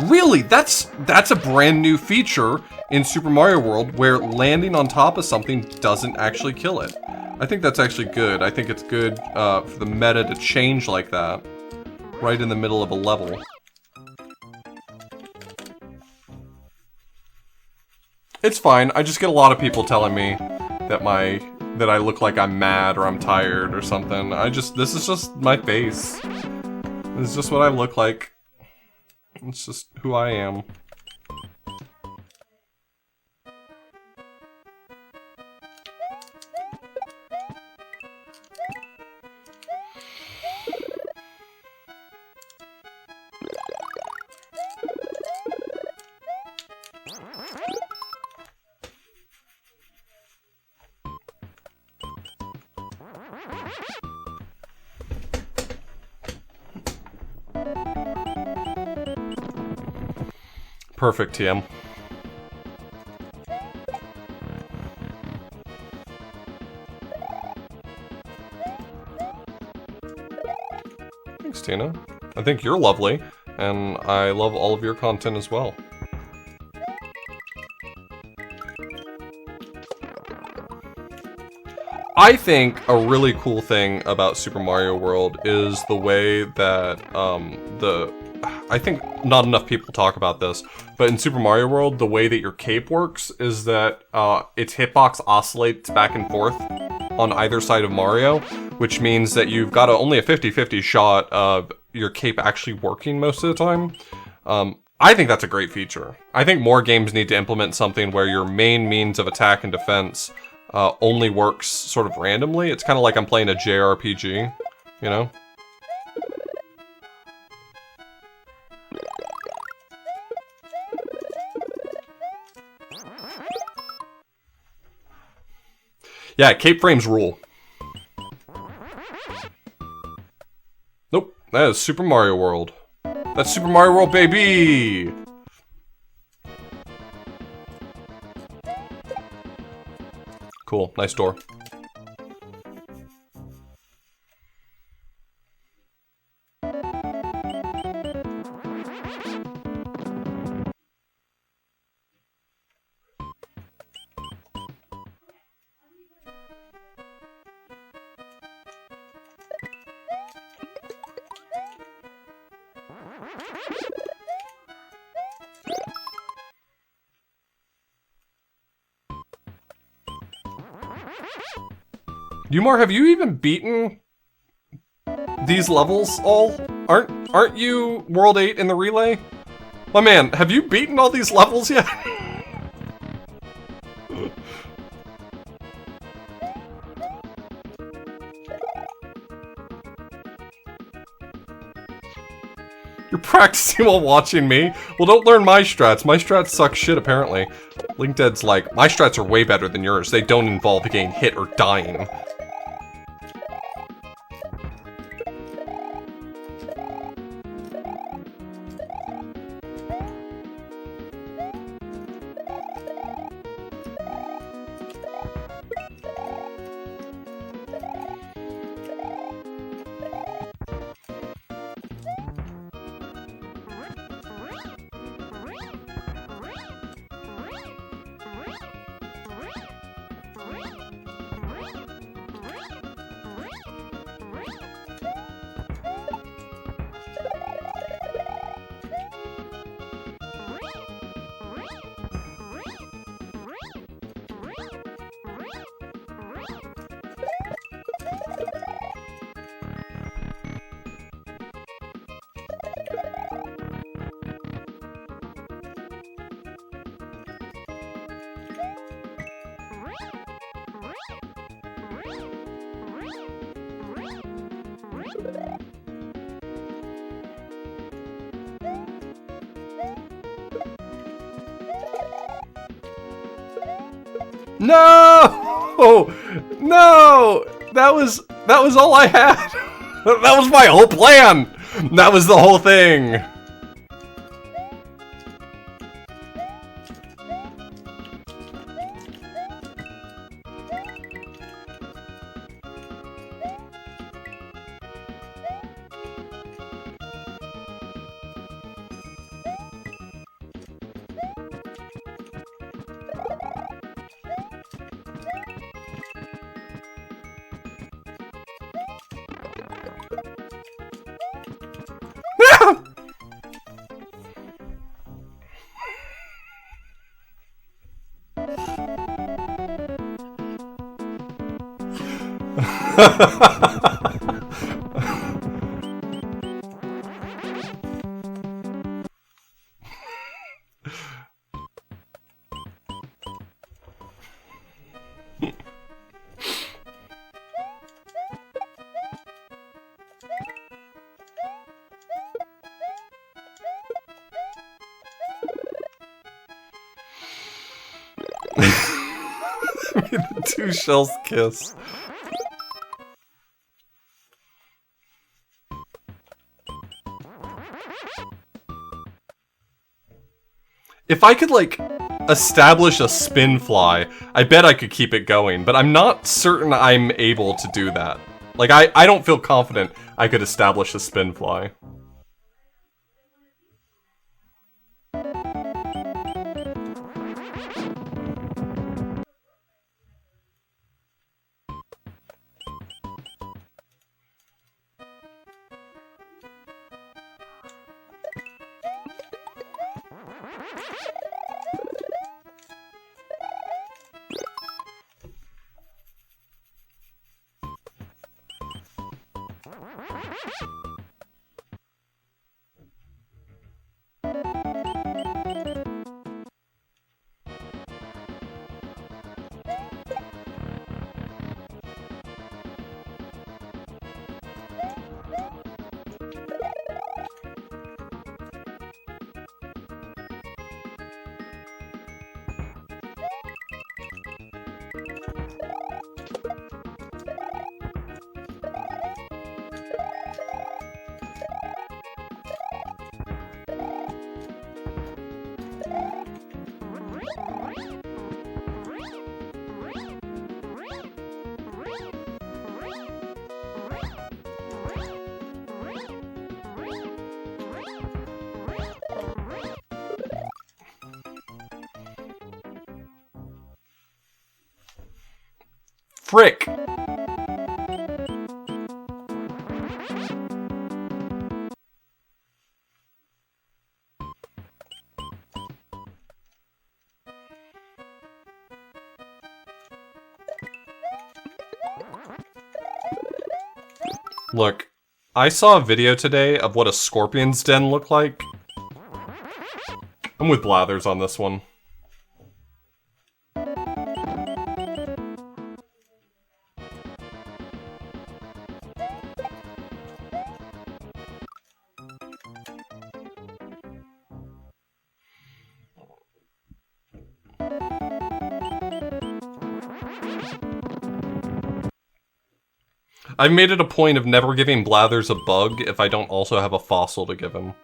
Really? That's a brand new feature in Super Mario World where landing on top of something doesn't actually kill it. I think that's actually good. I think it's good for the meta to change like that right in the middle of a level. It's fine. I just get a lot of people telling me that I look like I'm mad or I'm tired or something. This is just my face. This is just what I look like. It's just who I am. Perfect, TM. Thanks, Tina. I think you're lovely, and I love all of your content as well. I think a really cool thing about Super Mario World is the way that, I think not enough people talk about this, but in Super Mario World, the way that your cape works is that its hitbox oscillates back and forth on either side of Mario, which means that you've got only a 50-50 shot of your cape actually working most of the time. I think that's a great feature. I think more games need to implement something where your main means of attack and defense only works sort of randomly. It's kind of like I'm playing a JRPG, you know? Yeah, cape frames rule. Nope, that is Super Mario World. That's Super Mario World, baby! Cool, nice door. Umar, have you even beaten these levels all? Aren't you World 8 in the relay? My man, have you beaten all these levels yet? You're practicing while watching me? Well, don't learn my strats. My strats suck shit, apparently. LinkDead's like, my strats are way better than yours. They don't involve getting hit or dying. No! No! That was all I had. That was my whole plan. That was the whole thing. The two shells kiss. If I could, like, establish a spin fly, I bet I could keep it going, but I'm not certain I'm able to do that. Like, I don't feel confident I could establish a spin fly. Frick! Look, I saw a video today of what a scorpion's den looked like. I'm with Blathers on this one. I've made it a point of never giving Blathers a bug if I don't also have a fossil to give him.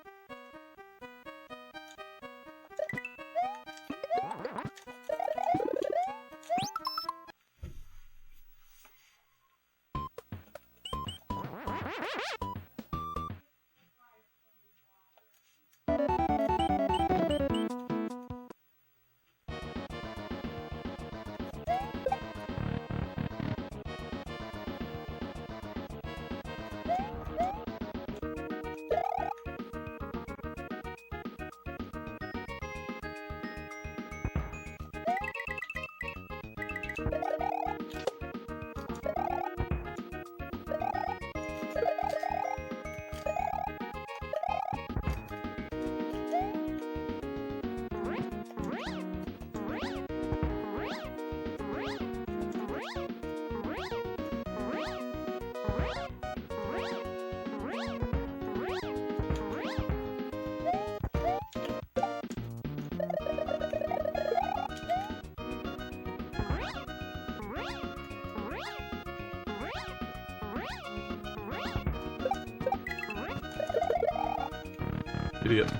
Idiot.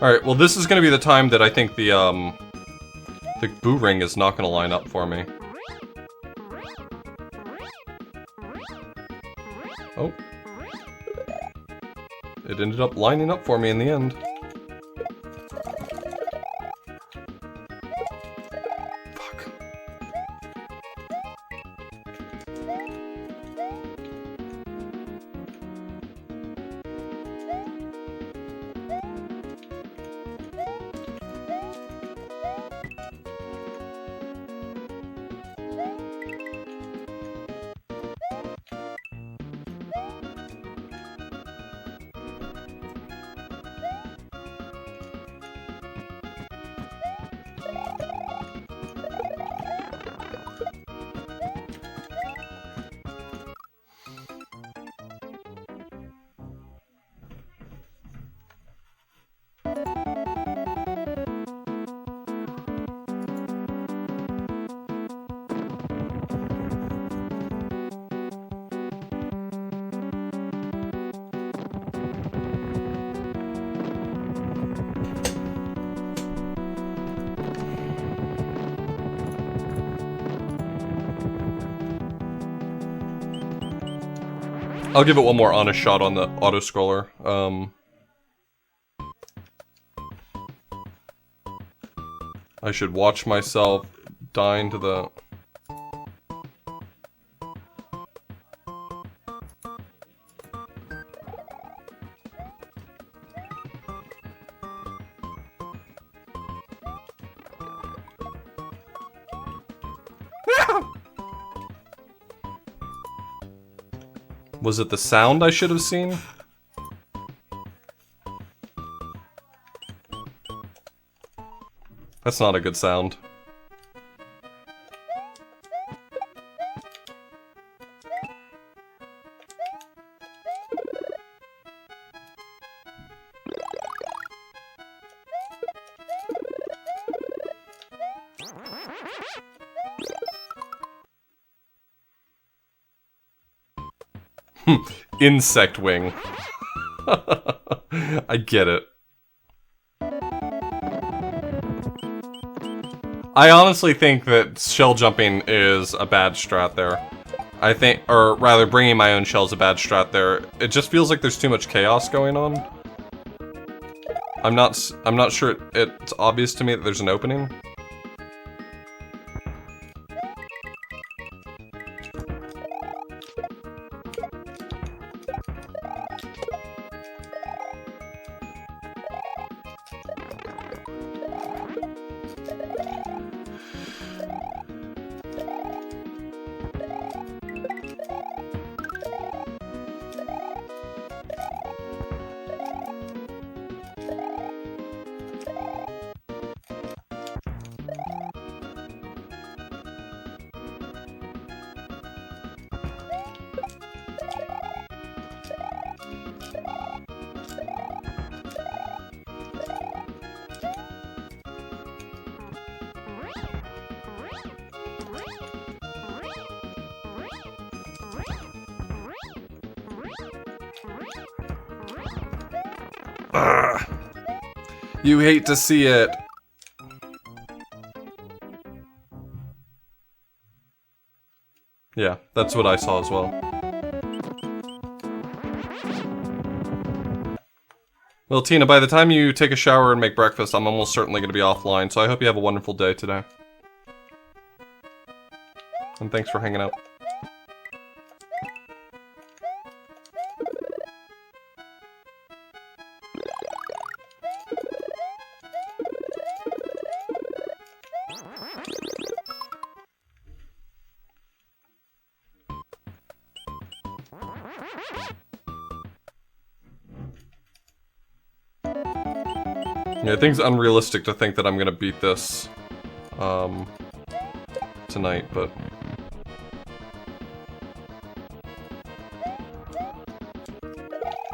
Alright, well this is gonna be the time that I think the boomerang is not gonna line up for me. Oh. It ended up lining up for me in the end. Fuck. I'll give it one more honest shot on the auto-scroller. I should watch myself dying to the... Was it the sound I should have seen? That's not a good sound. Insect wing. I get it. I honestly think that shell jumping is a bad strat there. I think, or rather bringing my own shell is a bad strat there. It just feels like there's too much chaos going on. I'm not sure it's obvious to me that there's an opening. Ugh. You hate to see it. Yeah, that's what I saw as well. Well, Tina, by the time you take a shower and make breakfast, I'm almost certainly going to be offline, so I hope you have a wonderful day today. And thanks for hanging out. Yeah, I think it's unrealistic to think that I'm gonna beat this, tonight, but...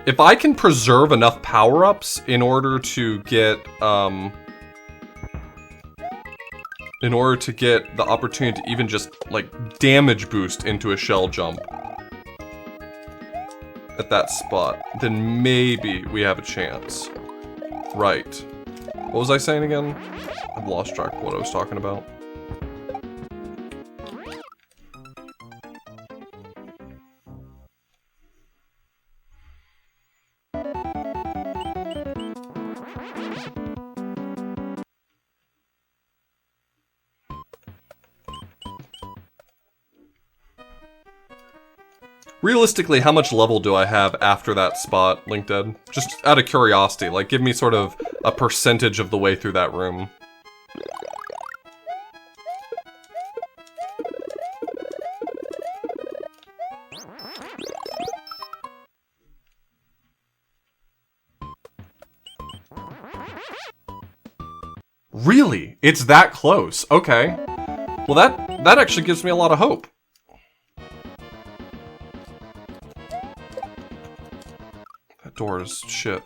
If I can preserve enough power-ups in order to get, in order to get the opportunity to even just, like, damage boost into a shell jump at that spot, then maybe we have a chance. Right. What was I saying again? I've lost track of what I was talking about. Realistically, how much level do I have after that spot, LinkedIn? Just out of curiosity, like, give me sort of a percentage of the way through that room. Really? It's that close. Okay. Well, that actually gives me a lot of hope. Door is shit.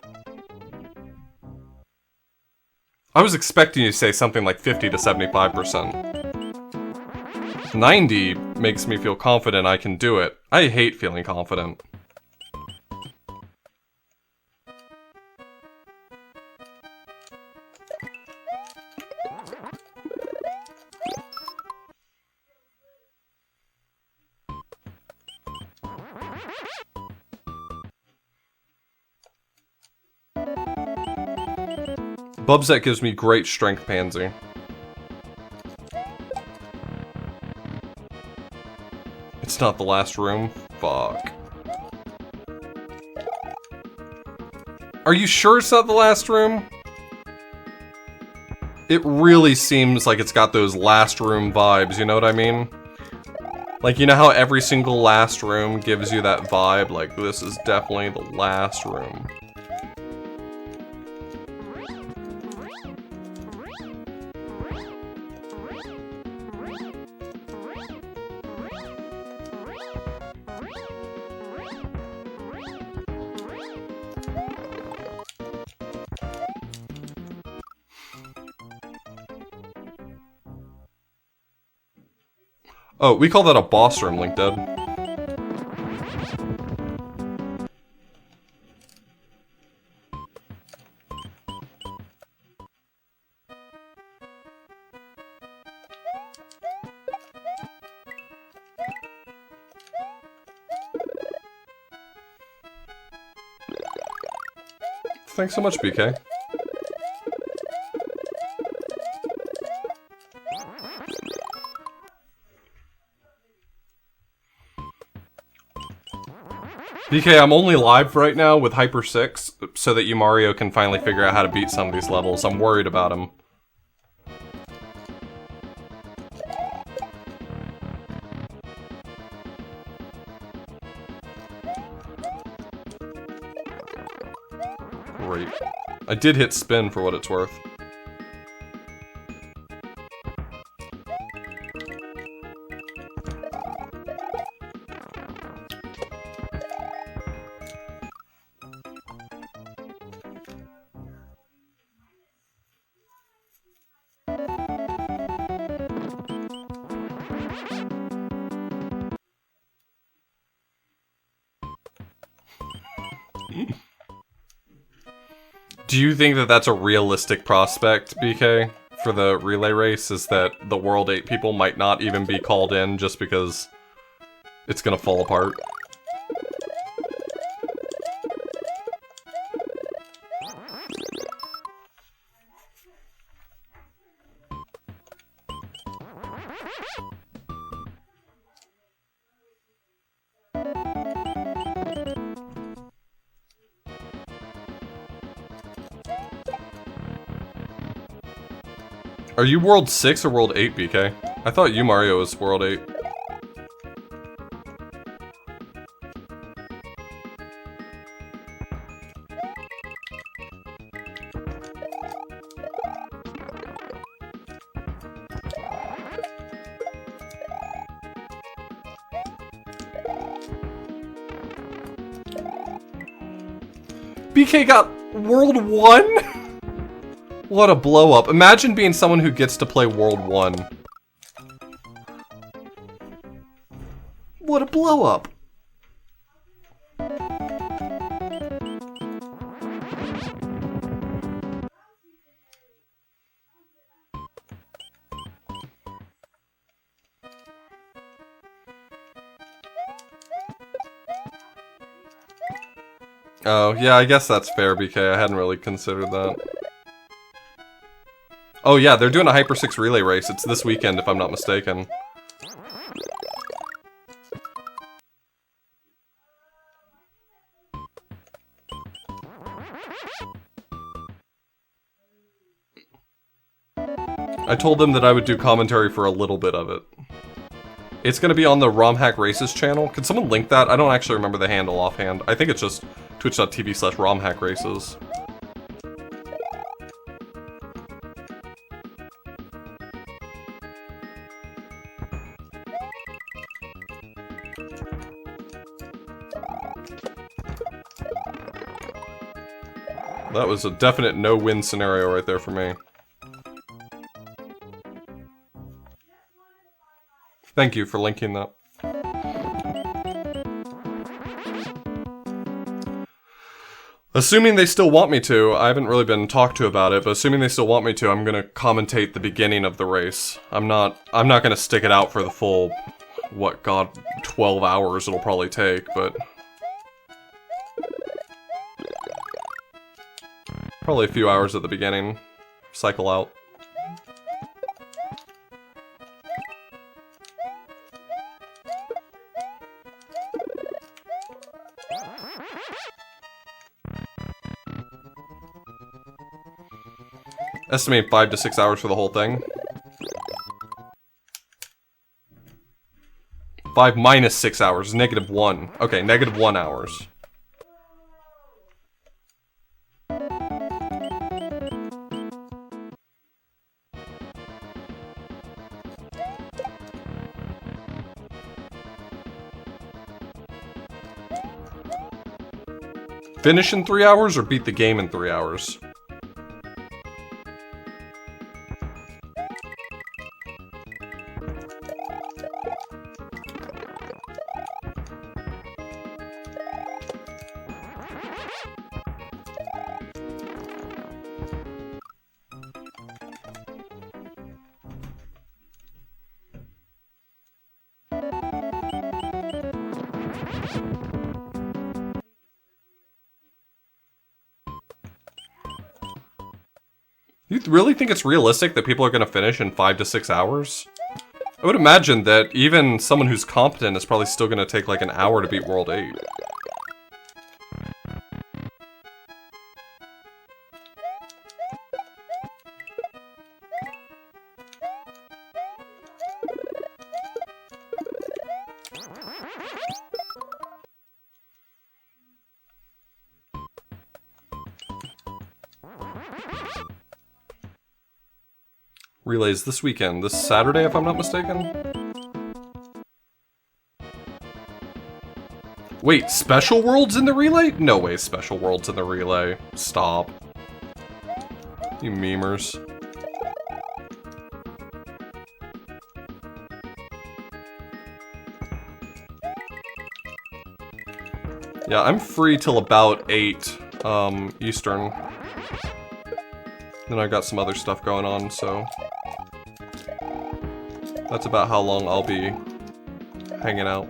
I was expecting you to say something like 50 to 75%. 90 makes me feel confident I can do it. I hate feeling confident. Bubsette gives me great strength, Pansy. It's not the last room? Fuck. Are you sure it's not the last room? It really seems like it's got those last room vibes, you know what I mean? Like, you know how every single last room gives you that vibe? Like, this is definitely the last room. Oh, we call that a boss room, LinkedIn. Thanks so much, BK. BK, I'm only live right now with Hyper 6, so that you, Mario, can finally figure out how to beat some of these levels. I'm worried about him. Great. I did hit spin for what it's worth. Do you think that that's a realistic prospect, BK, for the relay race? Is that the World 8 people might not even be called in just because it's gonna fall apart? Are you World 6 or World 8, BK? I thought you, Mario, was World 8. BK got World 1? What a blow up. Imagine being someone who gets to play World 1. What a blow up. Oh, yeah, I guess that's fair, BK. I hadn't really considered that. Oh yeah, they're doing a Hyper 6 relay race. It's this weekend, if I'm not mistaken. I told them that I would do commentary for a little bit of it. It's gonna be on the Romhack Races channel. Could someone link that? I don't actually remember the handle offhand. I think it's just twitch.tv/romhackraces. That was a definite no-win scenario right there for me. Thank you for linking that. Assuming they still want me to, I haven't really been talked to about it, but assuming they still want me to, I'm gonna commentate the beginning of the race. I'm not gonna stick it out for the full, what, god, 12 hours it'll probably take, but... probably a few hours at the beginning. Cycle out. Estimate 5 to 6 hours for the whole thing. 5 minus 6 hours is -1. Okay, -1 hours. Finish in 3 hours or beat the game in 3 hours? You really think it's realistic that people are going to finish in 5 to 6 hours? I would imagine that even someone who's competent is probably still going to take like an hour to beat World 8. Relays this weekend, this Saturday if I'm not mistaken? Wait, Special World's in the relay? No way Special World's in the relay. Stop. You memers. Yeah, I'm free till about 8 Eastern. Then I've got some other stuff going on, so that's about how long I'll be hanging out.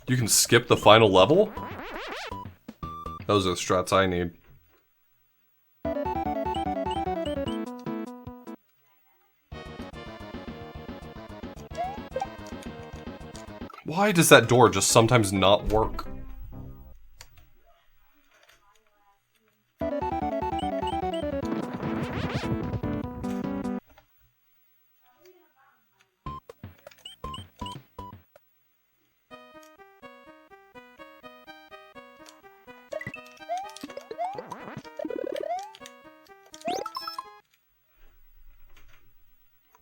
You can skip the final level? Those are the strats I need. Why does that door just sometimes not work?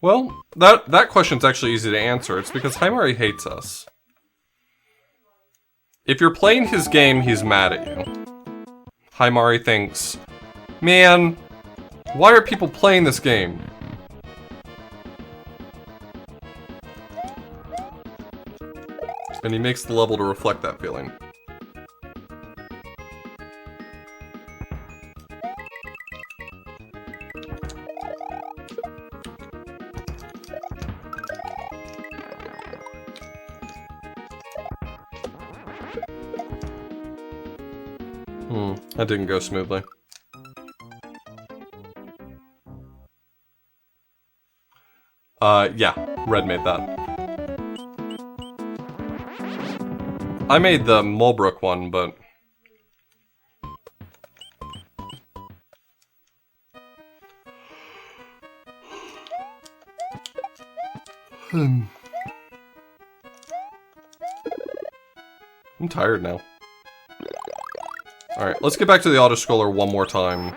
Well, that question's actually easy to answer. It's because Himari hates us. If you're playing his game, he's mad at you. Himari thinks, man, why are people playing this game? And he makes the level to reflect that feeling. That didn't go smoothly. Yeah, Red made that. I made the Mulbrook one, but... I'm tired now. Alright, let's get back to the auto-scroller one more time,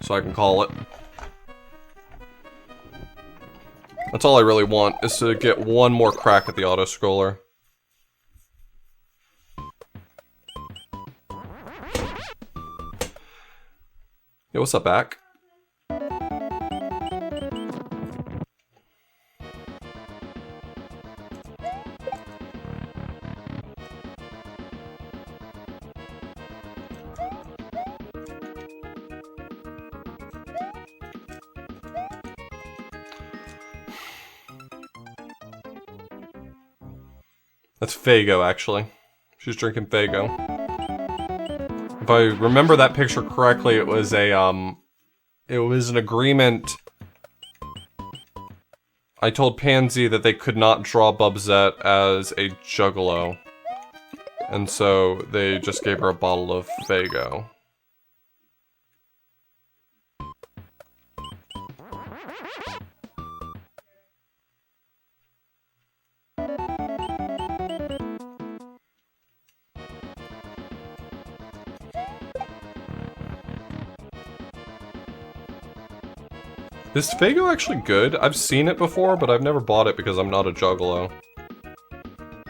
so I can call it. That's all I really want, is to get one more crack at the auto-scroller. Yo, what's up, back? That's Faygo, actually. She's drinking Faygo. If I remember that picture correctly, it was an agreement. I told Pansy that they could not draw Bubsette as a juggalo. And so they just gave her a bottle of Faygo. Is Faygo actually good? I've seen it before, but I've never bought it because I'm not a juggalo.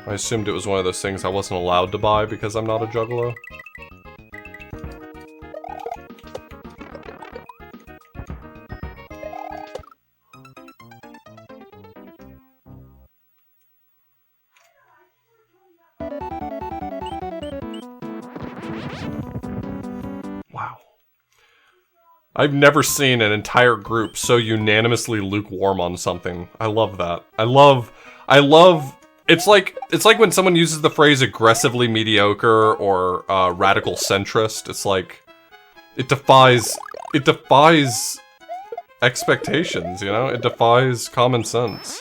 I assumed it was one of those things I wasn't allowed to buy because I'm not a juggalo. I've never seen an entire group so unanimously lukewarm on something. I love that. I love, it's like when someone uses the phrase aggressively mediocre or radical centrist. It's like, it defies expectations, you know? It defies common sense.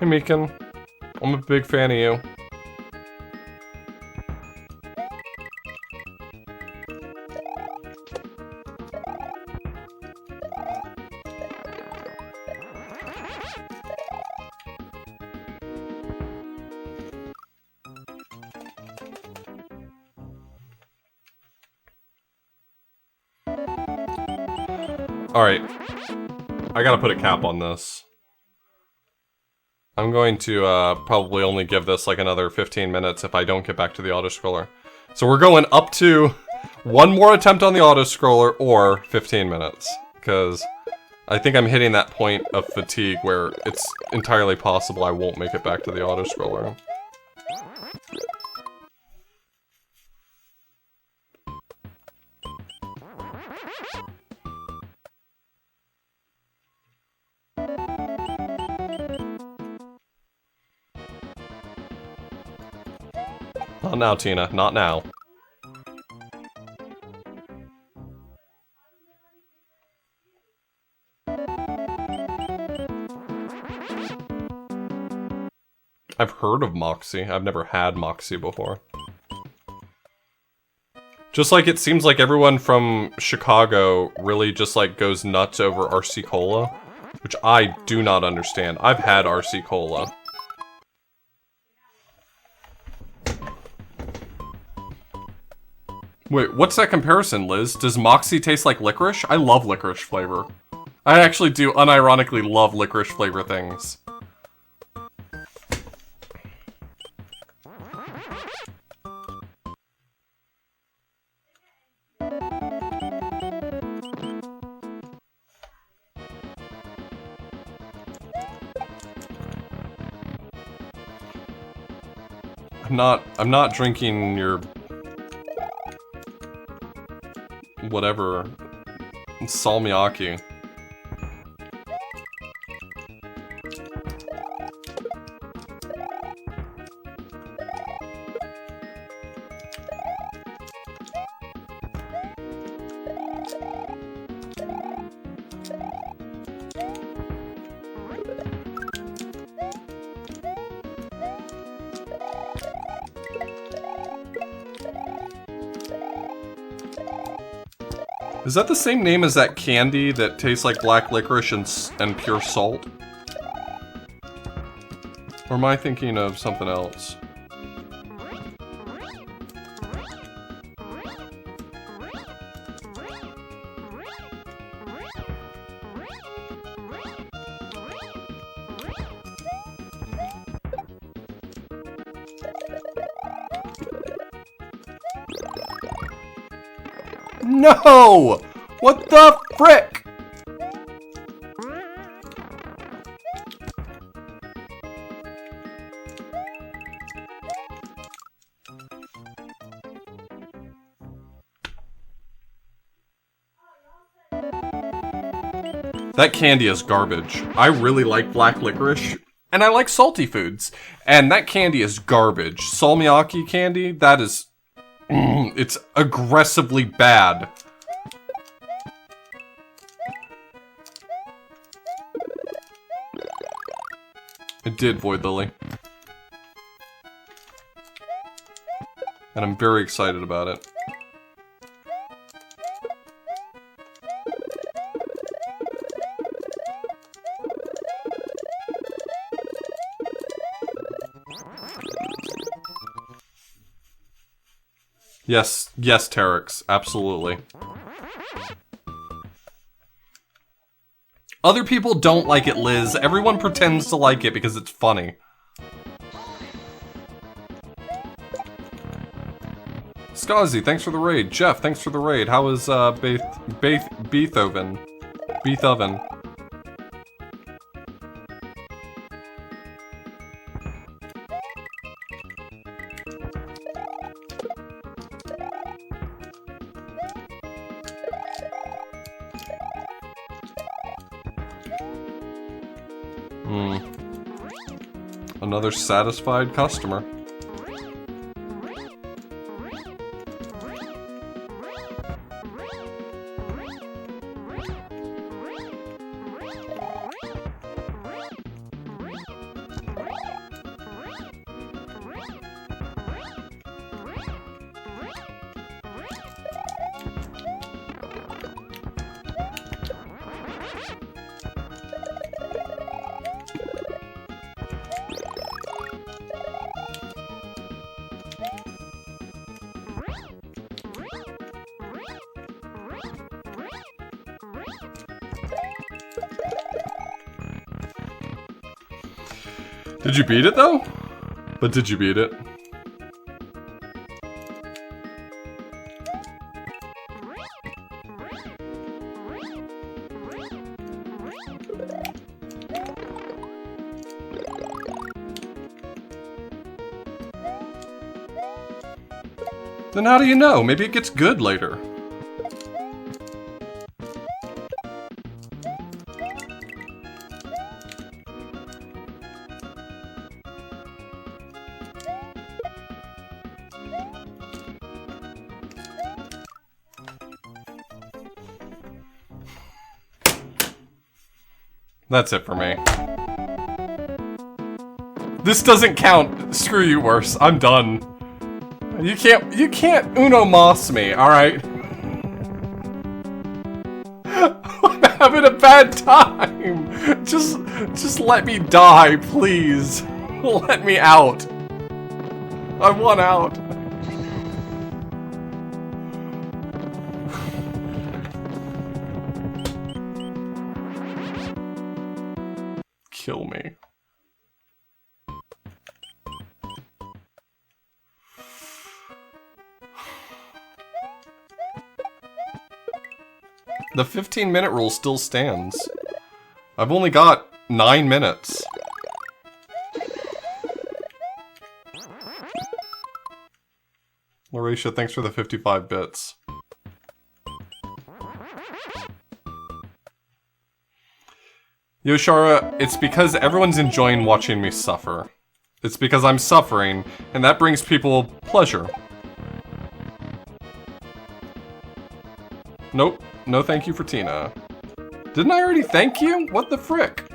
Hey Meekin, I'm a big fan of you. Alright, I gotta put a cap on this. I'm going to probably only give this like another 15 minutes if I don't get back to the autoscroller. So we're going up to one more attempt on the autoscroller or 15 minutes. Because I think I'm hitting that point of fatigue where it's entirely possible I won't make it back to the autoscroller. Not now, Tina. Not now. I've heard of Moxie. I've never had Moxie before. Just like it seems like everyone from Chicago really just like goes nuts over RC Cola, which I do not understand. I've had RC Cola. Wait, what's that comparison, Liz? Does Moxie taste like licorice? I love licorice flavor. I actually do unironically love licorice flavor things. I'm not drinking your whatever salmiakki. Is that the same name as that candy that tastes like black licorice and pure salt? Or am I thinking of something else? No! What the frick? That candy is garbage. I really like black licorice, and I like salty foods. And that candy is garbage. Salmiakki candy, that is... it's aggressively bad. It did, Void Lily. And I'm very excited about it. Yes, yes, Terex, absolutely. Other people don't like it, Liz. Everyone pretends to like it because it's funny. Scuzzy, thanks for the raid. Jeff, thanks for the raid. How is Beethoven? Beethoven. Another satisfied customer. Did you beat it though? But did you beat it? Then how do you know? Maybe it gets good later. That's it for me. This doesn't count. Screw you, worse. I'm done. You can't Uno Moss me, alright? I'm having a bad time. Just let me die, please. Let me out. I want out. Kill me. The 15-minute rule still stands. I've only got 9 minutes. Lauratia, thanks for the 55 bits. Yoshara, it's because everyone's enjoying watching me suffer. It's because I'm suffering, and that brings people pleasure. Nope. No thank you for Tina. Didn't I already thank you? What the frick?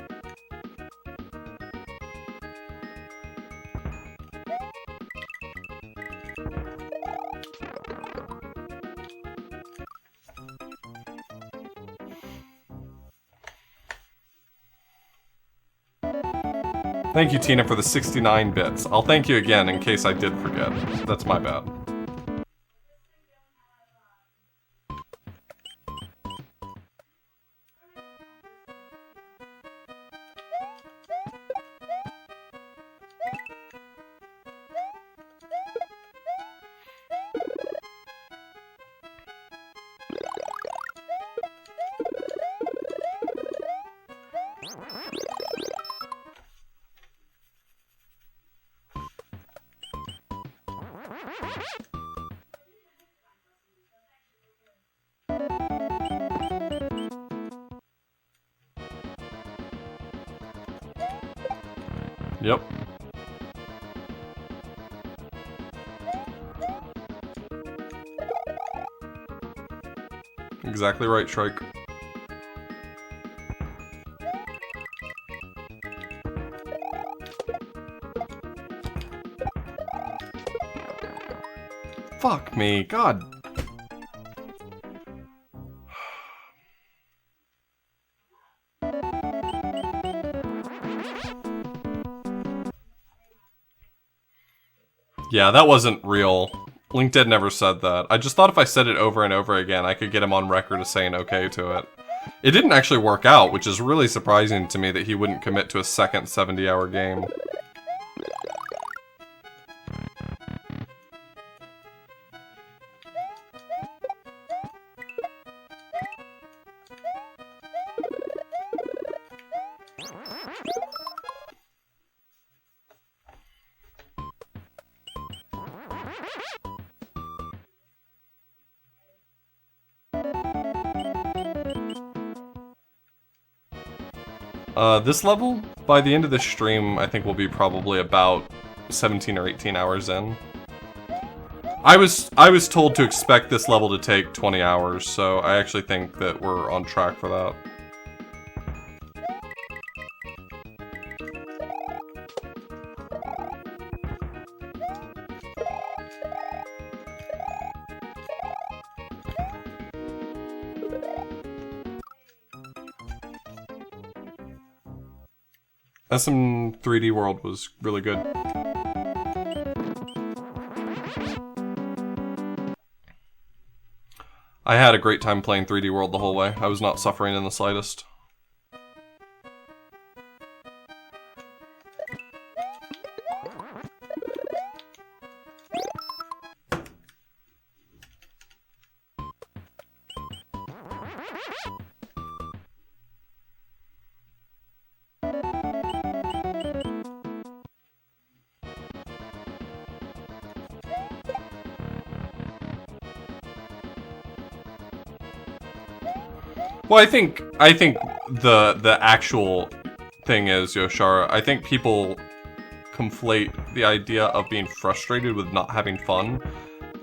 Thank you, Tina, for the 69 bits. I'll thank you again in case I did forget. That's my bad. Yep. Exactly right, Shrike. Fuck me, God. Yeah, that wasn't real. LinkDead never said that. I just thought if I said it over and over again, I could get him on record as saying okay to it. It didn't actually work out, which is really surprising to me that he wouldn't commit to a second 70-hour game. This level, by the end of the stream, I think we'll be probably about 17 or 18 hours in. I was told to expect this level to take 20 hours, so I actually think that we're on track for that. SM 3D World was really good. I had a great time playing 3D World the whole way. I was not suffering in the slightest. Well, I think the actual thing is, Yoshara, I think people conflate the idea of being frustrated with not having fun.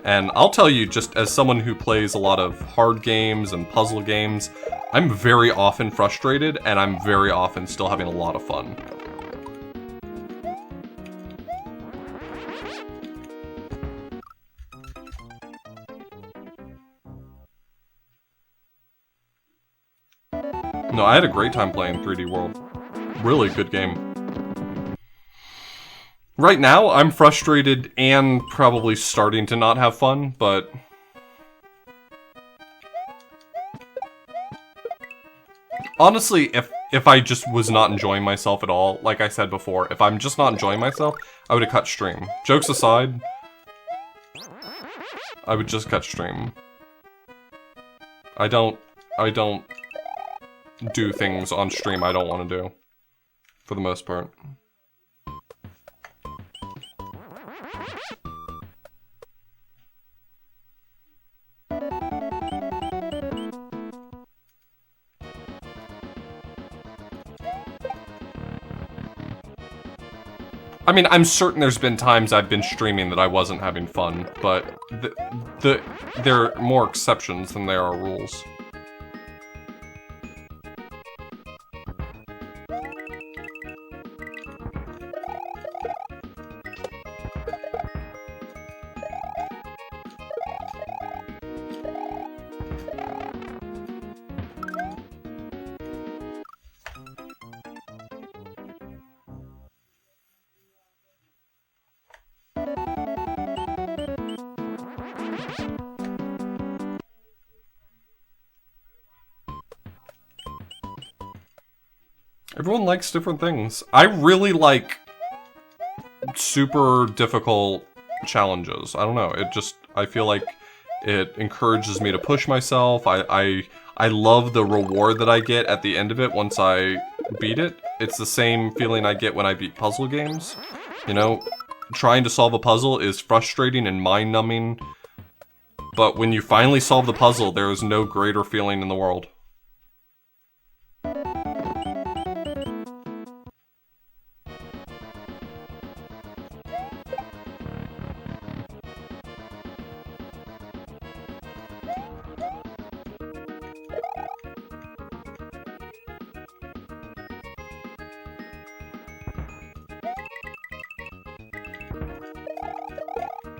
And I'll tell you, just as someone who plays a lot of hard games and puzzle games, I'm very often frustrated, and I'm very often still having a lot of fun. No, I had a great time playing 3D World. Really good game. Right now, I'm frustrated and probably starting to not have fun, but... honestly, if I just was not enjoying myself at all, like I said before, if I'm just not enjoying myself, I would have cut stream. Jokes aside, I would just cut stream. I don't do things on stream I don't want to do, for the most part. I mean, I'm certain there's been times I've been streaming that I wasn't having fun, but there are more exceptions than there are rules. Everyone likes different things. I really like super difficult challenges. I don't know, I feel like it encourages me to push myself. I love the reward that I get at the end of it once I beat it. It's the same feeling I get when I beat puzzle games. You know, trying to solve a puzzle is frustrating and mind-numbing, but when you finally solve the puzzle, there is no greater feeling in the world.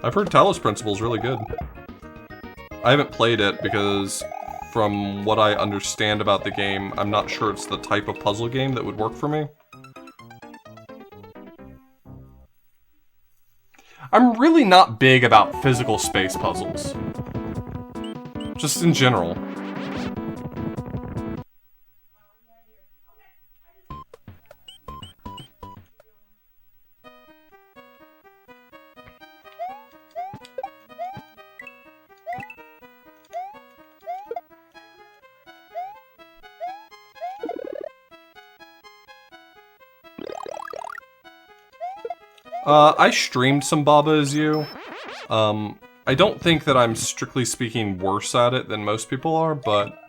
I've heard Talos Principle is really good. I haven't played it because, from what I understand about the game, I'm not sure it's the type of puzzle game that would work for me. I'm really not big about physical space puzzles. Just in general. I streamed some Baba Is You. I don't think that I'm strictly speaking worse at it than most people are, but,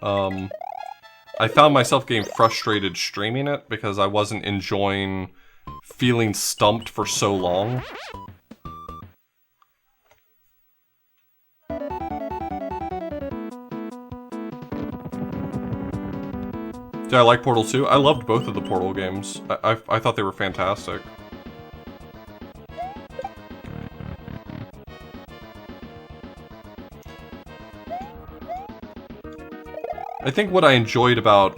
I found myself getting frustrated streaming it because I wasn't enjoying feeling stumped for so long. Did I like Portal 2? I loved both of the Portal games. I thought they were fantastic. I think what I enjoyed about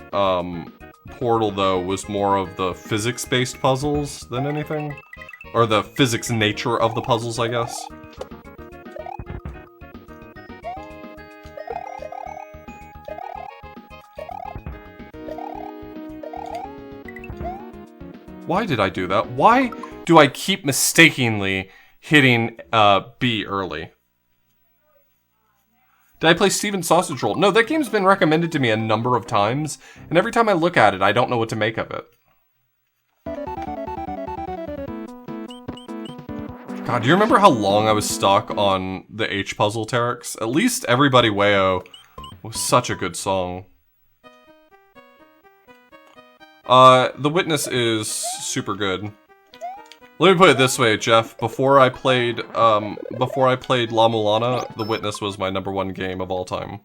Portal, though, was more of the physics-based puzzles than anything. Or the physics nature of the puzzles, I guess. Why did I do that? Why do I keep mistakenly hitting B early? Did I play Steven Sausage Roll? No, that game's been recommended to me a number of times, and every time I look at it, I don't know what to make of it. God, do you remember how long I was stuck on the H puzzle, Terex? At least Everybody Wayo was such a good song. The Witness is super good. Let me put it this way, Jeff. Before I played La Mulana, The Witness was my #1 game of all time.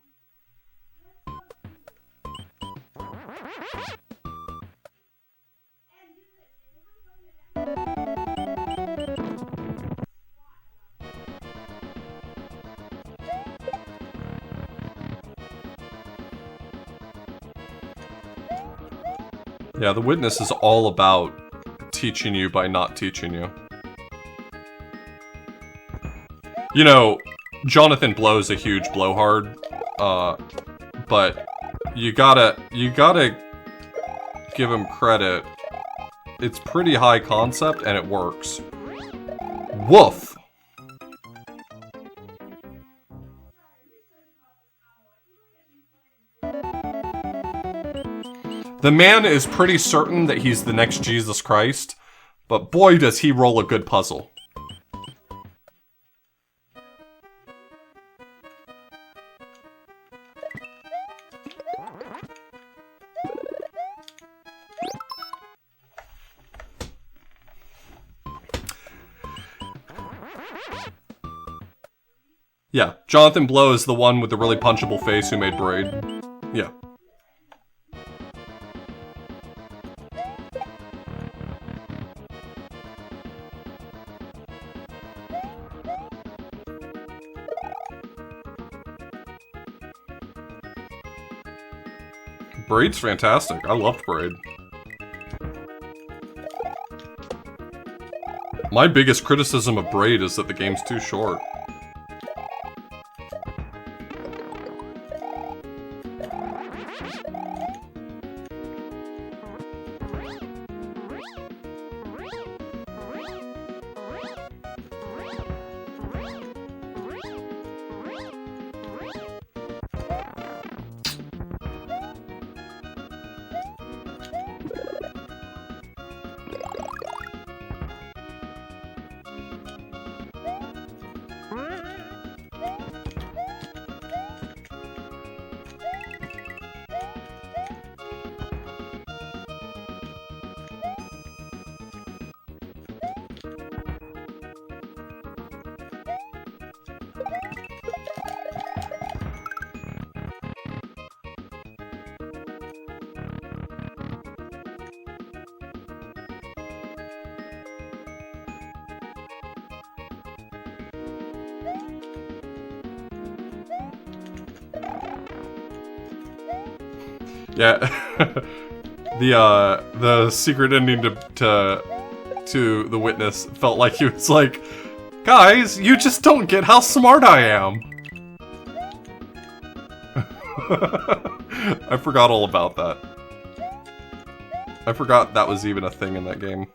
Yeah, The Witness is all about teaching you by not teaching you. You know, Jonathan Blow's a huge blowhard, but you gotta give him credit. It's pretty high concept and it works. Woof! The man is pretty certain that he's the next Jesus Christ, but boy does he roll a good puzzle. Yeah, Jonathan Blow is the one with the really punchable face who made Braid. Yeah. Braid's fantastic. I loved Braid. My biggest criticism of Braid is that the game's too short. Yeah, the secret ending to The Witness felt like he was like, guys, you just don't get how smart I am. I forgot all about that. I forgot that was even a thing in that game.